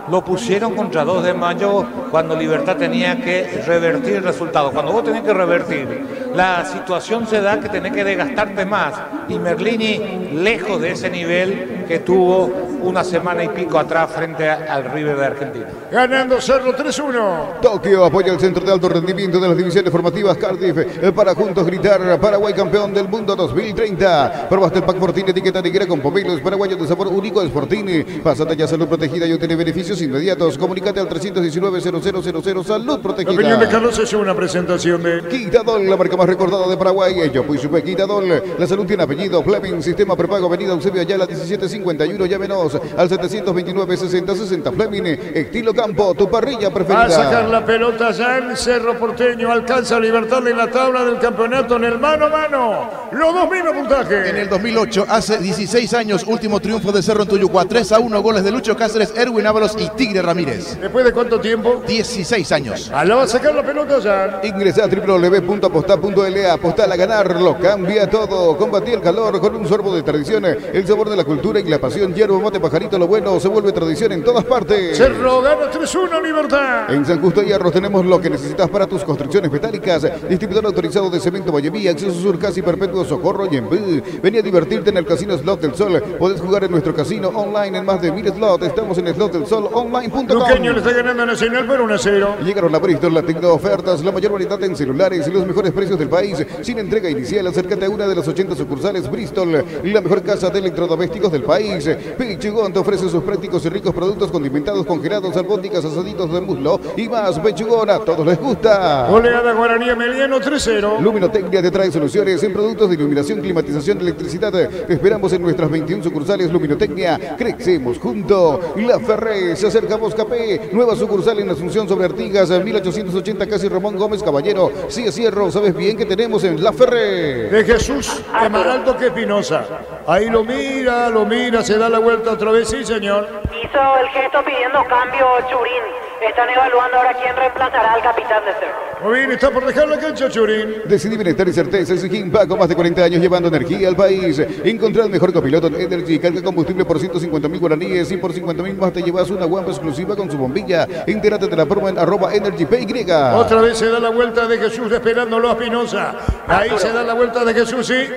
lo pusieron contra 2 de mayo, cuando Libertad tenía que revertir el resultado. Cuando vos tenés que revertir, la situación se da que tenés que desgastarte más. Y Merlini, lejos de ese nivel que tuvo una semana y pico atrás frente al River de Argentina. Ganando Cerro 3-1. Tokio apoya el centro de alto rendimiento de las divisiones formativas Cardiff para juntos gritar Paraguay campeón del mundo 2030. Probaste el pack Fortini etiqueta negra con pomelos paraguayos de sabor único de Fortini. Pásate ya Salud Protegida y obtiene beneficios inmediatos. Comunícate al 319-0000 Salud Protegida. La opinión de Carlos es una presentación de Quitadol, la marca más recordada de Paraguay. Yo fui supe Quitadol. La salud tiene apellido. Fleming, sistema prepago, avenida Eusebio Ayala 1751. Llámenos al 729-6060 Fleming. Estilo Campo, tu parrilla preferida. Va a sacar la pelota ya el Cerro Porteño. Alcanza Libertad en la tabla del campeonato en el mano a mano. Los dos mismos puntajes. En el 2008, hace 16 años, último triunfo de Cerro en Tuyucua. 3-1, goles de Lucho Cáceres, Erwin Ábalos y Tigre Ramírez. ¿Después de cuánto tiempo? 16 años. Ahora va a sacar la pelota ya. Ingresa a www.aposta.la. Apostar a ganar lo cambia todo. Combatí el calor con un sorbo de tradición. El sabor de la cultura y la pasión. Hierbo, mate, pajarito, lo bueno se vuelve tradición en todas partes. Cerro gana 3-1 Libertad. En San Justo y Arroz tenemos lo que necesitas para tus construcciones metálicas. Distribuidor autorizado de Cemento Valleví, Acceso Sur, Casi Perpetuo, Socorro y Embú. Vení a divertirte en el Casino Slot del Sol. Podés jugar en nuestro casino online en más de 1000 slots. Estamos en slotdelsolonline.com. Luqueño le está ganando a Nacional por 1-0. Llegaron a Bristol, la Tecno Ofertas, la mayor variedad en celulares y los mejores precios del país. Sin entrega inicial, acércate a una de las 80 sucursales Bristol, la mejor casa de electrodomésticos del país. Pechugón te ofrece sus prácticos y ricos productos condimentados, congelados, albónicas, asaditos de muslo y más. Pechugón, a todos les gusta. Goleada Guaraní Emiliano 3-0. Luminotecnia te trae soluciones en productos de iluminación, climatización, electricidad. Te esperamos en nuestras 21 sucursales Luminotecnia. Crecemos junto. La Ferré, se acerca Boscapé. Nueva sucursal en Asunción sobre Artigas, 1880 casi Ramón Gómez Caballero. Sí, cierro, sabes bien que tenemos en La Ferré. De Jesús es más alto que Espinosa. Ahí lo mira, se da la vuelta otra vez, sí señor. Hizo el gesto pidiendo cambio Churín. Están evaluando ahora quién reemplazará al capitán de Cerro. Muy bien, está por dejar la cancha Churín. Decidí bienestar y certeza. Es Gimpa con más de 40 años llevando energía al país. Encontrá el mejor copiloto en Energy. Carga combustible por 150.000 guaraníes y por 50.000 más te llevas una guampa exclusiva con su bombilla. Entérate de la promo en @EnergyPY. Otra vez se da la vuelta de Jesús esperándolo a Espinosa. Ahí se da la vuelta de Jesús, sí.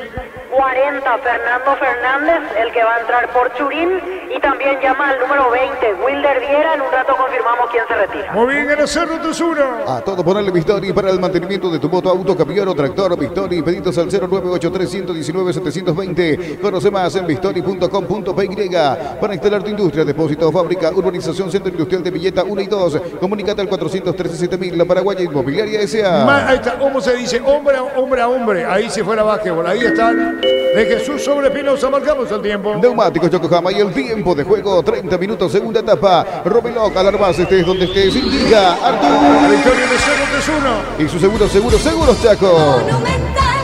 40, Fernando Fernández, el que va a entrar por Churín, y también llama al número 20, Wilder Viera. En un rato confirmamos quién se retira. Muy bien, en el Cerro 3-1. A todo ponerle Vistori para el mantenimiento de tu moto, auto, camión o tractor. Vistori, pedidos al 0983-119-720. Conoce más en vistori.com.py. Para instalar tu industria, depósito, fábrica, urbanización, centro industrial de Villeta 1 y 2. Comunícate al 413-7000, La Paraguaya Inmobiliaria S.A. Ahí está, ¿cómo se dice? Hombre a hombre. Ahí si fuera básquetbol. Ahí están. De Jesús sobre Espinosa, marcamos el tiempo. Neumáticos Yokohama y el tiempo de juego, 30 minutos, segunda etapa. Romeloc, alarmas, estés donde estés, indica Artur. La victoria de Cerro 3-1. Y su seguros, Chaco. Monumental.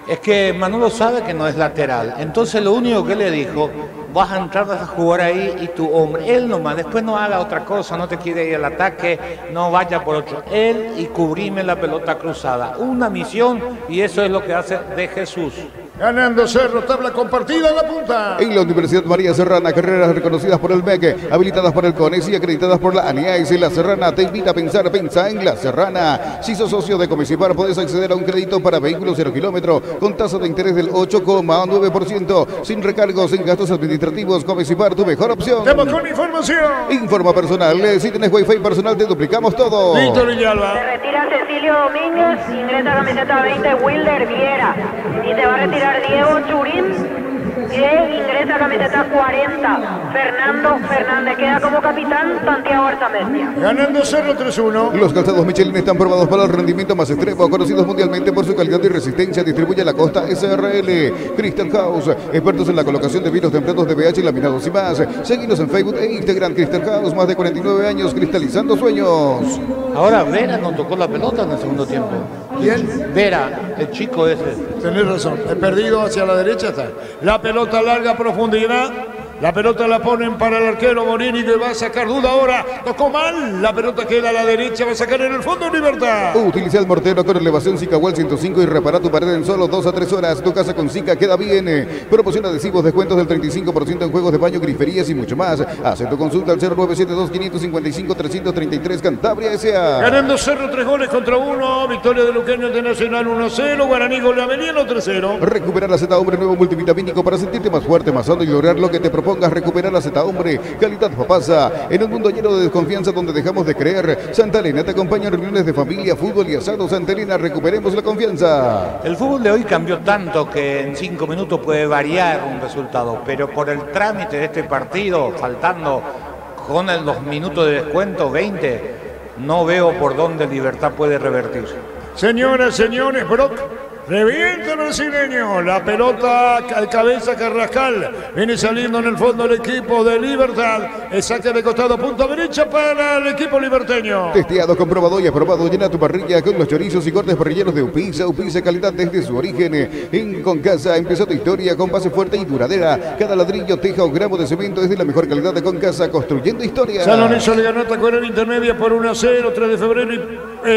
Es que Manolo sabe que no es lateral. Entonces lo único que le dijo, vas a entrar, vas a jugar ahí y tu hombre, él nomás, después no haga otra cosa, no te quiere ir al ataque, no vaya por otro. Él y cubrime la pelota cruzada. Una misión y eso es lo que hace De Jesús. Ganando Cerro, tabla compartida en la punta. En la Universidad María Serrana, carreras reconocidas por el MEC, habilitadas por el CONES y acreditadas por la ANIAIS. La Serrana te invita a pensar, pensa en La Serrana. Si sos socio de Comecipar, podés acceder a un crédito para vehículos 0 kilómetro con tasa de interés del 8,9%, sin recargos en gastos administrativos. Comecipar, tu mejor opción. Estamos con información. Informa personal. Si tenés wifi personal, te duplicamos todo. Víctor Villalba. Se retira Cecilio Domínguez, ingresa camiseta 20 Wilder Viera. Y se va a retirar Diego Churín. Ingresa camiseta 40 Fernando Fernández, queda como capitán Santiago Arzamendia. Ganando Cerro 3-1. Los calzados Michelin están probados para el rendimiento más extremo, conocidos mundialmente por su calidad y resistencia. Distribuye la Costa SRL. Crystal House, expertos en la colocación de vinos templados de BH, laminados y más. Seguinos en Facebook e Instagram. Crystal House, más de 49 años cristalizando sueños. Ahora Vera no tocó la pelota en el segundo tiempo. ¿Quién? Vera, el chico ese. Tenés razón, he perdido hacia la derecha está. La pelota larga, profundidad. La pelota la ponen para el arquero Morini, que va a sacar duda ahora. Tocó mal, la pelota queda a la derecha, va a sacar en el fondo Libertad. Utiliza el mortero con elevación Zicawal 105 y repara tu pared en solo 2 a 3 horas. Tu casa con Zika queda bien. Proporciona adhesivos, descuentos del 35% en juegos de baño, griferías y mucho más. Hace tu consulta al 0972-555-333 Cantabria S.A. Ganando Cerro 3 goles contra 1. Victoria de Luqueño Internacional 1-0. Guaraní Goleameliano 3-0. Recuperar la Z Hombre nuevo multivitamínico para sentirte más fuerte, más sano y lograr lo que te propongas. Recuperar la Z Hombre, calidad papasa. En un mundo lleno de desconfianza donde dejamos de creer, Santa Elena te acompaña en reuniones de familia, fútbol y asado. Santa Elena, recuperemos la confianza. El fútbol de hoy cambió tanto que en 5 minutos puede variar un resultado, pero por el trámite de este partido, faltando con los minutos de descuento, 20, no veo por dónde Libertad puede revertir. Señoras, señores, Brock. Revienta el brasileño, la pelota al cabeza Carrascal, viene saliendo en el fondo el equipo de Libertad, el saque de costado punta derecha para el equipo liberteño. Testeado, comprobado y aprobado, llena tu parrilla con los chorizos y cortes parrilleros de Upisa. Upisa, calidad desde su origen. En Concasa empezó tu historia con base fuerte y duradera. Cada ladrillo, teja o gramo de cemento es de la mejor calidad de Concasa, construyendo historia. San Lorenzo le ganó a Tacuarembó Intermedia por 1-0, 3 de febrero y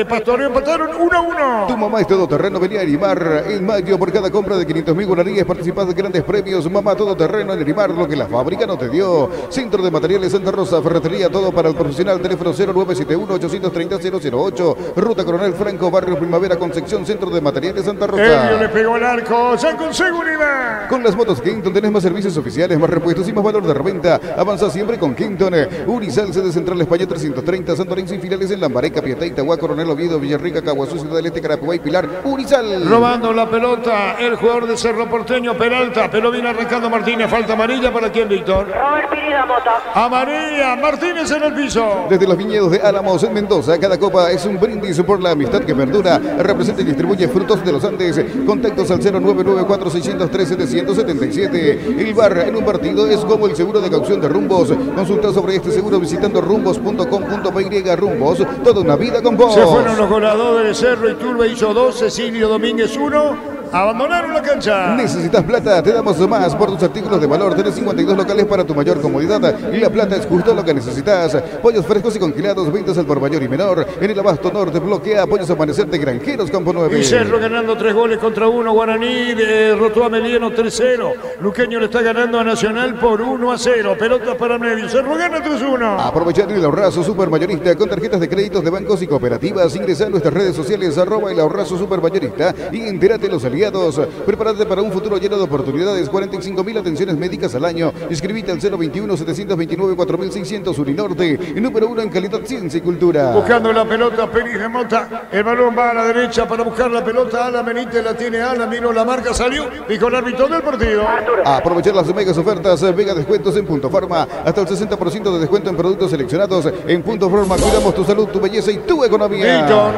Pastoreo empataron 1-1. Tu mamá es todoterreno, venía a Arimar. En mayo, por cada compra de 500.000 guaraníes participas de grandes premios. Mamá todoterreno en Arimar, lo que la fábrica no te dio. Centro de Materiales Santa Rosa, ferretería, todo para el profesional. Teléfono 0971-830-008. Ruta Coronel Franco, Barrio Primavera, Concepción, Centro de Materiales Santa Rosa. Elio le pegó al arco, ya con seguridad. Con las motos Kenton tenés más servicios oficiales, más repuestos y más valor de reventa. Avanza siempre con Kenton. Urizal, sede Central España 330, San Lorenzo y filiales en Lambareca, Piatá, Itagua, Coronel Oviedo, Villarrica, Caguazú, Ciudad del Este, Carapuay, Pilar. Urizal. Robando la pelota el jugador de Cerro Porteño, Peralta, pero viene arrancando Martínez, falta amarilla para quién, Víctor. Robert Pirida Mota. Amarilla, Martínez en el piso. Desde los viñedos de Álamos en Mendoza, cada copa es un brindis por la amistad que perdura. Representa y distribuye Frutos de los Andes. Contactos al 0994-603-777. El bar en un partido es como el seguro de caución de Rumbos. Consulta sobre este seguro visitando rumbos.com.py. Rumbos, toda una vida con vos. Se fueron los goleadores de Cerro, Iturbe hizo 2, Cecilio Domínguez 1. Abandonaron la cancha. ¿Necesitas plata? Te damos más por tus artículos de valor. Tenés 52 locales para tu mayor comodidad. Y la plata es justo lo que necesitas. Pollos frescos y congelados, ventas al por mayor y menor. En el Abasto Norte, bloquea Pollos Amanecer de Granjeros, Campo 9. Y Cerro ganando 3 goles contra 1. Guaraní derrotó a Melieno 3-0. Luqueño le está ganando a Nacional por 1-0. Pelota para medio. Cerro gana 3-1. Aprovechar el ahorrazo supermayorista con tarjetas de créditos de bancos y cooperativas. Ingresa a nuestras redes sociales @el ahorrazo supermayorista y entérate los aliados. Prepárate para un futuro lleno de oportunidades. 45.000 atenciones médicas al año. Inscribite al 021-729-4600 Urinorte. Número 1 en calidad, ciencia y cultura. Buscando la pelota, Pérez de Mota. El balón va a la derecha para buscar la pelota. Ala Benítez la tiene Ala. Miró la marca, salió. Dijo el árbitro del partido. Aprovechar las megas ofertas. Mega descuentos en Punto Farma. Hasta el 60% de descuento en productos seleccionados. En Punto Farma cuidamos tu salud, tu belleza y tu economía. Víctor.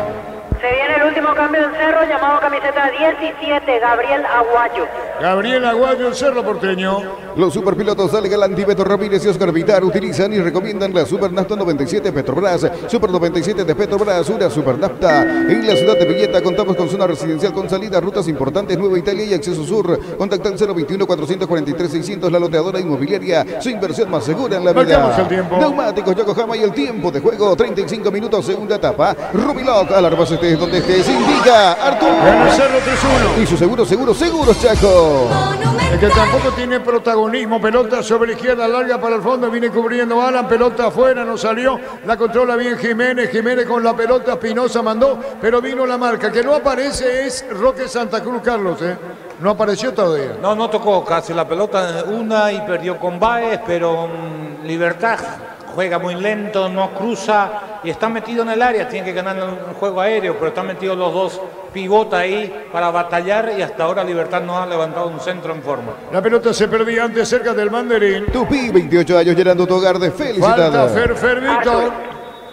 Se viene el último cambio en Cerro, llamado camiseta 17, Gabriel Aguayo. Gabriel Aguayo, el Cerro Porteño. Los superpilotos Ale Galanti, Beto Ramírez y Oscar Vitar utilizan y recomiendan la Super Nafta 97 Petrobras. Super 97 de Petrobras, una Super Nafta. En la ciudad de Villeta contamos con zona residencial con salida, rutas importantes, Nueva Italia y acceso sur. Contacta al 021-443-600, la loteadora inmobiliaria. Su inversión más segura en la vida. Marcamos el tiempo. Neumáticos Yokohama y el tiempo de juego, 35 minutos, segunda etapa. Rubiloc, alarmas estés donde estés, indica Artur. Gana Cerro 3-1. Y su seguro, Chaco. Chaco. El que tampoco tiene protagonismo, pelota sobre la izquierda, larga para el fondo, viene cubriendo Alan, pelota afuera, no salió, la controla bien Jiménez con la pelota, Espinosa mandó, pero vino la marca, que no aparece es Roque Santa Cruz, Carlos, no apareció todavía. No tocó casi la pelota una y perdió con Báez, pero Libertad juega muy lento, no cruza y está metido en el área, tiene que ganar el juego aéreo, pero están metidos los dos pivotas ahí para batallar y hasta ahora Libertad no ha levantado un centro en forma. La pelota se perdía antes cerca del banderín. Tupí, 28 años, llenando tu hogar de felicidad. Falta Fervito.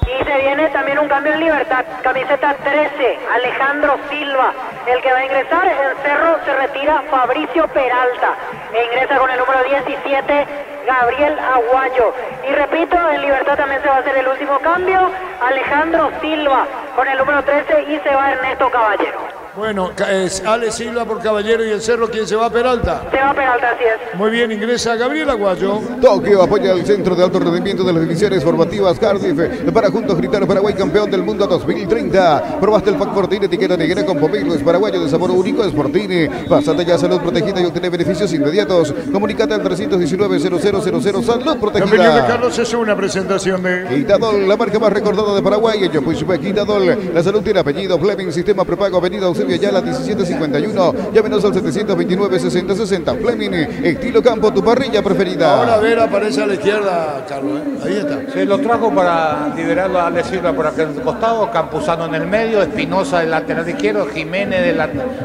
Y se viene también un cambio en Libertad, camiseta 13, Alejandro Silva, el que va a ingresar, en Cerro se retira Fabricio Peralta, e ingresa con el número 17, Gabriel Aguayo. Y repito, en Libertad también se va a hacer el último cambio, Alejandro Silva con el número 13 y se va Ernesto Caballero. Bueno, es Ale Silva por Caballero y el Cerro, ¿quién se va? Peralta. Se va Peralta, así es. Muy bien, ingresa Gabriel Aguayo. Tokio apoya al Centro de Alto Rendimiento de las Divisiones Formativas Cardiff para juntos gritar Paraguay campeón del mundo 2030. Probaste el Pack Fortini, etiqueta negra con pomelo, es paraguayo de sabor único, es Fortini. Pásate ya a Salud Protegida y obtener beneficios inmediatos. Comunicate al 319-0000 Salud Protegida. La opinión de Carlos es una presentación de Quitadol, la marca más recordada de Paraguay. Yo pues Quitadol, la salud tiene apellido. Fleming, sistema prepago, avenida Eusebio Ayala 1751. Llámenos al 729-6060. Fleming, estilo campo, tu parrilla preferida. Ahora Vera aparece a la izquierda, Carlos. Ahí está. Se lo trajo para liberarlo a Ale Silva por aquel costado, Campuzano en el medio, Espinosa del lateral izquierdo, Jiménez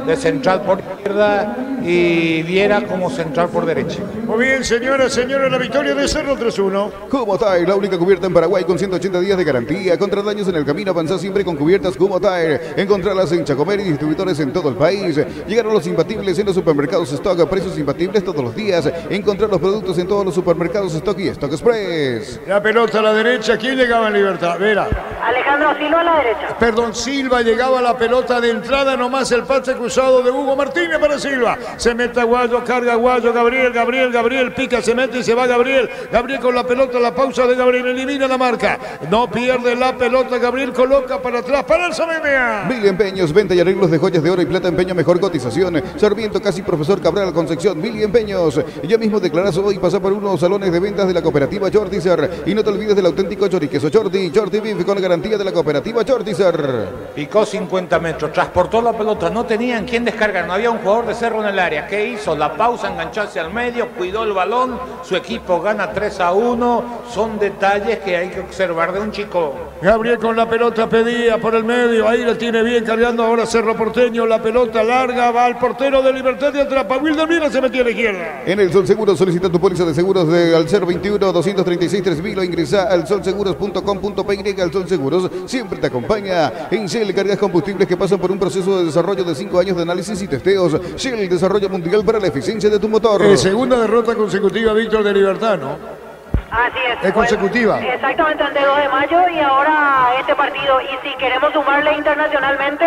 de central por izquierda y Viera como central por derecha. Muy bien, señoras, la victoria de Cerro 3-1. Kumotire, la única cubierta en Paraguay con 180 días de garantía. Contra daños en el camino, avanza siempre con cubiertas Kumotire. Encontrarlas en Chacomer y distribuidores en todo el país. Llegaron los imbatibles en los supermercados Stock a precios imbatibles todos los días. Encontrar los productos en todos los supermercados Stock y Stock Express. La pelota a la derecha, ¿quién llegaba en Libertad? Vera. Alejandro Silva a la derecha. Perdón, Silva llegaba a la pelota de entrada, nomás el pase cruzado de Hugo Martínez para Silva. Se mete Aguayo, carga Aguayo, Gabriel, pica, se mete y se va Gabriel. Gabriel con la pelota, la pausa de Gabriel, elimina la marca. No pierde la pelota, Gabriel coloca para atrás, para el Sarabia. Mil Empeños, venta y arreglos de joyas de oro y plata, empeño, mejor cotización. Sarmiento, casi profesor Cabral, Concepción, Mil Empeños. Ya mismo declarás hoy, pasa por unos salones de ventas de la cooperativa Chortizer. Y no te olvides del auténtico choriqueso Chorti Beef con garantía de la cooperativa Chortizer. Picó 50 metros, transportó la pelota, no tenían quien descargar, no había un jugador de Cerro en el área. ¿Qué hizo? La pausa, engancharse al medio, cuidó el balón, su equipo gana 3-1. Son detalles que hay que observar de un chico. Gabriel con la pelota pedía por el medio, ahí la tiene bien cargando ahora Cerro Porteño, la pelota larga, va al portero de Libertad y atrapa. Wilder Mira se metió a la izquierda. En el Sol Seguros solicita tu póliza de seguros al 021-236-3000 o ingresa al solseguros.com.py. Al Sol Seguros siempre te acompaña. En Shell cargas combustibles que pasan por un proceso de desarrollo de 5 años de análisis y testeos. Shell, desarrollo mundial para la eficiencia de tu motor. Segunda derrota consecutiva, Víctor, de Libertad, ¿no? Así es. Es consecutiva. Exactamente, ante 2 de mayo y ahora este partido. Y si queremos sumarle internacionalmente,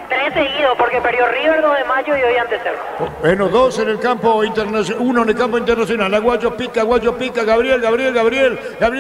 3 seguidos, porque perdió River 2 de mayo y hoy ante Cerro. Bueno, 2 en el campo internacional, 1 en el campo internacional. Aguayo pica, Gabriel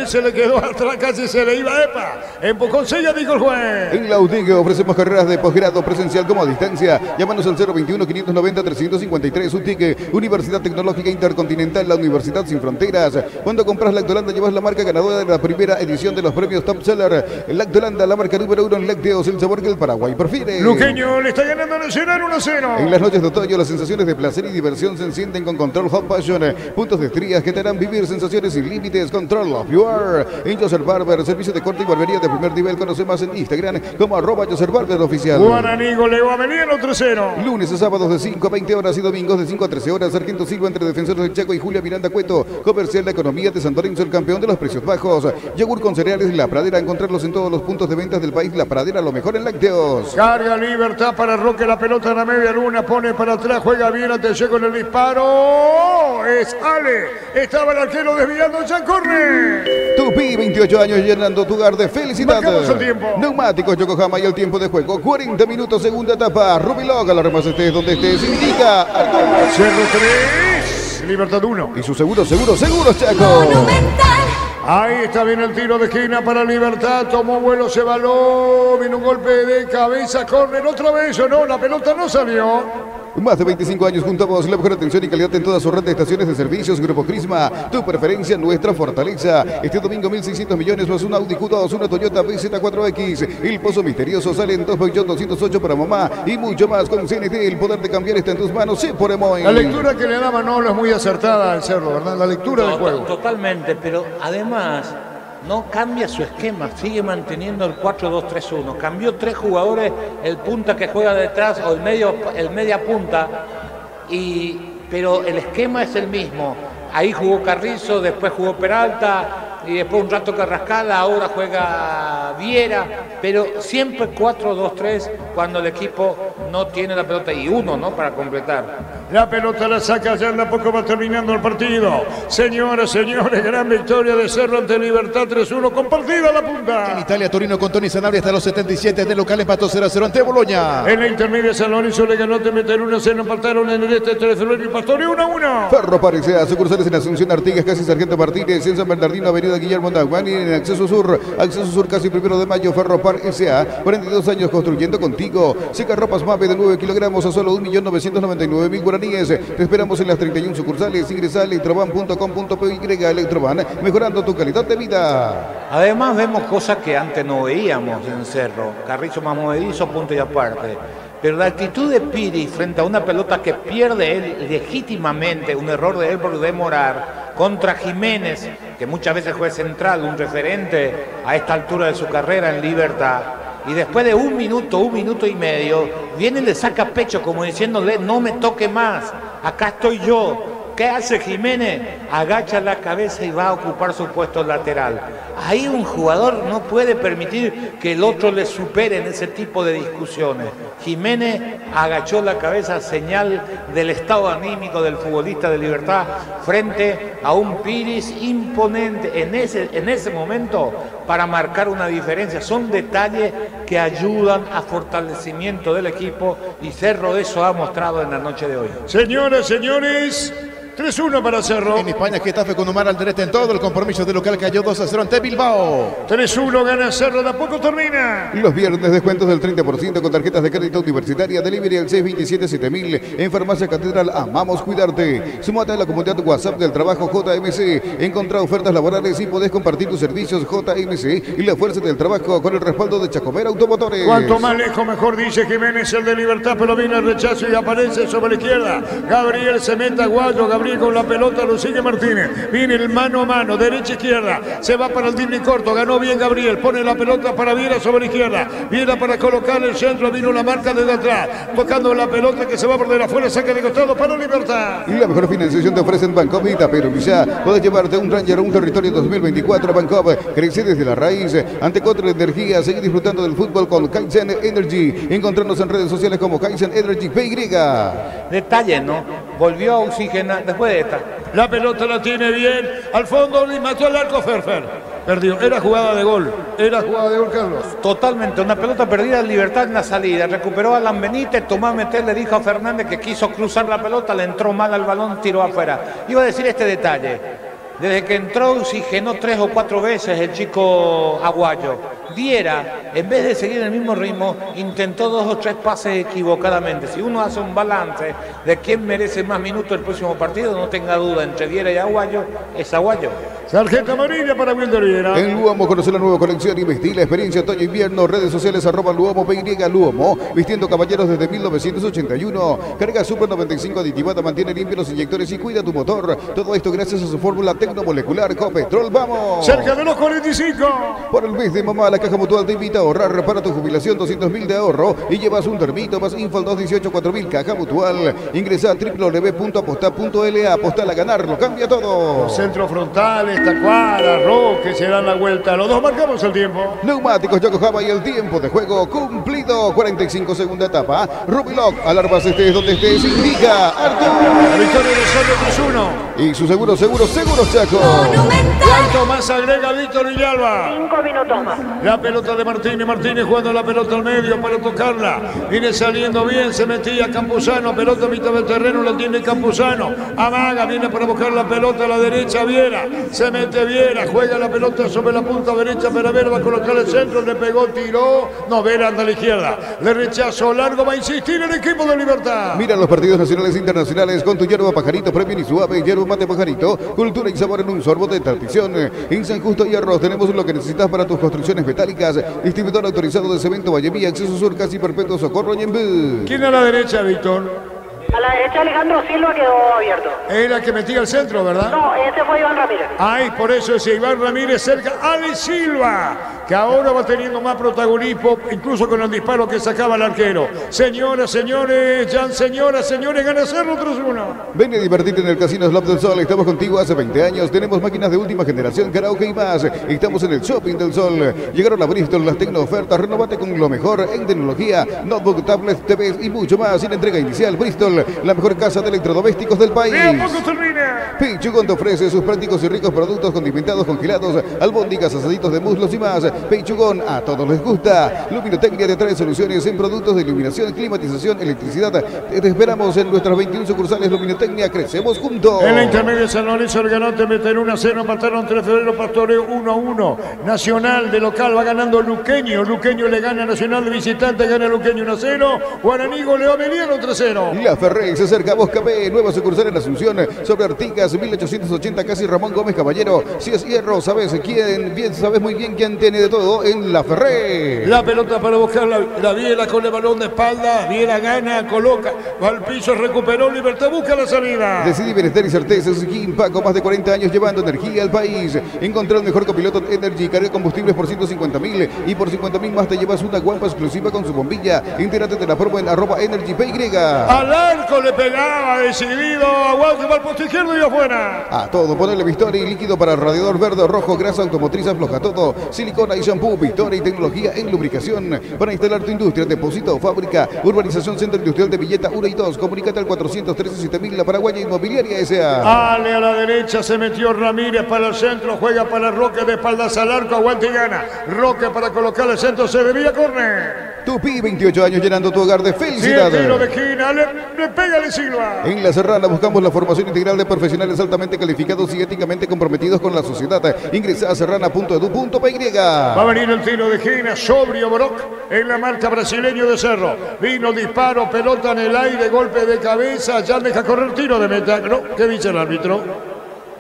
se le quedó atrás, casi se le iba, epa. Empujón, sella, dijo el juez. En la UTIC ofrecemos carreras de posgrado presencial como a distancia. Llámanos al 021-590-353. UTIC, Universidad Tecnológica Intercontinental, la Universidad Sin Fronteras. Cuando compras Lactolanda llevas la marca ganadora de la primera edición de los premios Top Seller. Lactolanda, la marca número 1 en lácteos, el sabor que el Paraguay prefiere. Luqueño le está ganando a Nacional 1-0. En las noches de otoño las sensaciones de placer y diversión se encienden con Control Hot Passion. Puntos de estrías que te harán vivir sensaciones sin límites. Control of Your. En Joseph Barber, servicio de corte y barbería de primer nivel. Conoce más en Instagram como @JosephBarberOficial. Guaraní goleó a Melilla 3-0. Lunes a sábados de 5 a 20 horas y domingos de 5 a 13 horas. Sargento Silva entre Defensores del Chaco y Julia Miranda Cueto. Comercial La Economía de San Lorenzo, el campeón de los precios bajos. Yogur con cereales La Pradera. Encontrarlos en todos los puntos de ventas del país. La Pradera, lo mejor en lácteos. Carga Libertad para Roque, la pelota en la media luna, pone para atrás, juega bien, atención con el disparo. Es Ale. Estaba el arquero desviando, ya corre. Tupi, 28 años llenando tu hogar de felicidad. Marcamos el tiempo. Neumáticos Yokohama y el tiempo de juego. 40 minutos, segunda etapa. Rubiloga, la remas estés donde estés. Indica. Cerro 3, Libertad 1. Y su seguros, Chaco. Monumental. Ahí está bien el tiro de esquina para Libertad. Tomó vuelo, se baló. Vino un golpe de cabeza. Córner otra vez o no. La pelota no salió. Más de 25 años junto a vos, la mejor atención y calidad en todas sus red de estaciones de servicios. Grupo Crisma, tu preferencia, nuestra fortaleza. Este domingo 1.600 millones más un Audi Q2, una Toyota BZ4X. El pozo misterioso sale en 2.208 para mamá y mucho más con CNT. El poder de cambiar está en tus manos. Sí, por Emoy. La lectura que le da Manolo es muy acertada al Cerro, ¿verdad? La lectura del juego. Totalmente, pero además no cambia su esquema, sigue manteniendo el 4-2-3-1. Cambió 3 jugadores, el punta que juega detrás o el media punta, pero el esquema es el mismo. Ahí jugó Carrizo, después jugó Peralta y después un rato Carrascal, ahora juega Viera, pero siempre 4-2-3 cuando el equipo no tiene la pelota y uno, ¿no?, para completar. La pelota la saca, ya a poco va terminando el partido. Señoras, señores, gran victoria de Cerro ante Libertad 3-1, compartida la punta. En Italia, Torino con Tony Sanabria hasta los 77 de local, empató 0-0 ante Bologna. En la intermedia, San Lorenzo le ganó Temeter 1-0, empataron en el este 3-0 y Pastori 1-1. Ferro Parecea, sucursales en Asunción, Artigas, casi Sargento Martínez, en San Bernardino, Avenida Guillermo Daguani, en Acceso Sur, casi 1 de mayo, Ferro Par S.A., 42 años construyendo contigo. Seca ropas Mave de 9 kilogramos a solo 1.999.000 guaraníes. Te esperamos en las 31 sucursales. Ingresa a electroban.com.py. Electroban, mejorando tu calidad de vida. Además vemos cosas que antes no veíamos en Cerro. Carrizo más movedizo, punto y aparte. Pero la actitud de Piri frente a una pelota que pierde él legítimamente, un error de él por demorar, contra Jiménez, que muchas veces juega central, un referente a esta altura de su carrera en Libertad, y después de un minuto y medio, viene y le saca pecho como diciéndole, no me toque más, acá estoy yo. ¿Qué hace Jiménez? Agacha la cabeza y va a ocupar su puesto lateral. Ahí un jugador no puede permitir que el otro le supere en ese tipo de discusiones. Jiménez agachó la cabeza, señal del estado anímico del futbolista de Libertad, frente a un Piris imponente en ese momento para marcar una diferencia. Son detalles que ayudan a fortalecimiento del equipo y Cerro eso ha mostrado en la noche de hoy. Señoras, señores, 3-1 para Cerro. En España, Getafe con Omar Alderete en todo el compromiso de local cayó 2-0 ante Bilbao. 3-1 gana Cerro, de a poco termina. Los viernes descuentos del 30% con tarjetas de crédito universitaria. Delivery al 627-7000. En Farmacia Catedral, amamos cuidarte. Sumate a la comunidad WhatsApp del trabajo JMC. Encontrá ofertas laborales y podés compartir tus servicios JMC y la fuerza del trabajo con el respaldo de Chacomer Automotores. Cuanto más lejos mejor, dice Jiménez, el de Libertad, pero viene el rechazo y aparece sobre la izquierda. Gabriel se mete a Guayo, Gabriel con la pelota, lo sigue Martínez. Viene el mano a mano, derecha-izquierda. Se va para el dribbling corto, ganó bien Gabriel. Pone la pelota para Viera sobre la izquierda. Viera para colocar el centro, vino la marca desde atrás. Tocando la pelota que se va por de afuera, saca de costado para Libertad. Y la mejor financiación te ofrecen Bancopp y Tapero Villa. Podés llevarte un Ranger o un Territorio 2024. Bancopp crece desde la raíz. Ante contra de energía, sigue disfrutando del fútbol con Kaizen Energy. Encontrarnos en redes sociales como Kaizen Energy PY. Detalle, ¿no? Volvió a oxigenar después de esta. La pelota la tiene bien. Al fondo y mató al arco Ferfer. Perdió. Era jugada de gol. Era jugada de gol, Carlos. Totalmente. Una pelota perdida en Libertad en la salida. Recuperó a Alan Benítez. Tomás Metel le dijo a Fernández que quiso cruzar la pelota. Le entró mal al balón, tiró afuera. Iba a decir este detalle. Desde que entró oxigenó 3 o 4 veces el chico Aguayo. Viera, en vez de seguir el mismo ritmo, intentó 2 o 3 pases equivocadamente. Si uno hace un balance de quién merece más minutos el próximo partido, no tenga duda, entre Viera y Aguayo, es Aguayo. Sargento amarilla para Wilder Viera. En Luomo conoce la nueva colección y vestí la experiencia otoño-invierno. Redes sociales @Luomo PY Luomo. Vistiendo caballeros desde 1981. Carga Super 95 aditivada, mantiene limpios los inyectores y cuida tu motor. Todo esto gracias a su fórmula tecnomolecular Copetrol. ¡Vamos! Cerca de los 45. Por el mes de mamá, la Caja Mutual te invita a ahorrar para tu jubilación 200.000 de ahorro y llevas un termito más info al 218-4000. Caja Mutual. Ingresa a www.apostar.la. Apostar a ganarlo. Cambia todo. Los centros frontales, Tacuara, Roque se dan la vuelta. Los dos marcamos el tiempo. Neumáticos Yokohama y el tiempo de juego cumplido. 45 segunda etapa. Rubiloc, alarmas estés donde estés. Indica Artur. La victoria de Cerro 3-1. Y su seguro Chaco. ¿Cuánto más agrega Víctor Villalba? 5 minutos más. La pelota de Martínez jugando la pelota al medio para tocarla. Viene saliendo bien, se metía Campuzano, pelota a mitad del terreno, la tiene Campuzano. Amaga, viene para buscar la pelota a la derecha, Viera. Se mete Viera, juega la pelota sobre la punta derecha, pero Viera va a colocar el centro, le pegó, tiró. No, Viera anda a la izquierda. Le rechazó largo, va a insistir el equipo de Libertad. Mira los partidos nacionales e internacionales con tu yerba Pajarito, Premium y Suave, yerba mate Pajarito, cultura y sabor en un sorbo de tradición. En San Justo y Arroz tenemos lo que necesitas para tus construcciones metálicas. Distribuidor autorizado de Cemento Vallemía, Acceso Sur, Casi Perpetuo, Socorro y Embú. ¿Quién a la derecha, Víctor? A la derecha Alejandro Silva quedó abierto. Era el que metía el centro, ¿verdad? No, ese fue Iván Ramírez. Ay, por eso ese Iván Ramírez cerca. Ale Silva, que ahora va teniendo más protagonismo, incluso con el disparo que sacaba el arquero. Señoras, señores, gana Cerro 3-1. Ven a divertirte en el Casino Slop del Sol. Estamos contigo hace 20 años. Tenemos máquinas de última generación, karaoke y más. Estamos en el Shopping del Sol. Llegaron a Bristol las tecno-ofertas. Renovate con lo mejor en tecnología, notebook, tablets, TVs y mucho más. Sin entrega inicial, Bristol, la mejor casa de electrodomésticos del país. Pechugón te ofrece sus prácticos y ricos productos condimentados, congelados, albóndigas, asaditos de muslos y más. Pechugón, a todos les gusta. Luminotecnia te trae soluciones en productos de iluminación, climatización, electricidad. Te esperamos en nuestras 21 sucursales. Luminotecnia, crecemos juntos. En la intermedia San Lorenzo, el ganante meten 1-0, empataron 3 febrero, Pastoreo 1-1. Nacional de local va ganando Luqueño. Luqueño le gana Nacional de visitante, gana Luqueño 1-0. Guaraní goleó a Meliano 3-0. La Ferrey se acerca a Bosca B, nueva sucursal en Asunción, sobre Artigas, 1880, casi Ramón Gómez Caballero. Si es hierro, sabes muy bien quién tiene de todo en La Ferrey. La pelota para buscar la Viera con el balón de espalda. Viera gana, coloca, va al piso, recuperó Libertad, busca la salida. Decidí bienestar y certeza, Skin Paco, más de 40 años llevando energía al país. Encontrá el mejor copiloto Energy, carga combustibles por 150.000 y por 50.000 más te llevas una guampa exclusiva con su bombilla. Entérate de la forma en @EnergyPY. Al arco le pegaba, decidido, aguante para el poste izquierdo y afuera. A todo, ponerle Victoria y líquido para radiador verde o rojo, grasa automotriz, afloja todo, silicona y shampoo, Victoria y tecnología en lubricación. Para instalar tu industria, depósito o fábrica, urbanización Centro Industrial de Villeta 1 y 2, comunícate al 413-7000, La Paraguaya Inmobiliaria S.A. Ale a la derecha, se metió Ramírez para el centro, juega para Roque de espaldas al arco, aguanta y gana. Roque para colocar el centro, se debía córner. Tupi, 28 años llenando tu hogar de felicidad. Tiro de esquina, le pega de Silva. En La Serrana buscamos la formación integral de profesionales altamente calificados y éticamente comprometidos con la sociedad. Ingresa a serrana.edu.py. Va a venir el tiro de esquina, sobrio Brock en la marca brasileño de Cerro. Vino disparo, pelota en el aire, golpe de cabeza, ya deja correr tiro de meta. No, ¿qué dice el árbitro?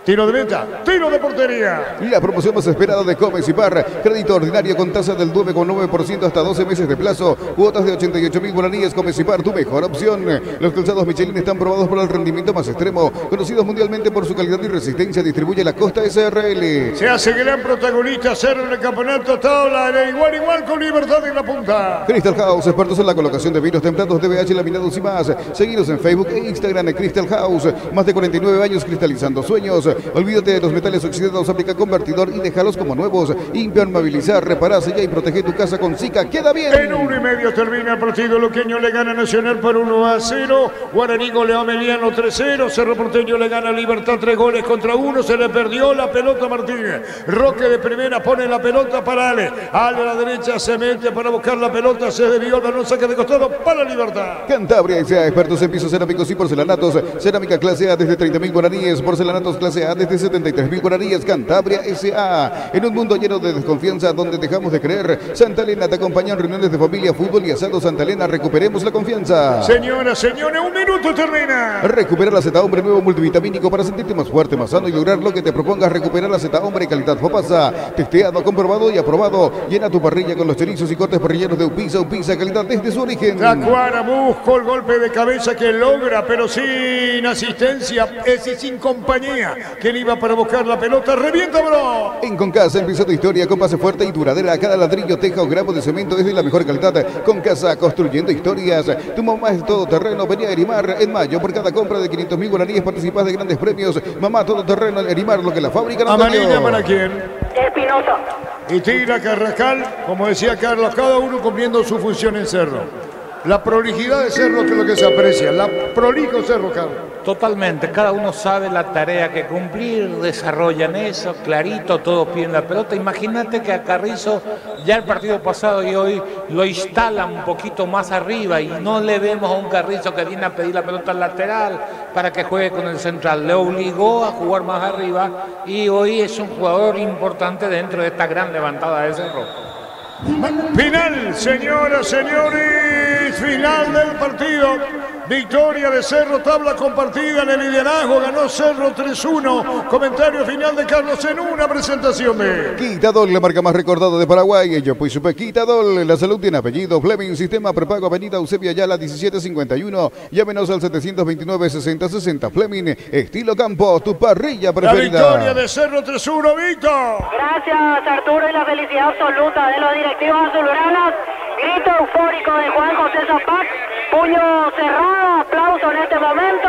Tiro de meta, tiro de portería. La promoción más esperada de Comex y Par. Crédito ordinario con tasa del 9,9% hasta 12 meses de plazo. Cuotas de 88.000 guaraníes. Comex y Par, tu mejor opción. Los calzados Michelin están probados por el rendimiento más extremo. Conocidos mundialmente por su calidad y resistencia. Distribuye la Costa SRL. Se hace gran protagonista Cerro en el campeonato. Tabla de igual con Libertad en la punta. Crystal House, expertos en la colocación de vinos templados, DBH, laminados y más. Seguinos en Facebook e Instagram en Crystal House. Más de 49 años cristalizando sueños. Olvídate de los metales oxidados, aplica convertidor y déjalos como nuevos. Impermeabilizar, reparar, sellar y protege tu casa con Zika. ¡Queda bien! En 1:30 termina el partido. Luqueño le gana Nacional por 1-0. Guaraní goleó a Meliano 3-0. Cerro Porteño le gana Libertad 3-1. Se le perdió la pelota a Martínez. Roque de primera pone la pelota para Ale. Ale a la derecha se mete para buscar la pelota. Se desvió el balón, saca de costado para Libertad. Cantabria S.A. expertos en pisos cerámicos y porcelanatos. Cerámica clase A desde 30.000 guaraníes. Porcelanatos clase A desde 73.000 guaraníes. Cantabria S.A. En un mundo lleno de desconfianza donde dejamos de creer, Santa Elena te acompaña en reuniones de familia, fútbol y asado. Santa Elena, recuperemos la confianza. Señoras, señores, 1 minuto termina. Recupera la Z Hombre nuevo multivitamínico para sentirte más fuerte, más sano y lograr lo que te propongas. Recuperar la Z Hombre calidad Fopasa. Testeado, comprobado y aprobado. Llena tu parrilla con los chorizos y cortes parrilleros de Upisa calidad desde su origen. Tacuara buscó el golpe de cabeza que logra, pero sin asistencia, sin compañía. Quien iba para buscar la pelota, revienta, bro. En Concasa empieza tu historia con base fuerte y duradera. Cada ladrillo, teja o gramo de cemento es de la mejor calidad. Concasa, construyendo historias. Tu mamá es todoterreno. Venía a Erimar en mayo. Por cada compra de 500.000 guaraníes participas de grandes premios. Mamá todoterreno en Erimar, lo que la fábrica no Amarilla para quién. Espinosa. Y tira Carrascal, como decía Carlos, cada uno cumpliendo su función en Cerro. La prolijidad de Cerro, que es lo que se aprecia. La prolijo Cerro, Carlos. Totalmente, cada uno sabe la tarea que cumplir, desarrollan eso, clarito, todos piden la pelota. Imagínate que a Carrizo ya el partido pasado y hoy lo instalan un poquito más arriba y no le vemos a un Carrizo que viene a pedir la pelota al lateral para que juegue con el central. Le obligó a jugar más arriba y hoy es un jugador importante dentro de esta gran levantada de Cerro. Final, señoras, señores, final del partido. Victoria de Cerro, tabla compartida en el liderazgo, ganó Cerro 3-1. Comentario final de Carlos en una presentación de Quitadol, la marca más recordada de Paraguay. Yo pues supe Quitadol, la salud tiene apellido. Fleming, sistema prepago, avenida Eusebio Ayala 1751. Llámenos al 729-6060. Fleming, estilo campo, tu parrilla preferida. La victoria de Cerro 3-1, Víctor. Gracias, Arturo, y la felicidad absoluta de los directivos azulgranas. Grito eufórico de Juan José Zapac, puño cerrado, aplauso en este momento.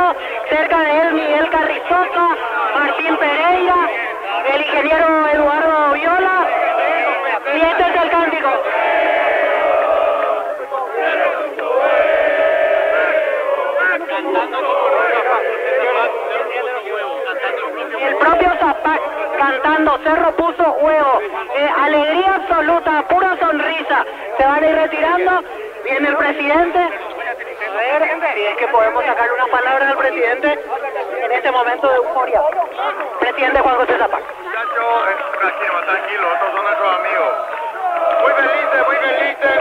Cerca de él Miguel Carrizosa, Martín Pereira, el ingeniero Eduardo Viola. Y este es el cántico. El propio Zapac cantando, Cerro puso huevo, alegría absoluta, pura sonrisa. Se van a ir retirando, viene el presidente. A ver, si es que podemos sacarle una palabra al presidente en este momento de euforia. Presidente Juan José Zapac. Muchachos, tranquilo, estos son nuestros amigos. Muy felices,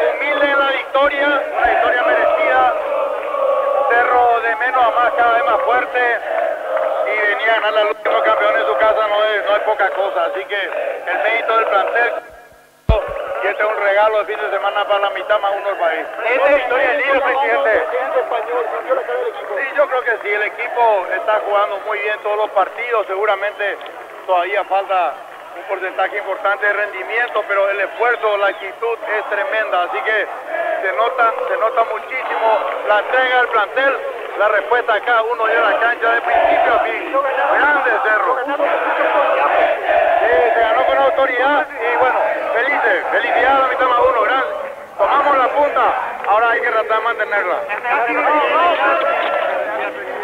humildes en la victoria, una victoria merecida. Cerro de menos a más, cada vez más fuerte. Y venía a ganar la lucha de los campeones en su casa, no es poca cosa. Así que el mérito del plantel, y este es un regalo de fin de semana para la mitad más uno del país. Esta es victoria del líder, presidente. Sí, yo creo que sí, el equipo está jugando muy bien todos los partidos, seguramente todavía falta un porcentaje importante de rendimiento, pero el esfuerzo, la actitud es tremenda, así que se nota muchísimo la entrega del plantel, la respuesta a cada uno de la cancha de principio a fin. Grande Cerro. Se ganó con autoridad y bueno, felicidad a la mitad más uno, grande. Tomamos la punta, ahora hay que tratar de mantenerla.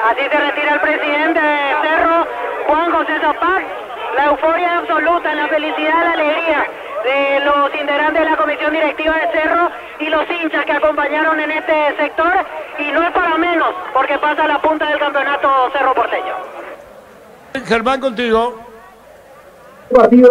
Así se retira el presidente de Cerro, Juan José Zapac. La euforia absoluta, la felicidad, la alegría de los integrantes de la comisión directiva de Cerro y los hinchas que acompañaron en este sector, y no es para menos porque pasa a la punta del campeonato Cerro Porteño. Germán, contigo. Partido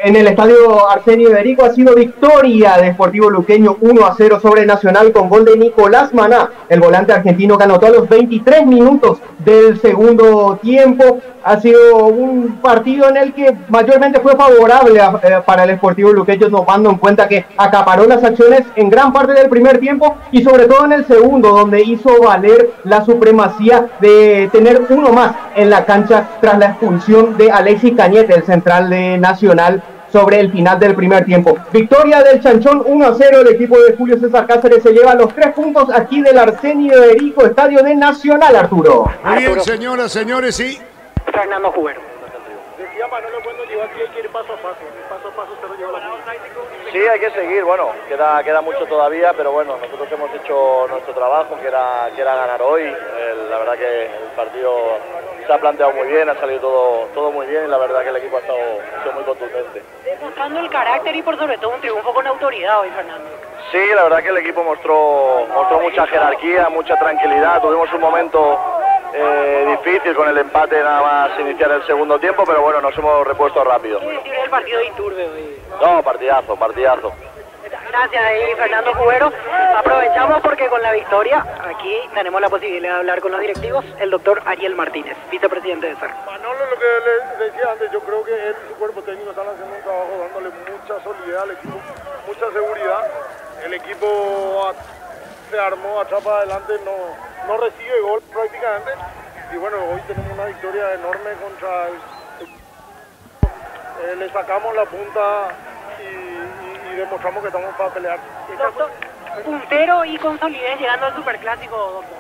en el estadio Arsenio Iberico ha sido victoria de Sportivo Luqueño 1-0 sobre Nacional con gol de Nicolás Maná, el volante argentino que anotó a los 23 minutos del segundo tiempo. Ha sido un partido en el que mayormente fue favorable para el Sportivo Luqueño, tomando en cuenta que acaparó las acciones en gran parte del primer tiempo y sobre todo en el segundo, donde hizo valer la supremacía de tener uno más en la cancha tras la expulsión de Alexis Cañete, el central de Nacional, sobre el final del primer tiempo. Victoria del Chanchón 1-0, el equipo de Julio César Cáceres se lleva los 3 puntos aquí del Arsenio Iberico, estadio de Nacional, Arturo. Muy bien, señoras, señores, sí. Fernando Jubero. Decía Manolo cuando llegó aquí hay que ir paso a paso se lo lleva la punta. Sí, hay que seguir, bueno, queda mucho todavía, pero bueno, nosotros hemos hecho nuestro trabajo, que era ganar hoy. La verdad que el partido se ha planteado muy bien, ha salido todo muy bien y la verdad que el equipo ha sido muy contundente. Demostrando el carácter y por sobre todo un triunfo con autoridad hoy, Fernando. Sí, la verdad que el equipo mostró mucha jerarquía, mucha tranquilidad. Tuvimos un momento difícil con el empate nada más iniciar el segundo tiempo, pero bueno, nos hemos repuesto rápido. ¿Qué decir del partido de Iturbe hoy? No, partidazo. Gracias ahí, Fernando Jubero. Aprovechamos porque con la victoria aquí tenemos la posibilidad de hablar con los directivos, el doctor Ariel Martínez, vicepresidente de Cerro. Manolo, lo que le decía antes, yo creo que él y su cuerpo técnico están haciendo un trabajo dándole mucha solidez al equipo, mucha seguridad. El equipo se armó, atrapa adelante, no recibe gol prácticamente. Y bueno, hoy tenemos una victoria enorme contra el le sacamos la punta y demostramos que estamos para pelear. Doctor, puntero y con solidez llegando al superclásico, doctor.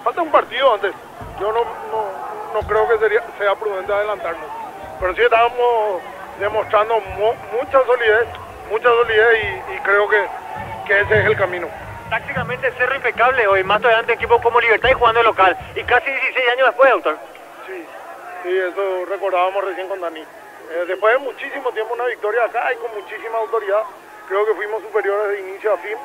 Falta un partido antes. Yo no creo que sea prudente adelantarnos. Pero sí estamos demostrando mucha solidez y creo que ese es el camino. Tácticamente Cerro impecable hoy, más todavía ante equipos como Libertad y jugando de local. Y casi 16 años después, doctor. Sí, eso recordábamos recién con Dani. Después de muchísimo tiempo una victoria acá y con muchísima autoridad, creo que fuimos superiores de inicio a fin.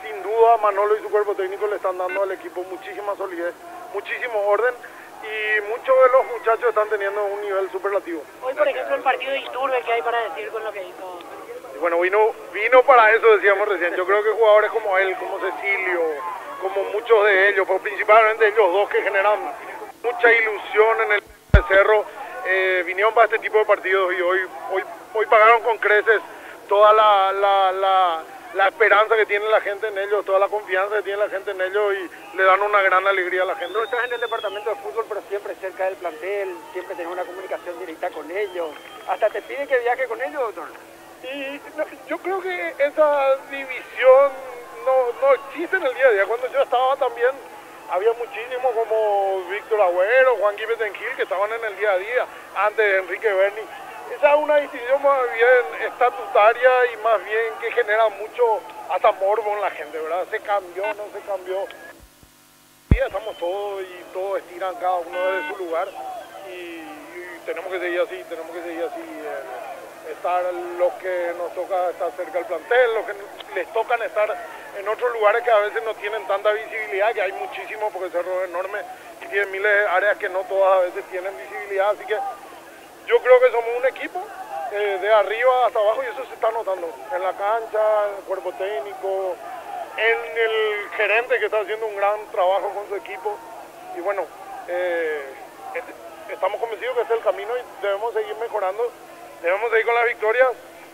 Sin duda Manolo y su cuerpo técnico le están dando al equipo muchísima solidez, muchísimo orden y muchos de los muchachos están teniendo un nivel superlativo. Hoy, por ejemplo, el partido de Iturbe, ¿qué hay para decir con lo que hizo? Y bueno, vino para eso, decíamos recién. Yo creo que jugadores como él, como Cecilio, como muchos de ellos, pero principalmente ellos dos que generan mucha ilusión en el Cerro, vinieron para este tipo de partidos y hoy pagaron con creces toda la esperanza que tiene la gente en ellos, toda la confianza que tiene la gente en ellos y le dan una gran alegría a la gente. No estás en el departamento de fútbol, pero siempre cerca del plantel, siempre tenés una comunicación directa con ellos. Hasta te piden que viaje con ellos, doctor. Y yo creo que esa división no existe en el día a día. Cuando yo estaba también había muchísimos como Víctor Agüero, Juan Betanquil que estaban en el día a día, antes de Enrique Berni. Esa es una distinción más bien estatutaria y más bien que genera mucho hasta morbo en la gente, ¿verdad? Se cambió, no se cambió. Ya estamos todos y todos estiran cada uno desde su lugar y tenemos que seguir así, estar los que nos toca estar cerca del plantel, los que les tocan estar en otros lugares que a veces no tienen tanta visibilidad, que hay muchísimo porque el Cerro es enorme y tiene miles de áreas que no todas a veces tienen visibilidad, así que yo creo que somos un equipo de arriba hasta abajo y eso se está notando en la cancha, en el cuerpo técnico, en el gerente que está haciendo un gran trabajo con su equipo y bueno, estamos convencidos que este es el camino y debemos seguir mejorando, debemos seguir con las victorias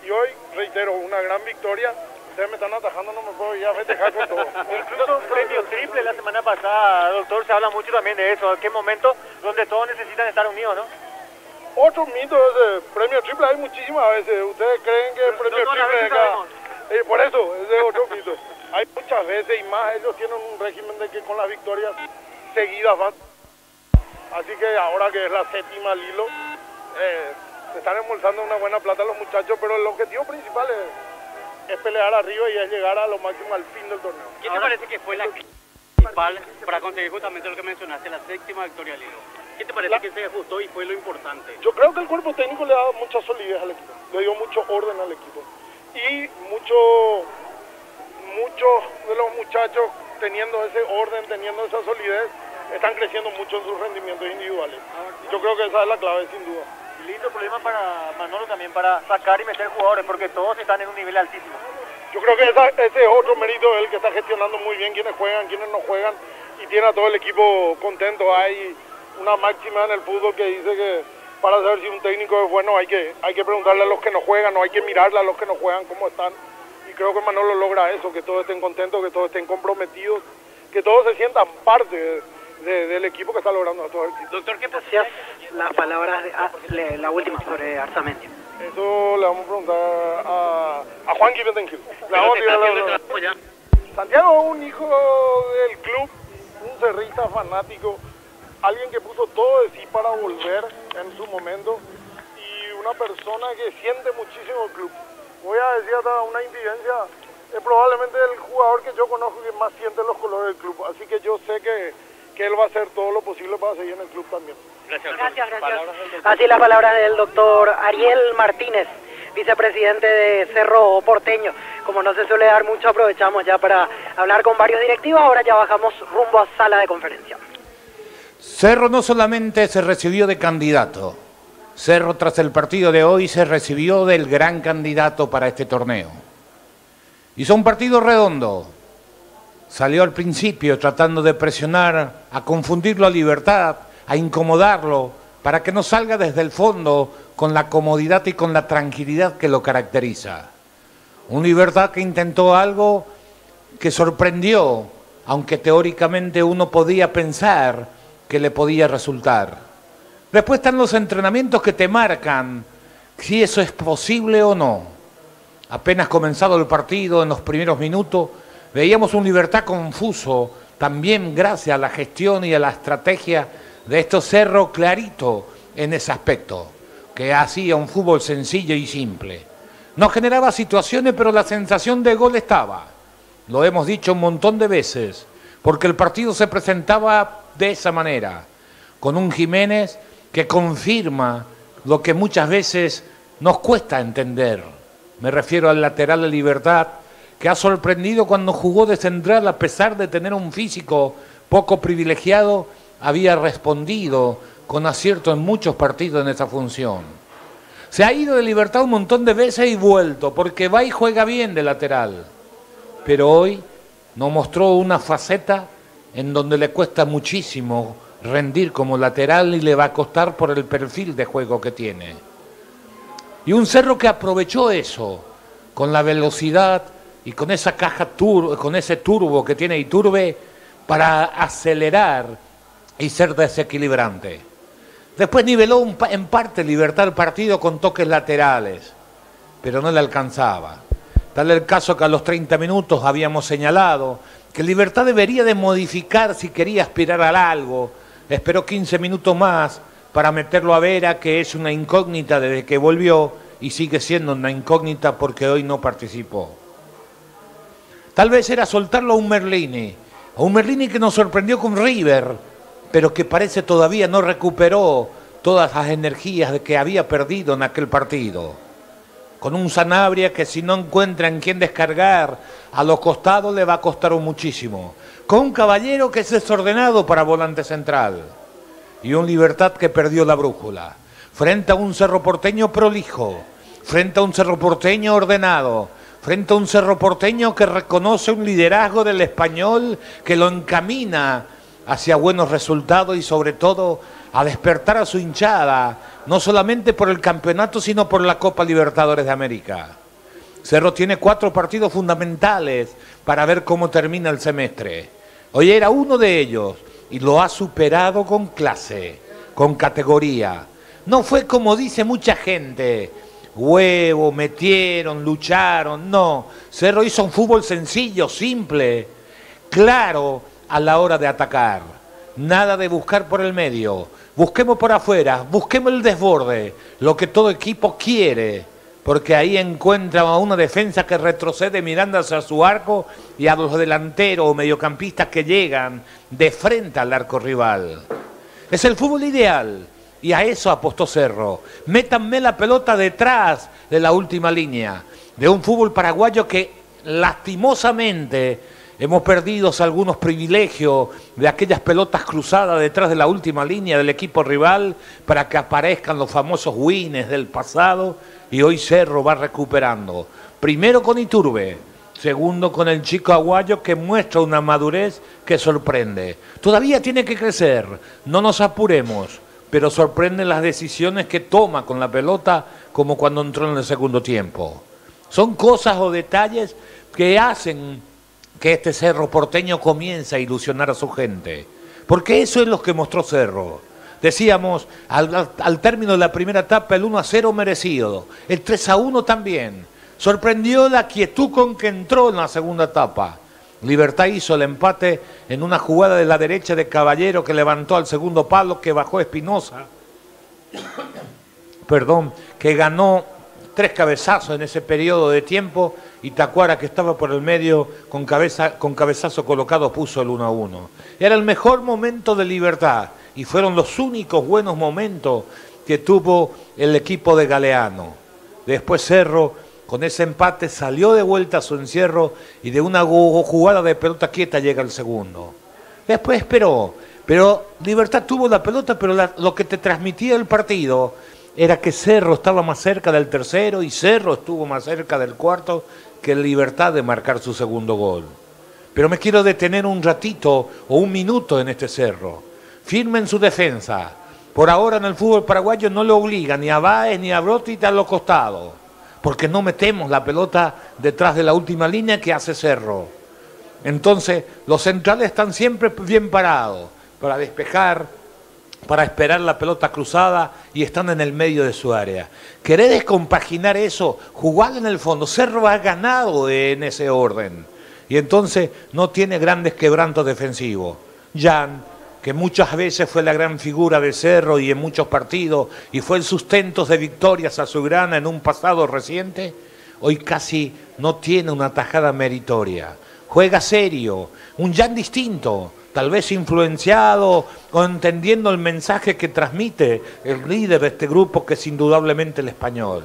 y hoy, reitero, una gran victoria. Ustedes me están atajando, no me puedo ir a festejar con todo. Incluso premio triple la semana pasada, doctor, se habla mucho también de eso, qué momento donde todos necesitan estar unidos, ¿no? Otro mito es premio triple, hay muchísimas veces. Ustedes creen que el premio triple de cada... por eso, ese es otro mito. Hay muchas veces y más, ellos tienen un régimen de que con las victorias seguidas van. Así que ahora que es la séptima al hilo, se están embolsando una buena plata los muchachos, pero el objetivo principal es pelear arriba y es llegar a lo máximo al fin del torneo. ¿Qué te parece que fue la principal para conseguir justamente lo que mencionaste, la séptima victoria al hilo? ¿Qué te parece que se ajustó y fue lo importante? Yo creo que el cuerpo técnico le ha dado mucha solidez al equipo, le dio mucho orden al equipo. Y muchos de los muchachos teniendo ese orden, teniendo esa solidez, están creciendo mucho en sus rendimientos individuales. Yo creo que esa es la clave, sin duda. Lindo problema para Manolo también, para sacar y meter jugadores, porque todos están en un nivel altísimo. Yo creo que ese es otro mérito de él, que está gestionando muy bien quiénes juegan, quiénes no juegan, y tiene a todo el equipo contento. Hay una máxima en el fútbol que dice que para saber si un técnico es bueno hay que preguntarle a los que no juegan, o hay que mirarle a los que no juegan cómo están. Y creo que Manolo logra eso, que todos estén contentos, que todos estén comprometidos, que todos se sientan parte del equipo que está logrando a todo el equipo. Doctor, ¿qué hacías las palabras, la última sobre Arzamendi? Eso le vamos a preguntar a Juan Betanquil. Santiago es un hijo del club, un cerrista fanático, alguien que puso todo de sí para volver en su momento y una persona que siente muchísimo el club. Voy a decir hasta una infidencia, es probablemente el jugador que yo conozco que más siente los colores del club, así que yo sé que él va a hacer todo lo posible para seguir en el club también. Gracias. Así las palabras del doctor Ariel Martínez, vicepresidente de Cerro Porteño. Como no se suele dar mucho, aprovechamos ya para hablar con varios directivos, ahora ya bajamos rumbo a sala de conferencia. Cerro no solamente se recibió de candidato, Cerro tras el partido de hoy se recibió del gran candidato para este torneo. Hizo un partido redondo. Salió al principio tratando de presionar, a confundirlo a Libertad, a incomodarlo, para que no salga desde el fondo con la comodidad y con la tranquilidad que lo caracteriza. Un Libertad que intentó algo que sorprendió, aunque teóricamente uno podía pensar que le podía resultar. Después están los entrenamientos que te marcan si eso es posible o no. Apenas comenzado el partido, en los primeros minutos, veíamos un Libertad confuso, también gracias a la gestión y a la estrategia de estos Cerro clarito en ese aspecto, que hacía un fútbol sencillo y simple. No generaba situaciones, pero la sensación de gol estaba. Lo hemos dicho un montón de veces, porque el partido se presentaba de esa manera, con un Jiménez que confirma lo que muchas veces nos cuesta entender. Me refiero al lateral de Libertad, que ha sorprendido cuando jugó de central, a pesar de tener un físico poco privilegiado, había respondido con acierto en muchos partidos en esa función. Se ha ido de Libertad un montón de veces y vuelto, porque va y juega bien de lateral. Pero hoy nos mostró una faceta en donde le cuesta muchísimo rendir como lateral y le va a costar por el perfil de juego que tiene. Y un Cerro que aprovechó eso, con la velocidad y con esa caja con ese turbo que tiene Iturbe, para acelerar y ser desequilibrante. Después niveló en parte Libertad el partido con toques laterales, pero no le alcanzaba. Tal el caso que a los 30 minutos habíamos señalado que Libertad debería de modificar si quería aspirar a algo. Esperó 15 minutos más para meterlo a Vera, que es una incógnita desde que volvió y sigue siendo una incógnita porque hoy no participó. Tal vez era soltarlo a un Merlini que nos sorprendió con River, pero que parece todavía no recuperó todas las energías de que había perdido en aquel partido. Con un Sanabria que si no encuentra en quién descargar a los costados le va a costar muchísimo. Con un Caballero que es desordenado para volante central. Y un Libertad que perdió la brújula. Frente a un Cerro Porteño prolijo. Frente a un Cerro Porteño ordenado. Frente a un Cerro Porteño que reconoce un liderazgo del Español que lo encamina hacia buenos resultados y sobre todo a despertar a su hinchada, no solamente por el campeonato, sino por la Copa Libertadores de América. Cerro tiene 4 partidos fundamentales para ver cómo termina el semestre. Hoy era uno de ellos y lo ha superado con clase, con categoría. No fue como dice mucha gente, huevo, metieron, lucharon, no. Cerro hizo un fútbol sencillo, simple, claro a la hora de atacar. Nada de buscar por el medio. Busquemos por afuera, busquemos el desborde, lo que todo equipo quiere, porque ahí encuentra a una defensa que retrocede mirando hacia su arco y a los delanteros o mediocampistas que llegan de frente al arco rival. Es el fútbol ideal y a eso apostó Cerro. Métanme la pelota detrás de la última línea, de un fútbol paraguayo que lastimosamente hemos perdido algunos privilegios de aquellas pelotas cruzadas detrás de la última línea del equipo rival para que aparezcan los famosos wins del pasado, y hoy Cerro va recuperando. Primero con Iturbe, segundo con el chico Aguayo que muestra una madurez que sorprende. Todavía tiene que crecer, no nos apuremos, pero sorprenden las decisiones que toma con la pelota como cuando entró en el segundo tiempo. Son cosas o detalles que hacen que este Cerro Porteño comienza a ilusionar a su gente. Porque eso es lo que mostró Cerro. Decíamos, al término de la primera etapa, el 1-0 merecido. El 3-1 también. Sorprendió la quietud con que entró en la segunda etapa. Libertad hizo el empate en una jugada de la derecha de Caballero que levantó al segundo palo, que bajó Espinosa. Que ganó 3 cabezazos en ese periodo de tiempo, y Tacuara, que estaba por el medio con cabezazo colocado, puso el 1-1. Era el mejor momento de Libertad y fueron los únicos buenos momentos que tuvo el equipo de Galeano. Después Cerro, con ese empate, salió de vuelta a su encierro y de una jugada de pelota quieta llega el segundo. Después esperó, pero Libertad tuvo la pelota, pero lo que te transmitía el partido era que Cerro estaba más cerca del tercero y Cerro estuvo más cerca del cuarto que Libertad de marcar su segundo gol. Pero me quiero detener un ratito o un minuto en este Cerro. Firme en su defensa. Por ahora en el fútbol paraguayo no le obliga ni a Báez ni a Brotti a los costados, porque no metemos la pelota detrás de la última línea que hace Cerro. Entonces los centrales están siempre bien parados para despejar, para esperar la pelota cruzada y están en el medio de su área. ¿Querés descompaginar eso? Jugar en el fondo. Cerro ha ganado en ese orden y entonces no tiene grandes quebrantos defensivos. Jan, que muchas veces fue la gran figura de Cerro y en muchos partidos y fue el sustento de victorias azulgrana en un pasado reciente, hoy casi no tiene una tajada meritoria. juega serio, un Jan distinto, tal vez influenciado o entendiendo el mensaje que transmite el líder de este grupo, que es indudablemente el español.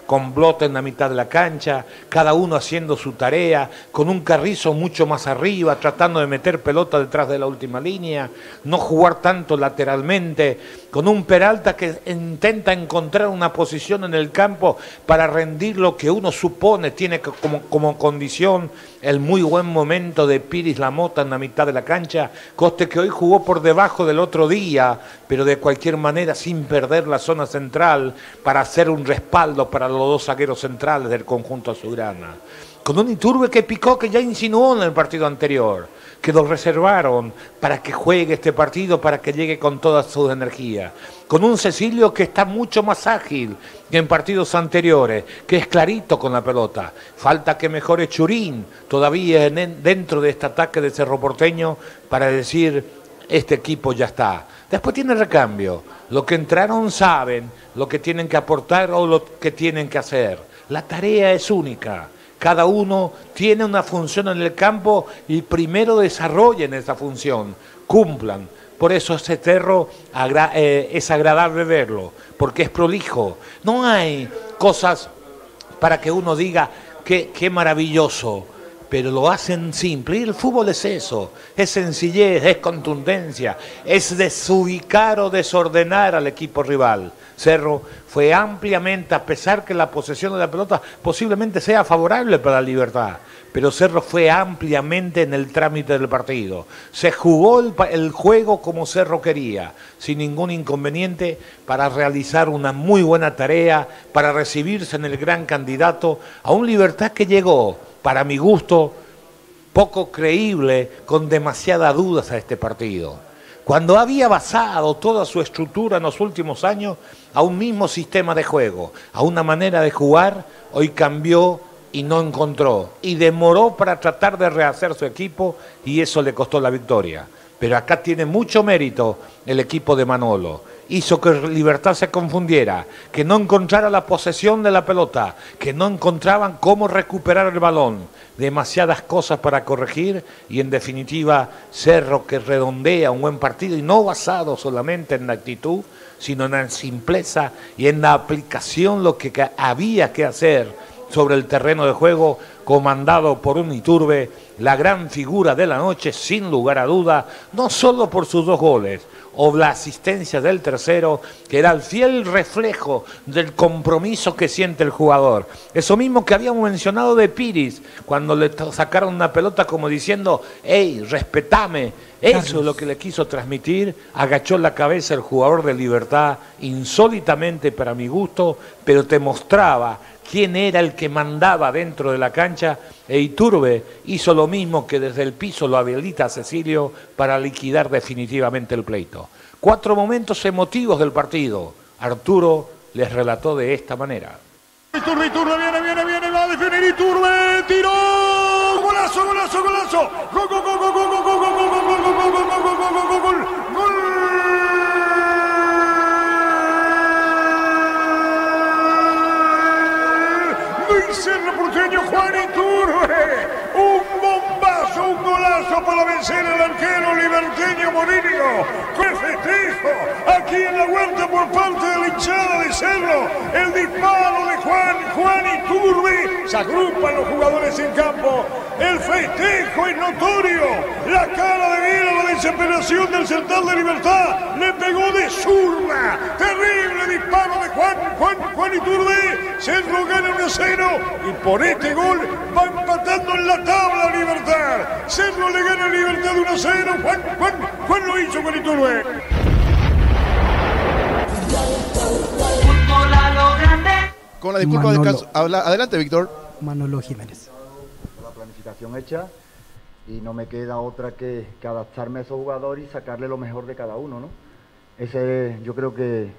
Con Blota en la mitad de la cancha, cada uno haciendo su tarea, con un Carrizo mucho más arriba, tratando de meter pelota detrás de la última línea, no jugar tanto lateralmente, con un Peralta que intenta encontrar una posición en el campo para rendir lo que uno supone tiene como condición el muy buen momento de Piris Lamota en la mitad de la cancha, coste que hoy jugó por debajo del otro día, pero de cualquier manera sin perder la zona central para hacer un respaldo para los dos zagueros centrales del conjunto azulgrana. Con un Iturbe que picó, que ya insinuó en el partido anterior, que lo reservaron para que juegue este partido, para que llegue con toda su energía. Con un Cecilio que está mucho más ágil que en partidos anteriores, que es clarito con la pelota. Falta que mejore Churín todavía dentro de este ataque de Cerro Porteño para decir, este equipo ya está. Después tiene recambio. Los que entraron saben lo que tienen que aportar o lo que tienen que hacer. La tarea es única. Cada uno tiene una función en el campo y primero desarrollen esa función, cumplan. Por eso ese Cerro es agradable verlo, porque es prolijo. No hay cosas para que uno diga qué maravilloso, pero lo hacen simple. Y el fútbol es eso, es sencillez, es contundencia, es desubicar o desordenar al equipo rival. Cerro fue ampliamente, a pesar que la posesión de la pelota posiblemente sea favorable para la Libertad, pero Cerro fue ampliamente en el trámite del partido. Se jugó el juego como Cerro quería, sin ningún inconveniente, para realizar una muy buena tarea, para recibirse en el gran candidato a un Libertad que llegó, para mi gusto, poco creíble, con demasiadas dudas a este partido. Cuando había basado toda su estructura en los últimos años a un mismo sistema de juego, a una manera de jugar, hoy cambió y no encontró. Y demoró para tratar de rehacer su equipo y eso le costó la victoria. Pero acá tiene mucho mérito el equipo de Manolo. Hizo que Libertad se confundiera, que no encontrara la posesión de la pelota, que no encontraban cómo recuperar el balón. Demasiadas cosas para corregir y en definitiva Cerro que redondea un buen partido y no basado solamente en la actitud, sino en la simpleza y en la aplicación lo que había que hacer sobre el terreno de juego, comandado por un Iturbe, la gran figura de la noche sin lugar a duda, no solo por sus 2 goles, o la asistencia del tercero, que era el fiel reflejo del compromiso que siente el jugador. Eso mismo que habíamos mencionado de Piris, cuando le sacaron una pelota como diciendo, hey, respetame. Eso es lo que le quiso transmitir, agachó la cabeza el jugador de Libertad, insólitamente para mi gusto, pero te mostraba quién era el que mandaba dentro de la cancha, e Iturbe hizo lo mismo, que desde el piso lo habilita a Cecilio para liquidar definitivamente el pleito. 4 momentos emotivos del partido. Arturo les relató de esta manera. Iturbe, viene, va a definir Iturbe, tiró, golazo, golazo, golazo, gol, gol, gol, gol, gol, gol, gol, gol, gol, gol, gol, gol, gol, gol, gol. Cerro Porteño, Juan Iturbe, un bombazo, un golazo para vencer al arquero liberteño Morillo. ¡Qué festejo! Aquí en la vuelta por parte de la hinchada de Cerro, el disparo de Juan Iturbe. Se agrupan los jugadores en campo. El festejo es notorio. La cara de Vila, la desesperación del Central de Libertad, le pegó de zurda. Terrible disparo de Juan Iturbe. Cerro gana 1-0 y por este gol va empatando en la tabla Libertad. Cerro le gana a Libertad 1-0. Juan lo hizo con Iturbe. Con la disculpa del caso. Adelante, Víctor. Manolo Jiménez. La planificación hecha y no me queda otra que adaptarme a esos jugadores y sacarle lo mejor de cada uno, ¿no? Ese yo creo que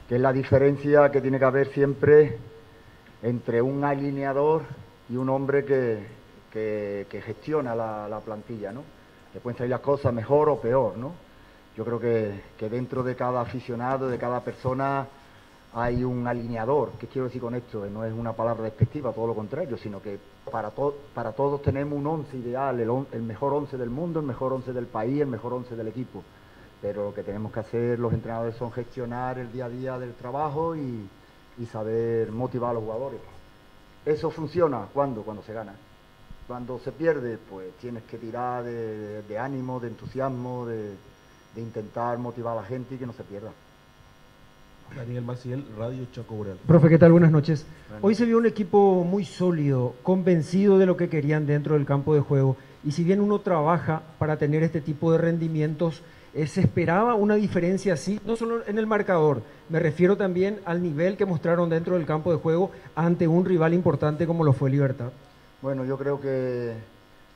es la diferencia que tiene que haber siempre entre un alineador y un hombre que gestiona la plantilla, ¿no? Le pueden salir las cosas mejor o peor, ¿no? Yo creo que dentro de cada aficionado, de cada persona, hay un alineador. ¿Qué quiero decir con esto? No es una palabra despectiva, todo lo contrario, sino que para todos tenemos un 11 ideal, el mejor 11 del mundo, el mejor 11 del país, el mejor 11 del equipo. Pero lo que tenemos que hacer los entrenadores son gestionar el día a día del trabajo y saber motivar a los jugadores. Eso funciona cuando se gana. Cuando se pierde, pues tienes que tirar de ánimo, de entusiasmo, de intentar motivar a la gente y que no se pierda. Daniel Maciel, Radio Chaco Boreal. Profe, ¿qué tal? Buenas noches. Hoy se vio un equipo muy sólido, convencido de lo que querían dentro del campo de juego. Y si bien uno trabaja para tener este tipo de rendimientos, se esperaba una diferencia así, no solo en el marcador, me refiero también al nivel que mostraron dentro del campo de juego ante un rival importante como lo fue Libertad. Bueno, yo creo que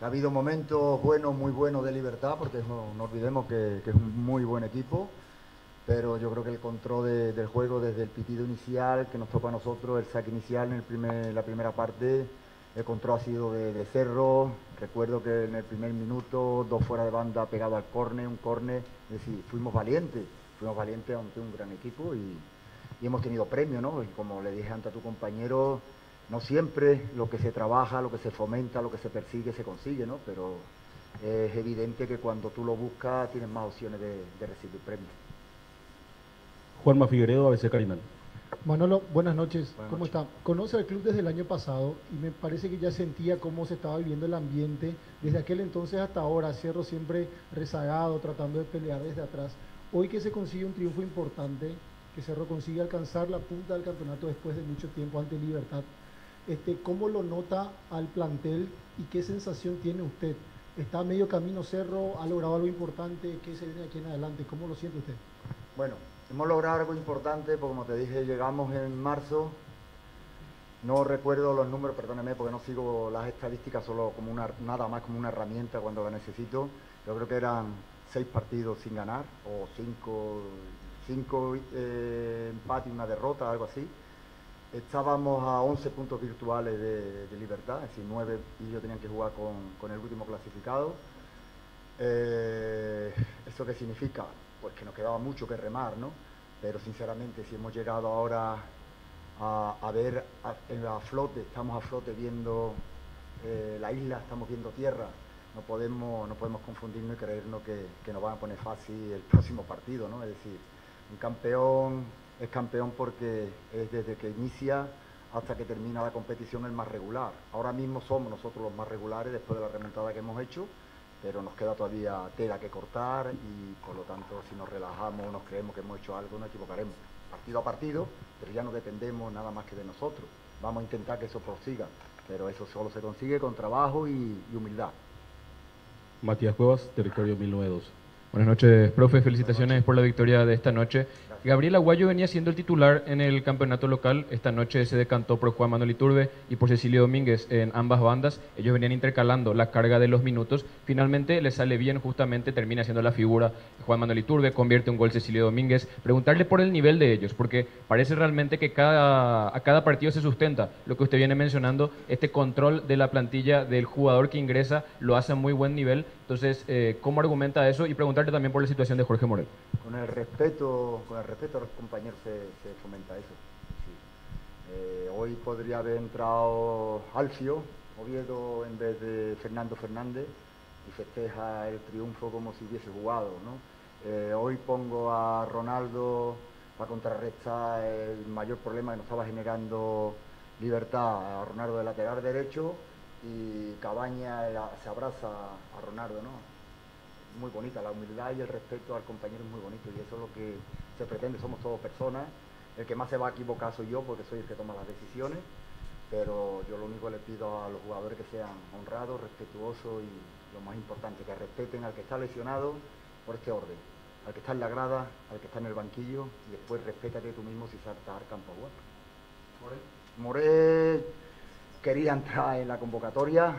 ha habido momentos buenos, muy buenos de Libertad, porque no olvidemos que es un muy buen equipo. Pero yo creo que el control del juego desde el pitido inicial que nos toca a nosotros, el saque inicial en la primera parte, el control ha sido de Cerro. Recuerdo que en el primer minuto, 2 fuera de banda pegado al córner, un córner, es decir, fuimos valientes ante un gran equipo y hemos tenido premio, ¿no? Y como le dije antes a tu compañero, no siempre lo que se trabaja, lo que se fomenta, lo que se persigue se consigue, ¿no? Pero es evidente que cuando tú lo buscas tienes más opciones de recibir premios. Juanma Figueredo, ABC Carinal. Manolo, buenas noches. ¿Cómo está? Conoce al club desde el año pasado y me parece que ya sentía cómo se estaba viviendo el ambiente desde aquel entonces hasta ahora. Cerro siempre rezagado, tratando de pelear desde atrás. Hoy que se consigue un triunfo importante, que Cerro consigue alcanzar la punta del campeonato después de mucho tiempo ante Libertad, ¿cómo lo nota al plantel y qué sensación tiene usted? ¿Está a medio camino Cerro? ¿Ha logrado algo importante? ¿Qué se viene aquí en adelante? ¿Cómo lo siente usted? Bueno, hemos logrado algo importante, porque como te dije, llegamos en marzo. No recuerdo los números, perdóneme, porque no sigo las estadísticas, solo como nada más como una herramienta cuando la necesito. Yo creo que eran 6 partidos sin ganar, o 5 empates y una derrota, algo así. Estábamos a 11 puntos virtuales de Libertad, es decir, 9 y ellos tenían que jugar con el último clasificado. ¿Eso qué significa? Pues que nos quedaba mucho que remar, ¿no? Pero sinceramente, si hemos llegado ahora a ver a flote, estamos a flote viendo la isla, estamos viendo tierra, no podemos confundirnos y creernos que nos van a poner fácil el próximo partido, ¿no? Es decir, un campeón es campeón porque es desde que inicia hasta que termina la competición el más regular. Ahora mismo somos nosotros los más regulares después de la remontada que hemos hecho, pero nos queda todavía tela que cortar y por lo tanto si nos relajamos o nos creemos que hemos hecho algo nos equivocaremos partido a partido, pero ya no dependemos nada más que de nosotros. Vamos a intentar que eso prosiga, pero eso solo se consigue con trabajo y humildad. Matías Cuevas, Territorio 1912. Buenas noches, profe. Felicitaciones por la victoria de esta noche. Gabriel Aguayo venía siendo el titular en el campeonato local. Esta noche se decantó por Juan Manuel Iturbe y por Cecilio Domínguez en ambas bandas. Ellos venían intercalando la carga de los minutos. Finalmente le sale bien, justamente termina siendo la figura Juan Manuel Iturbe, convierte un gol Cecilio Domínguez. Preguntarle por el nivel de ellos, porque parece realmente que a cada partido se sustenta lo que usted viene mencionando, este control de la plantilla del jugador que ingresa lo hace a muy buen nivel. Entonces, ¿cómo argumenta eso? Y preguntarte también por la situación de Jorge Morel. Con el respeto a los compañeros se fomenta eso. Sí. Hoy podría haber entrado Alfio Oviedo en vez de Fernando Fernández y festeja el triunfo como si hubiese jugado, ¿no? Hoy pongo a Ronaldo para contrarrestar el mayor problema que nos estaba generando Libertad, a Ronaldo de lateral derecho, y Cabaña se abraza a Ronaldo, ¿no? Muy bonita, la humildad y el respeto al compañero es muy bonito y eso es lo que se pretende. Somos todos personas, el que más se va a equivocar soy yo porque soy el que toma las decisiones, pero yo lo único que le pido a los jugadores que sean honrados, respetuosos y lo más importante, que respeten al que está lesionado por este orden, al que está en la grada, al que está en el banquillo, y después respétate tú mismo si saltas al campo. Morel quería entrar en la convocatoria,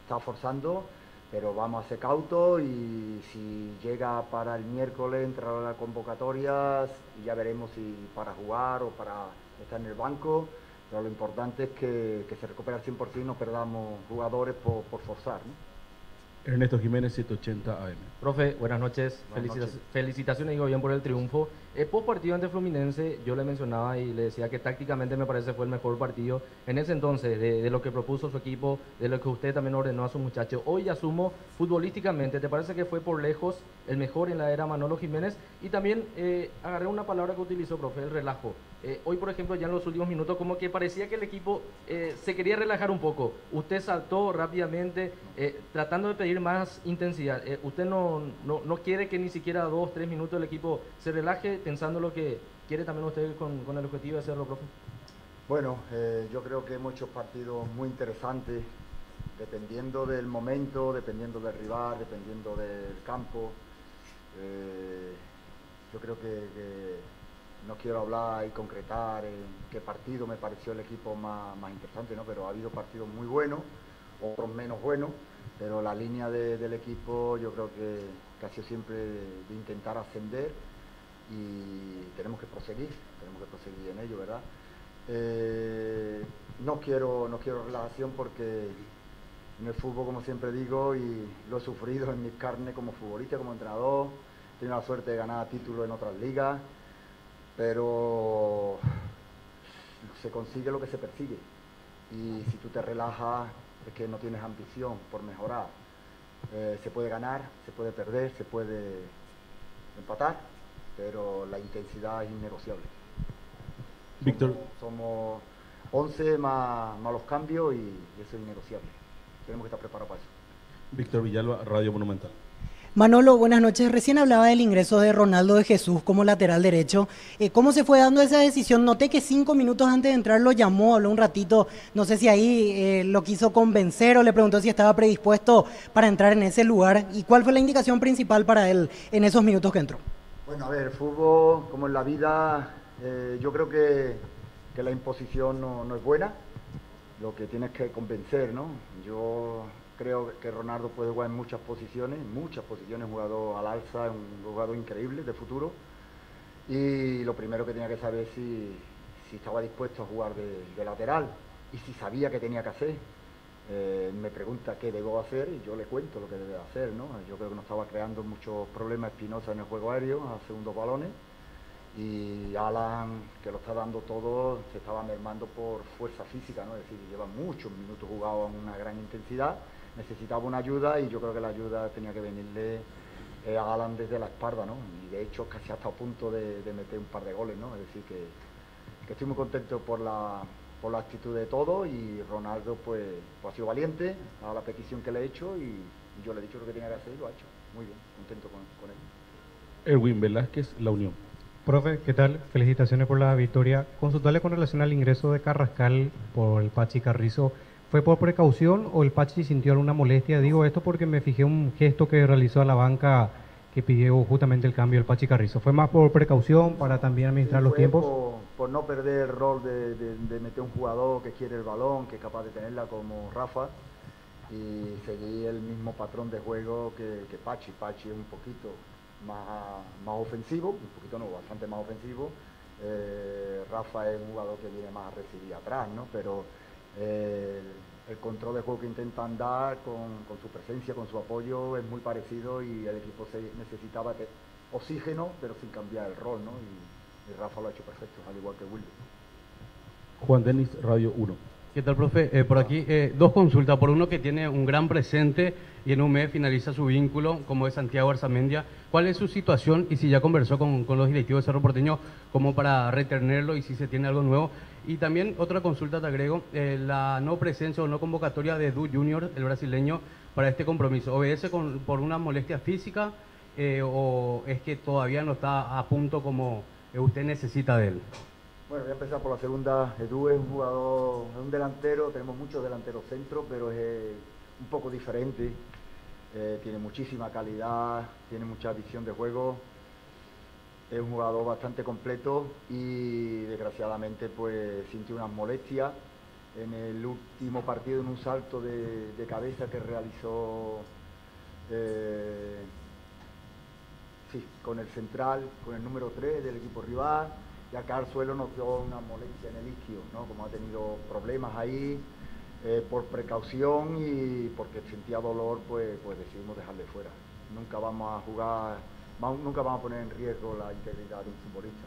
está forzando, pero vamos a ser cautos y si llega para el miércoles entrará a la convocatoria y ya veremos si para jugar o para estar en el banco, pero lo importante es que se recupere al 100% y no perdamos jugadores por forzar, ¿no? Ernesto Jiménez, 780 AM. Profe, buenas noches. Buenas noches. Felicitaciones, digo bien, por el triunfo. Post partido ante Fluminense, yo le mencionaba y le decía que tácticamente me parece fue el mejor partido en ese entonces, de lo que propuso su equipo, de lo que usted también ordenó a sus muchachos. Hoy asumo futbolísticamente, ¿te parece que fue por lejos el mejor en la era Manolo Jiménez? Y también agarré una palabra que utilizó, profe, el relajo. Hoy, por ejemplo, ya en los últimos minutos, como que parecía que el equipo se quería relajar un poco. Usted saltó rápidamente, tratando de pedir más intensidad. ¿Usted no quiere que ni siquiera 2, 3 minutos el equipo se relaje, pensando lo que quiere también usted con el objetivo de hacerlo, profe? Bueno, yo creo que hemos hecho partidos muy interesantes, dependiendo del momento, dependiendo del rival, dependiendo del campo. Yo creo que no quiero hablar y concretar en qué partido me pareció el equipo más interesante, ¿no? Pero ha habido partidos muy buenos, otros menos buenos, pero la línea del equipo yo creo que ha sido siempre de intentar ascender y tenemos que proseguir en ello, ¿verdad? No quiero relajación porque en el fútbol, como siempre digo, y lo he sufrido en mi carne como futbolista, como entrenador, he tenido la suerte de ganar títulos en otras ligas, pero se consigue lo que se persigue, y si tú te relajas es que no tienes ambición por mejorar. Se puede ganar, se puede perder, se puede empatar, pero la intensidad es innegociable. Víctor. Somos 11 más los cambios y eso es innegociable. Tenemos que estar preparados para eso. Víctor Villalba, Radio Monumental. Manolo, buenas noches. Recién hablaba del ingreso de Ronaldo de Jesús como lateral derecho. ¿Cómo se fue dando esa decisión? Noté que 5 minutos antes de entrar lo llamó, habló un ratito. No sé si ahí lo quiso convencer o le preguntó si estaba predispuesto para entrar en ese lugar. ¿Y cuál fue la indicación principal para él en esos minutos que entró? Bueno, a ver, el fútbol, como en la vida, yo creo que la imposición no es buena. Lo que tienes que convencer, ¿no? Yo creo que Ronaldo puede jugar en muchas posiciones, jugador al alza, un jugador increíble de futuro. Y lo primero que tenía que saber es si estaba dispuesto a jugar de lateral y si sabía qué tenía que hacer. Me pregunta qué debo hacer y yo le cuento lo que debe hacer, ¿no? Yo creo que nos estaba creando muchos problemas Espinosa en el juego aéreo, a segundos balones, y Alan, que lo está dando todo, se estaba mermando por fuerza física, ¿no? Es decir, lleva muchos minutos jugados a una gran intensidad, necesitaba una ayuda y yo creo que la ayuda tenía que venirle a Alan desde la espalda, ¿no? Y de hecho casi hasta a punto de meter un par de goles, ¿no? Es decir, que estoy muy contento por la actitud de todo, y Ronaldo pues ha sido valiente a la petición que le he hecho y yo le he dicho lo que tenía que hacer y lo ha hecho. Muy bien, contento con él. Erwin Velázquez, La Unión. Profe, ¿qué tal? Felicitaciones por la victoria. Consultarle con relación al ingreso de Carrascal por el Pachi Carrizo. ¿Fue por precaución o el Pachi sintió alguna molestia? Digo esto porque me fijé un gesto que realizó a la banca que pidió justamente el cambio del Pachi Carrizo. ¿Fue más por precaución para también administrar los tiempos? Por no perder el rol de meter un jugador que quiere el balón, que es capaz de tenerla como Rafa, y seguir el mismo patrón de juego que Pachi. Pachi es un poquito más ofensivo, un poquito no, bastante más ofensivo. Rafa es un jugador que viene más a recibir atrás, ¿no? Pero el control de juego que intentan dar con su presencia, con su apoyo, es muy parecido, y el equipo necesitaba oxígeno, pero sin cambiar el rol, ¿no? Y Rafa lo ha hecho perfecto, al igual que Willy. Juan Denis, Radio 1. ¿Qué tal, profe? Por aquí, dos consultas. Por uno que tiene un gran presente y en un mes finaliza su vínculo, como es Santiago Arzamendia. ¿Cuál es su situación y si ya conversó con los directivos de Cerro Porteño como para retenerlo y si se tiene algo nuevo? Y también otra consulta te agrego, la no presencia o no convocatoria de Du Junior, el brasileño, para este compromiso. ¿Obedece por una molestia física o es que todavía no está a punto como usted necesita de él? Bueno, voy a empezar por la segunda. Edu es un jugador, es un delantero, tenemos muchos delanteros centros, pero es un poco diferente. Tiene muchísima calidad, tiene mucha visión de juego, es un jugador bastante completo y desgraciadamente pues sintió unas molestias en el último partido, en un salto de cabeza que realizó con el central, con el número 3 del equipo rival. Ya acá al suelo notó una molestia en el isquio, ¿no? Como ha tenido problemas ahí, por precaución y porque sentía dolor, pues decidimos dejarle fuera. Nunca vamos a jugar, nunca vamos a poner en riesgo la integridad de un futbolista.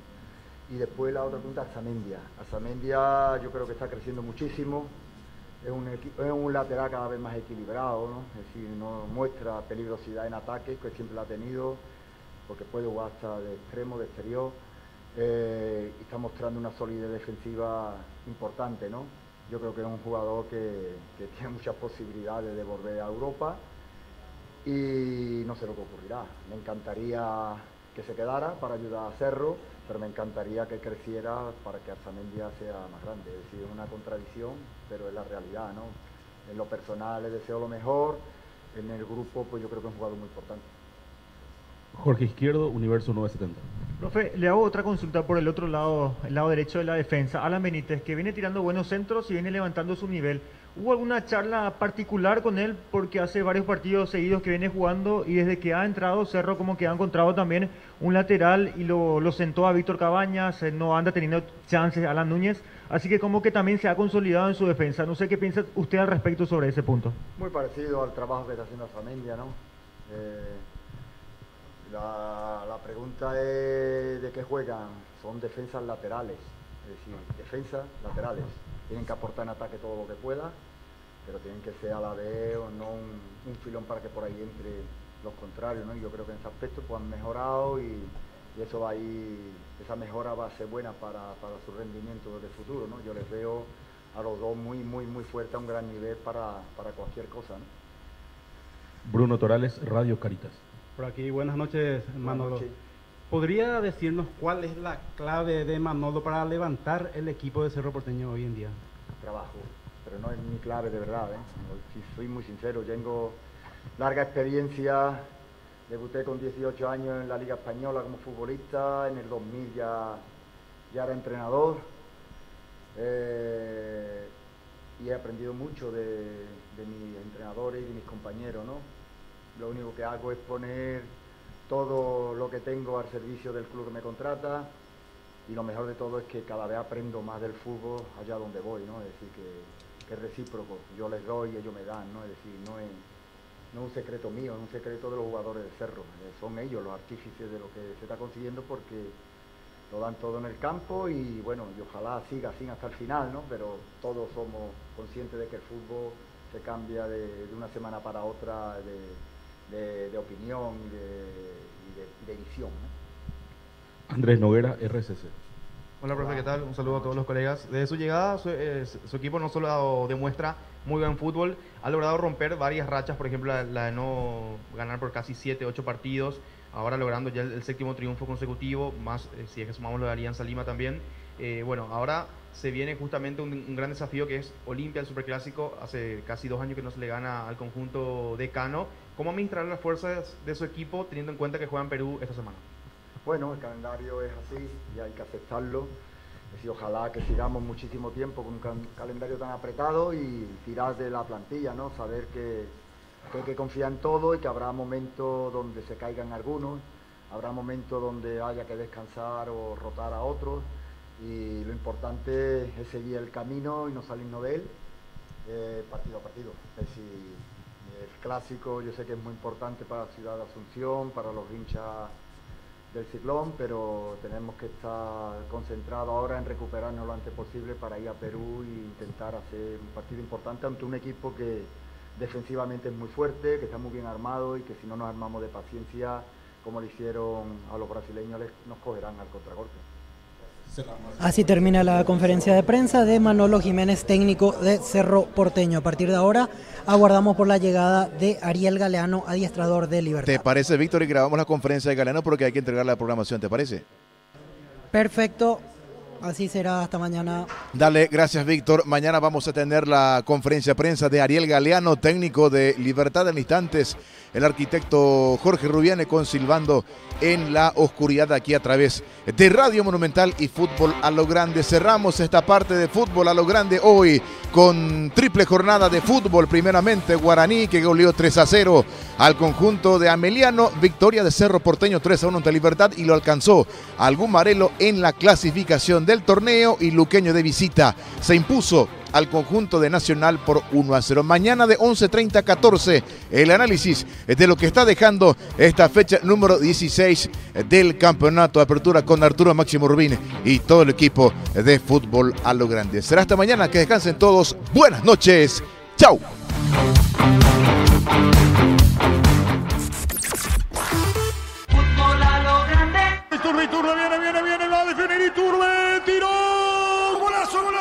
Y después la otra pregunta, Arzamendia. Arzamendia yo creo que está creciendo muchísimo. Es un lateral cada vez más equilibrado, ¿no? Es decir, no muestra peligrosidad en ataque, que siempre la ha tenido, porque puede jugar hasta de extremo, de exterior. Y está mostrando una solidez defensiva importante, ¿no? Yo creo que es un jugador que tiene muchas posibilidades de volver a Europa y no sé lo que ocurrirá. Me encantaría que se quedara para ayudar a Cerro, pero me encantaría que creciera para que Arzamendia sea más grande. Es decir, es una contradicción, pero es la realidad, ¿no? En lo personal le deseo lo mejor, en el grupo pues yo creo que es un jugador muy importante. Jorge Izquierdo, Universo 970. Profe, le hago otra consulta por el otro lado, el lado derecho de la defensa. Alan Benítez, que viene tirando buenos centros y viene levantando su nivel. ¿Hubo alguna charla particular con él? Porque hace varios partidos seguidos que viene jugando y desde que ha entrado Cerro como que ha encontrado también un lateral y lo sentó a Víctor Cabañas, no anda teniendo chances Alan Núñez, así que como que también se ha consolidado en su defensa. No sé qué piensa usted al respecto sobre ese punto. Muy parecido al trabajo que está haciendo Arzamendia, ¿no? La pregunta es de qué juegan. Son defensas laterales, es decir, defensas laterales. Tienen que aportar en ataque todo lo que pueda, pero tienen que ser a la vez o no un filón para que por ahí entre los contrarios, ¿no? Y yo creo que en ese aspecto pues han mejorado y eso va a ir, esa mejora va a ser buena para su rendimiento desde el futuro, ¿no? Yo les veo a los dos muy fuertes a un gran nivel para cualquier cosa, ¿no? Bruno Torales, Radio Caritas. Por aquí, buenas noches, Manolo. Buenas noches. ¿Podría decirnos cuál es la clave de Manolo para levantar el equipo de Cerro Porteño hoy en día? Trabajo, pero no es mi clave de verdad, ¿eh? Si soy muy sincero, tengo larga experiencia, debuté con 18 años en la Liga Española como futbolista, en el 2000 ya era entrenador y he aprendido mucho de mis entrenadores y de mis compañeros, ¿no? Lo único que hago es poner todo lo que tengo al servicio del club que me contrata y lo mejor de todo es que cada vez aprendo más del fútbol allá donde voy, ¿no? Es decir, que es recíproco, yo les doy y ellos me dan, ¿no? Es decir, no es un secreto mío, es un secreto de los jugadores de Cerro, son ellos los artífices de lo que se está consiguiendo porque lo dan todo en el campo y bueno, y ojalá siga así hasta el final, ¿no? Pero todos somos conscientes de que el fútbol se cambia de una semana para otra de opinión y de visión, ¿no? Andrés Noguera, RCC. Hola, profe, ¿qué tal? Un saludo a todos los colegas. Desde su llegada, su equipo no solo demuestra muy buen fútbol, ha logrado romper varias rachas, por ejemplo, la de no ganar por casi 7, 8 partidos, ahora logrando ya el 7º triunfo consecutivo, más si es que sumamos lo de Alianza Lima también. Bueno, ahora se viene justamente un gran desafío que es Olimpia, el Superclásico. Hace casi 2 años que no se le gana al conjunto decano. ¿Cómo administrar las fuerzas de su equipo teniendo en cuenta que juega en Perú esta semana? Bueno, el calendario es así y hay que aceptarlo. Es decir, ojalá que sigamos muchísimo tiempo con un calendario tan apretado y tirar de la plantilla, ¿no? Saber que hay que confiar en todo y que habrá momentos donde se caigan algunos, habrá momentos donde haya que descansar o rotar a otros. Y lo importante es seguir el camino y no salirnos de él partido a partido. Es decir, el clásico yo sé que es muy importante para la ciudad de Asunción, para los hinchas del Ciclón, pero tenemos que estar concentrados ahora en recuperarnos lo antes posible para ir a Perú e intentar hacer un partido importante ante un equipo que defensivamente es muy fuerte, que está muy bien armado y que si no nos armamos de paciencia como le hicieron a los brasileños nos cogerán al contragolpe. Así termina la conferencia de prensa de Manolo Jiménez, técnico de Cerro Porteño. A partir de ahora aguardamos por la llegada de Ariel Galeano, adiestrador de Libertad. ¿Te parece, Víctor, y grabamos la conferencia de Galeano porque hay que entregar la programación? ¿Te parece? Perfecto, así será, hasta mañana. Dale, gracias, Víctor. Mañana vamos a tener la conferencia de prensa de Ariel Galeano, técnico de Libertad. En instantes, el arquitecto Jorge Rubiane silbando en la oscuridad aquí a través de Radio Monumental y Fútbol a lo Grande. Cerramos esta parte de Fútbol a lo Grande hoy con triple jornada de fútbol. Primeramente, Guaraní, que goleó 3-0 al conjunto de Ameliano. Victoria de Cerro Porteño 3-1 ante Libertad y lo alcanzó al Gumarelo en la clasificación del torneo. Y Luqueño de visita se impuso al conjunto de Nacional por 1-0. Mañana de 11:30 a 14, el análisis de lo que está dejando esta fecha número 16 del Campeonato de Apertura con Arturo Máximo Rubín y todo el equipo de Fútbol a lo Grande. Será hasta mañana, que descansen todos. Buenas noches. Chau. Iturbe viene, va a definir Iturbe, tiró, golazo, gol,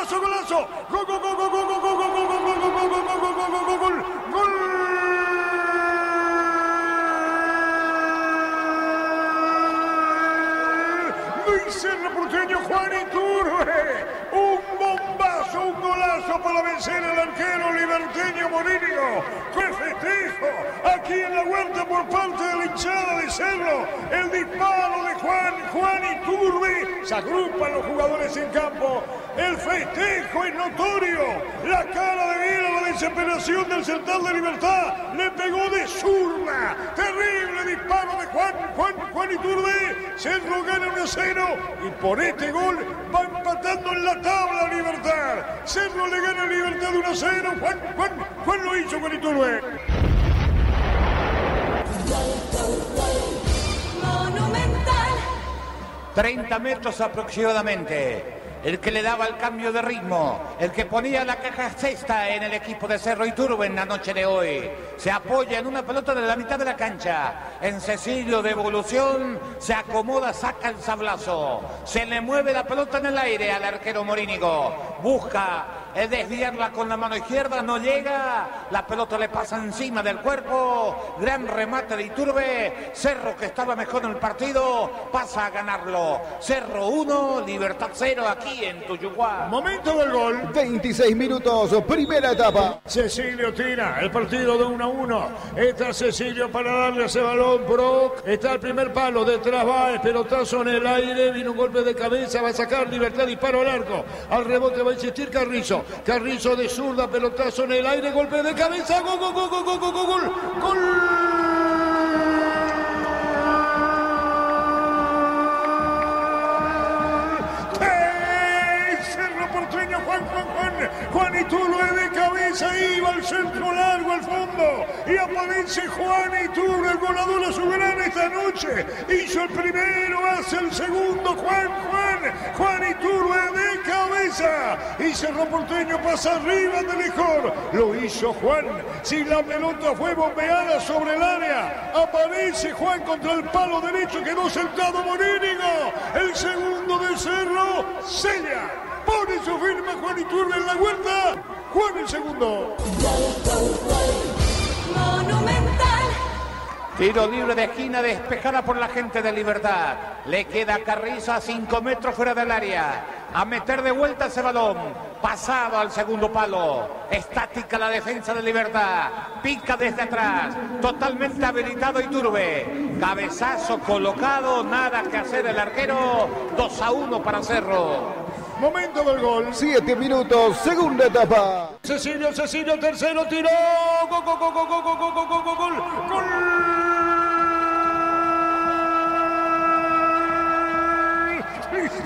dice el porteño Juan Iturbe, un bombazo, un golazo para vencer al arquero liberteño Morínigo. ¡Qué festejo! Aquí en la Huerta por parte de la hinchada de Cerro, el disparo de Juan Iturbe. Se agrupan los jugadores en campo. El festejo es notorio. La cara de Viera, la desesperación del Central de Libertad. Le pegó de zurda. Terrible disparo de Juan Iturbe. Cerro gana 1-0 y por este gol va empatando en la tabla Libertad. Cerro le gana a Libertad 1-0. Juan lo hizo con Iturbe. 30 metros aproximadamente. El que le daba el cambio de ritmo, el que ponía la caja sexta en el equipo de Cerro Iturbe en la noche de hoy. Se apoya en una pelota de la mitad de la cancha. En Cecilio de evolución, se acomoda, saca el sablazo. Se le mueve la pelota en el aire al arquero Morínigo. Busca desviarla con la mano izquierda, no llega. La pelota le pasa encima del cuerpo. Gran remate de Iturbe. Cerro, que estaba mejor en el partido, pasa a ganarlo. Cerro 1, Libertad 0 aquí en Tuyuguá. Momento del gol. 26 minutos, primera etapa. Cecilio tira el partido de 1-1. Está Cecilio para darle ese balón. Brock está el primer palo. Detrás va el pelotazo en el aire. Vino un golpe de cabeza. Va a sacar Libertad. Disparo al arco. Al rebote va a insistir Carrizo. Carrizo de zurda. Pelotazo en el aire. Golpe de cabeza. Gol. Juan Iturbe de cabeza, iba al centro largo, al fondo, y aparece Juan Iturbe, el goleador soberano esta noche. Hizo el primero, hace el segundo, Juan Iturbe de cabeza, y Cerro Porteño pasa arriba de mejor. Lo hizo Juan, si la pelota fue bombeada sobre el área, aparece Juan contra el palo derecho, quedó sentado Morínigo, el segundo de Cerro, sella. Pone su firma Juan Iturbe en la Huerta. Juan el segundo. Tiro libre de esquina despejada por la gente de Libertad. Le queda Carrizo a 5 metros fuera del área. A meter de vuelta ese balón. Pasado al segundo palo. Estática la defensa de Libertad. Pica desde atrás. Totalmente habilitado Iturbe. Cabezazo colocado. Nada que hacer el arquero. 2-1 para Cerro. Momento del gol. 7 minutos, segunda etapa. Cecilio, tercero, tiró. Gol.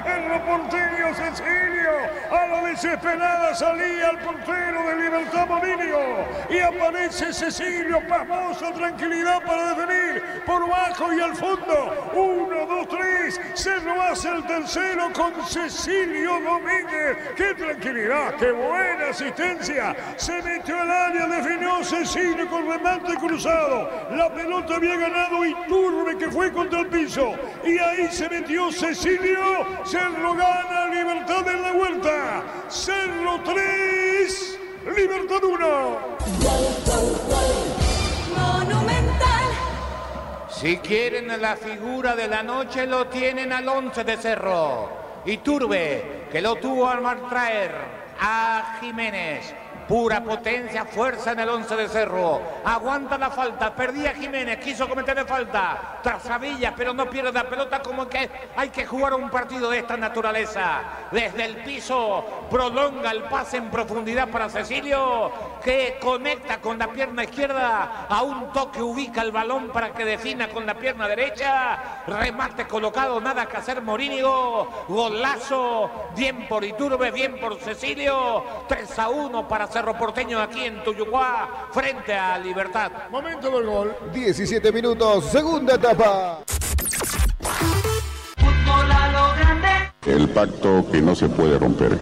Cerro Porteño, Cecilio, a la desesperada salía el portero de Libertad Morínigo y aparece Cecilio, pasmosa tranquilidad para definir por bajo y al fondo. 1, 2, 3, Cerro hace el tercero con Cecilio Domínguez. ¡Qué tranquilidad! ¡Qué buena asistencia! Se metió al área, definió Cecilio con remate cruzado. La pelota había ganado Iturbe, que fue contra el piso, y ahí se metió Cecilio. Cerro gana, Libertad en la Huerta. Cerro 3, Libertad 1. Si quieren la figura de la noche, lo tienen al 11 de Cerro. Iturbe, que lo tuvo al traer a Jiménez. Pura potencia, fuerza en el 11 de Cerro. Aguanta la falta. Perdía Jiménez. Quiso cometerle falta. Trasavilla, pero no pierde la pelota. Como que hay que jugar un partido de esta naturaleza. Desde el piso prolonga el pase en profundidad para Cecilio, que conecta con la pierna izquierda. A un toque ubica el balón para que defina con la pierna derecha. Remate colocado. Nada que hacer Morínigo. Golazo. Bien por Iturbe. Bien por Cecilio. 3-1 para Cerro Porteño aquí en Tuyuguá, frente a Libertad. Momento del gol. 17 minutos, segunda etapa. El pacto que no se puede romper.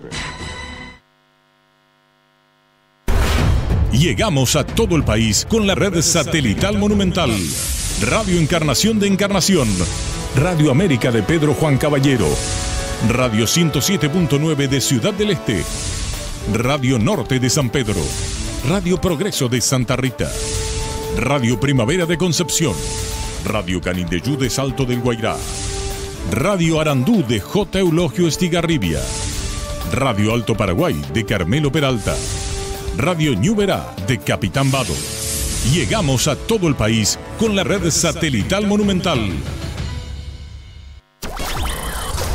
Llegamos a todo el país con la red satelital Monumental. Radio Encarnación de Encarnación. Radio América de Pedro Juan Caballero. Radio 107.9 de Ciudad del Este. Radio Norte de San Pedro, Radio Progreso de Santa Rita, Radio Primavera de Concepción, Radio Canindeyú de Salto del Guairá, Radio Arandú de J. Eulogio Estigarribia, Radio Alto Paraguay de Carmelo Peralta, Radio Ñuberá de Capitán Vado. Llegamos a todo el país con la red satelital Monumental.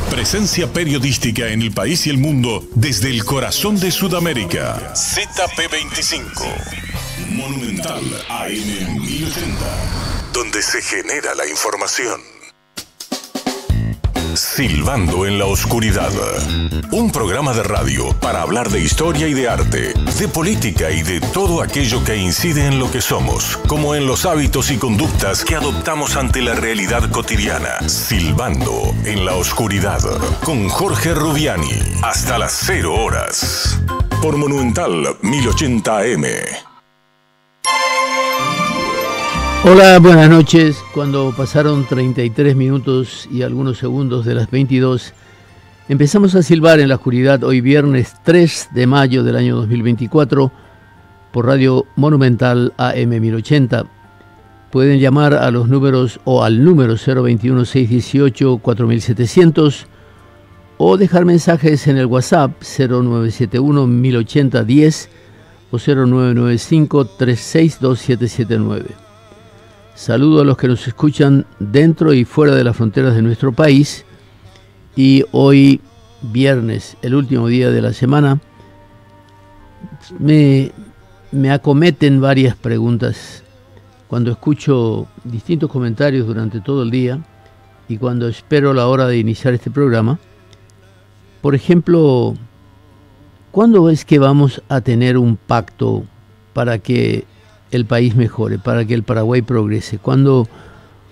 Presencia periodística en el país y el mundo desde el corazón de Sudamérica. ZP25. Monumental AM 1080. Donde se genera la información. Silbando en la oscuridad. Un programa de radio para hablar de historia y de arte, de política y de todo aquello que incide en lo que somos, como en los hábitos y conductas que adoptamos ante la realidad cotidiana. Silbando en la oscuridad. Con Jorge Rubiani. Hasta las 0 horas. Por Monumental 1080 AM. Hola, buenas noches. Cuando pasaron 33 minutos y algunos segundos de las 22, empezamos a silbar en la oscuridad hoy viernes 3 de mayo del año 2024 por Radio Monumental AM 1080. Pueden llamar a los números o al número 021-618-4700 o dejar mensajes en el WhatsApp 0971-1080-10 o 0995-362779. Saludo a los que nos escuchan dentro y fuera de las fronteras de nuestro país. Y hoy, viernes, el último día de la semana, me acometen varias preguntas. Cuando escucho distintos comentarios durante todo el día y cuando espero la hora de iniciar este programa, por ejemplo, ¿cuándo es que vamos a tener un pacto para que el país mejore, para que el Paraguay progrese? ¿Cuándo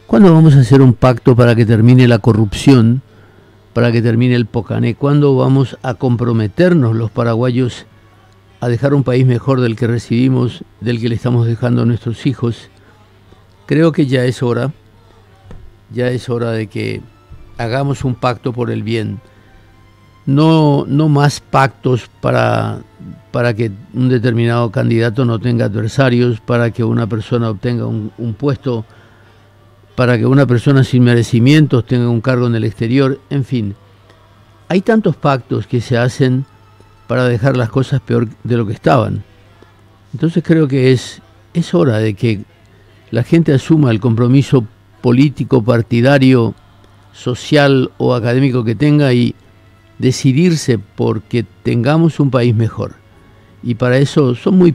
vamos a hacer un pacto para que termine la corrupción, para que termine el pocané? ¿Cuándo vamos a comprometernos los paraguayos a dejar un país mejor del que recibimos, del que le estamos dejando a nuestros hijos? Creo que ya es hora de que hagamos un pacto por el bien. No más pactos para que un determinado candidato no tenga adversarios, para que una persona obtenga un puesto, para que una persona sin merecimientos tenga un cargo en el exterior, en fin. Hay tantos pactos que se hacen para dejar las cosas peor de lo que estaban. Entonces creo que es hora de que la gente asuma el compromiso político, partidario, social o académico que tenga y decidirse porque tengamos un país mejor. Y para eso son muy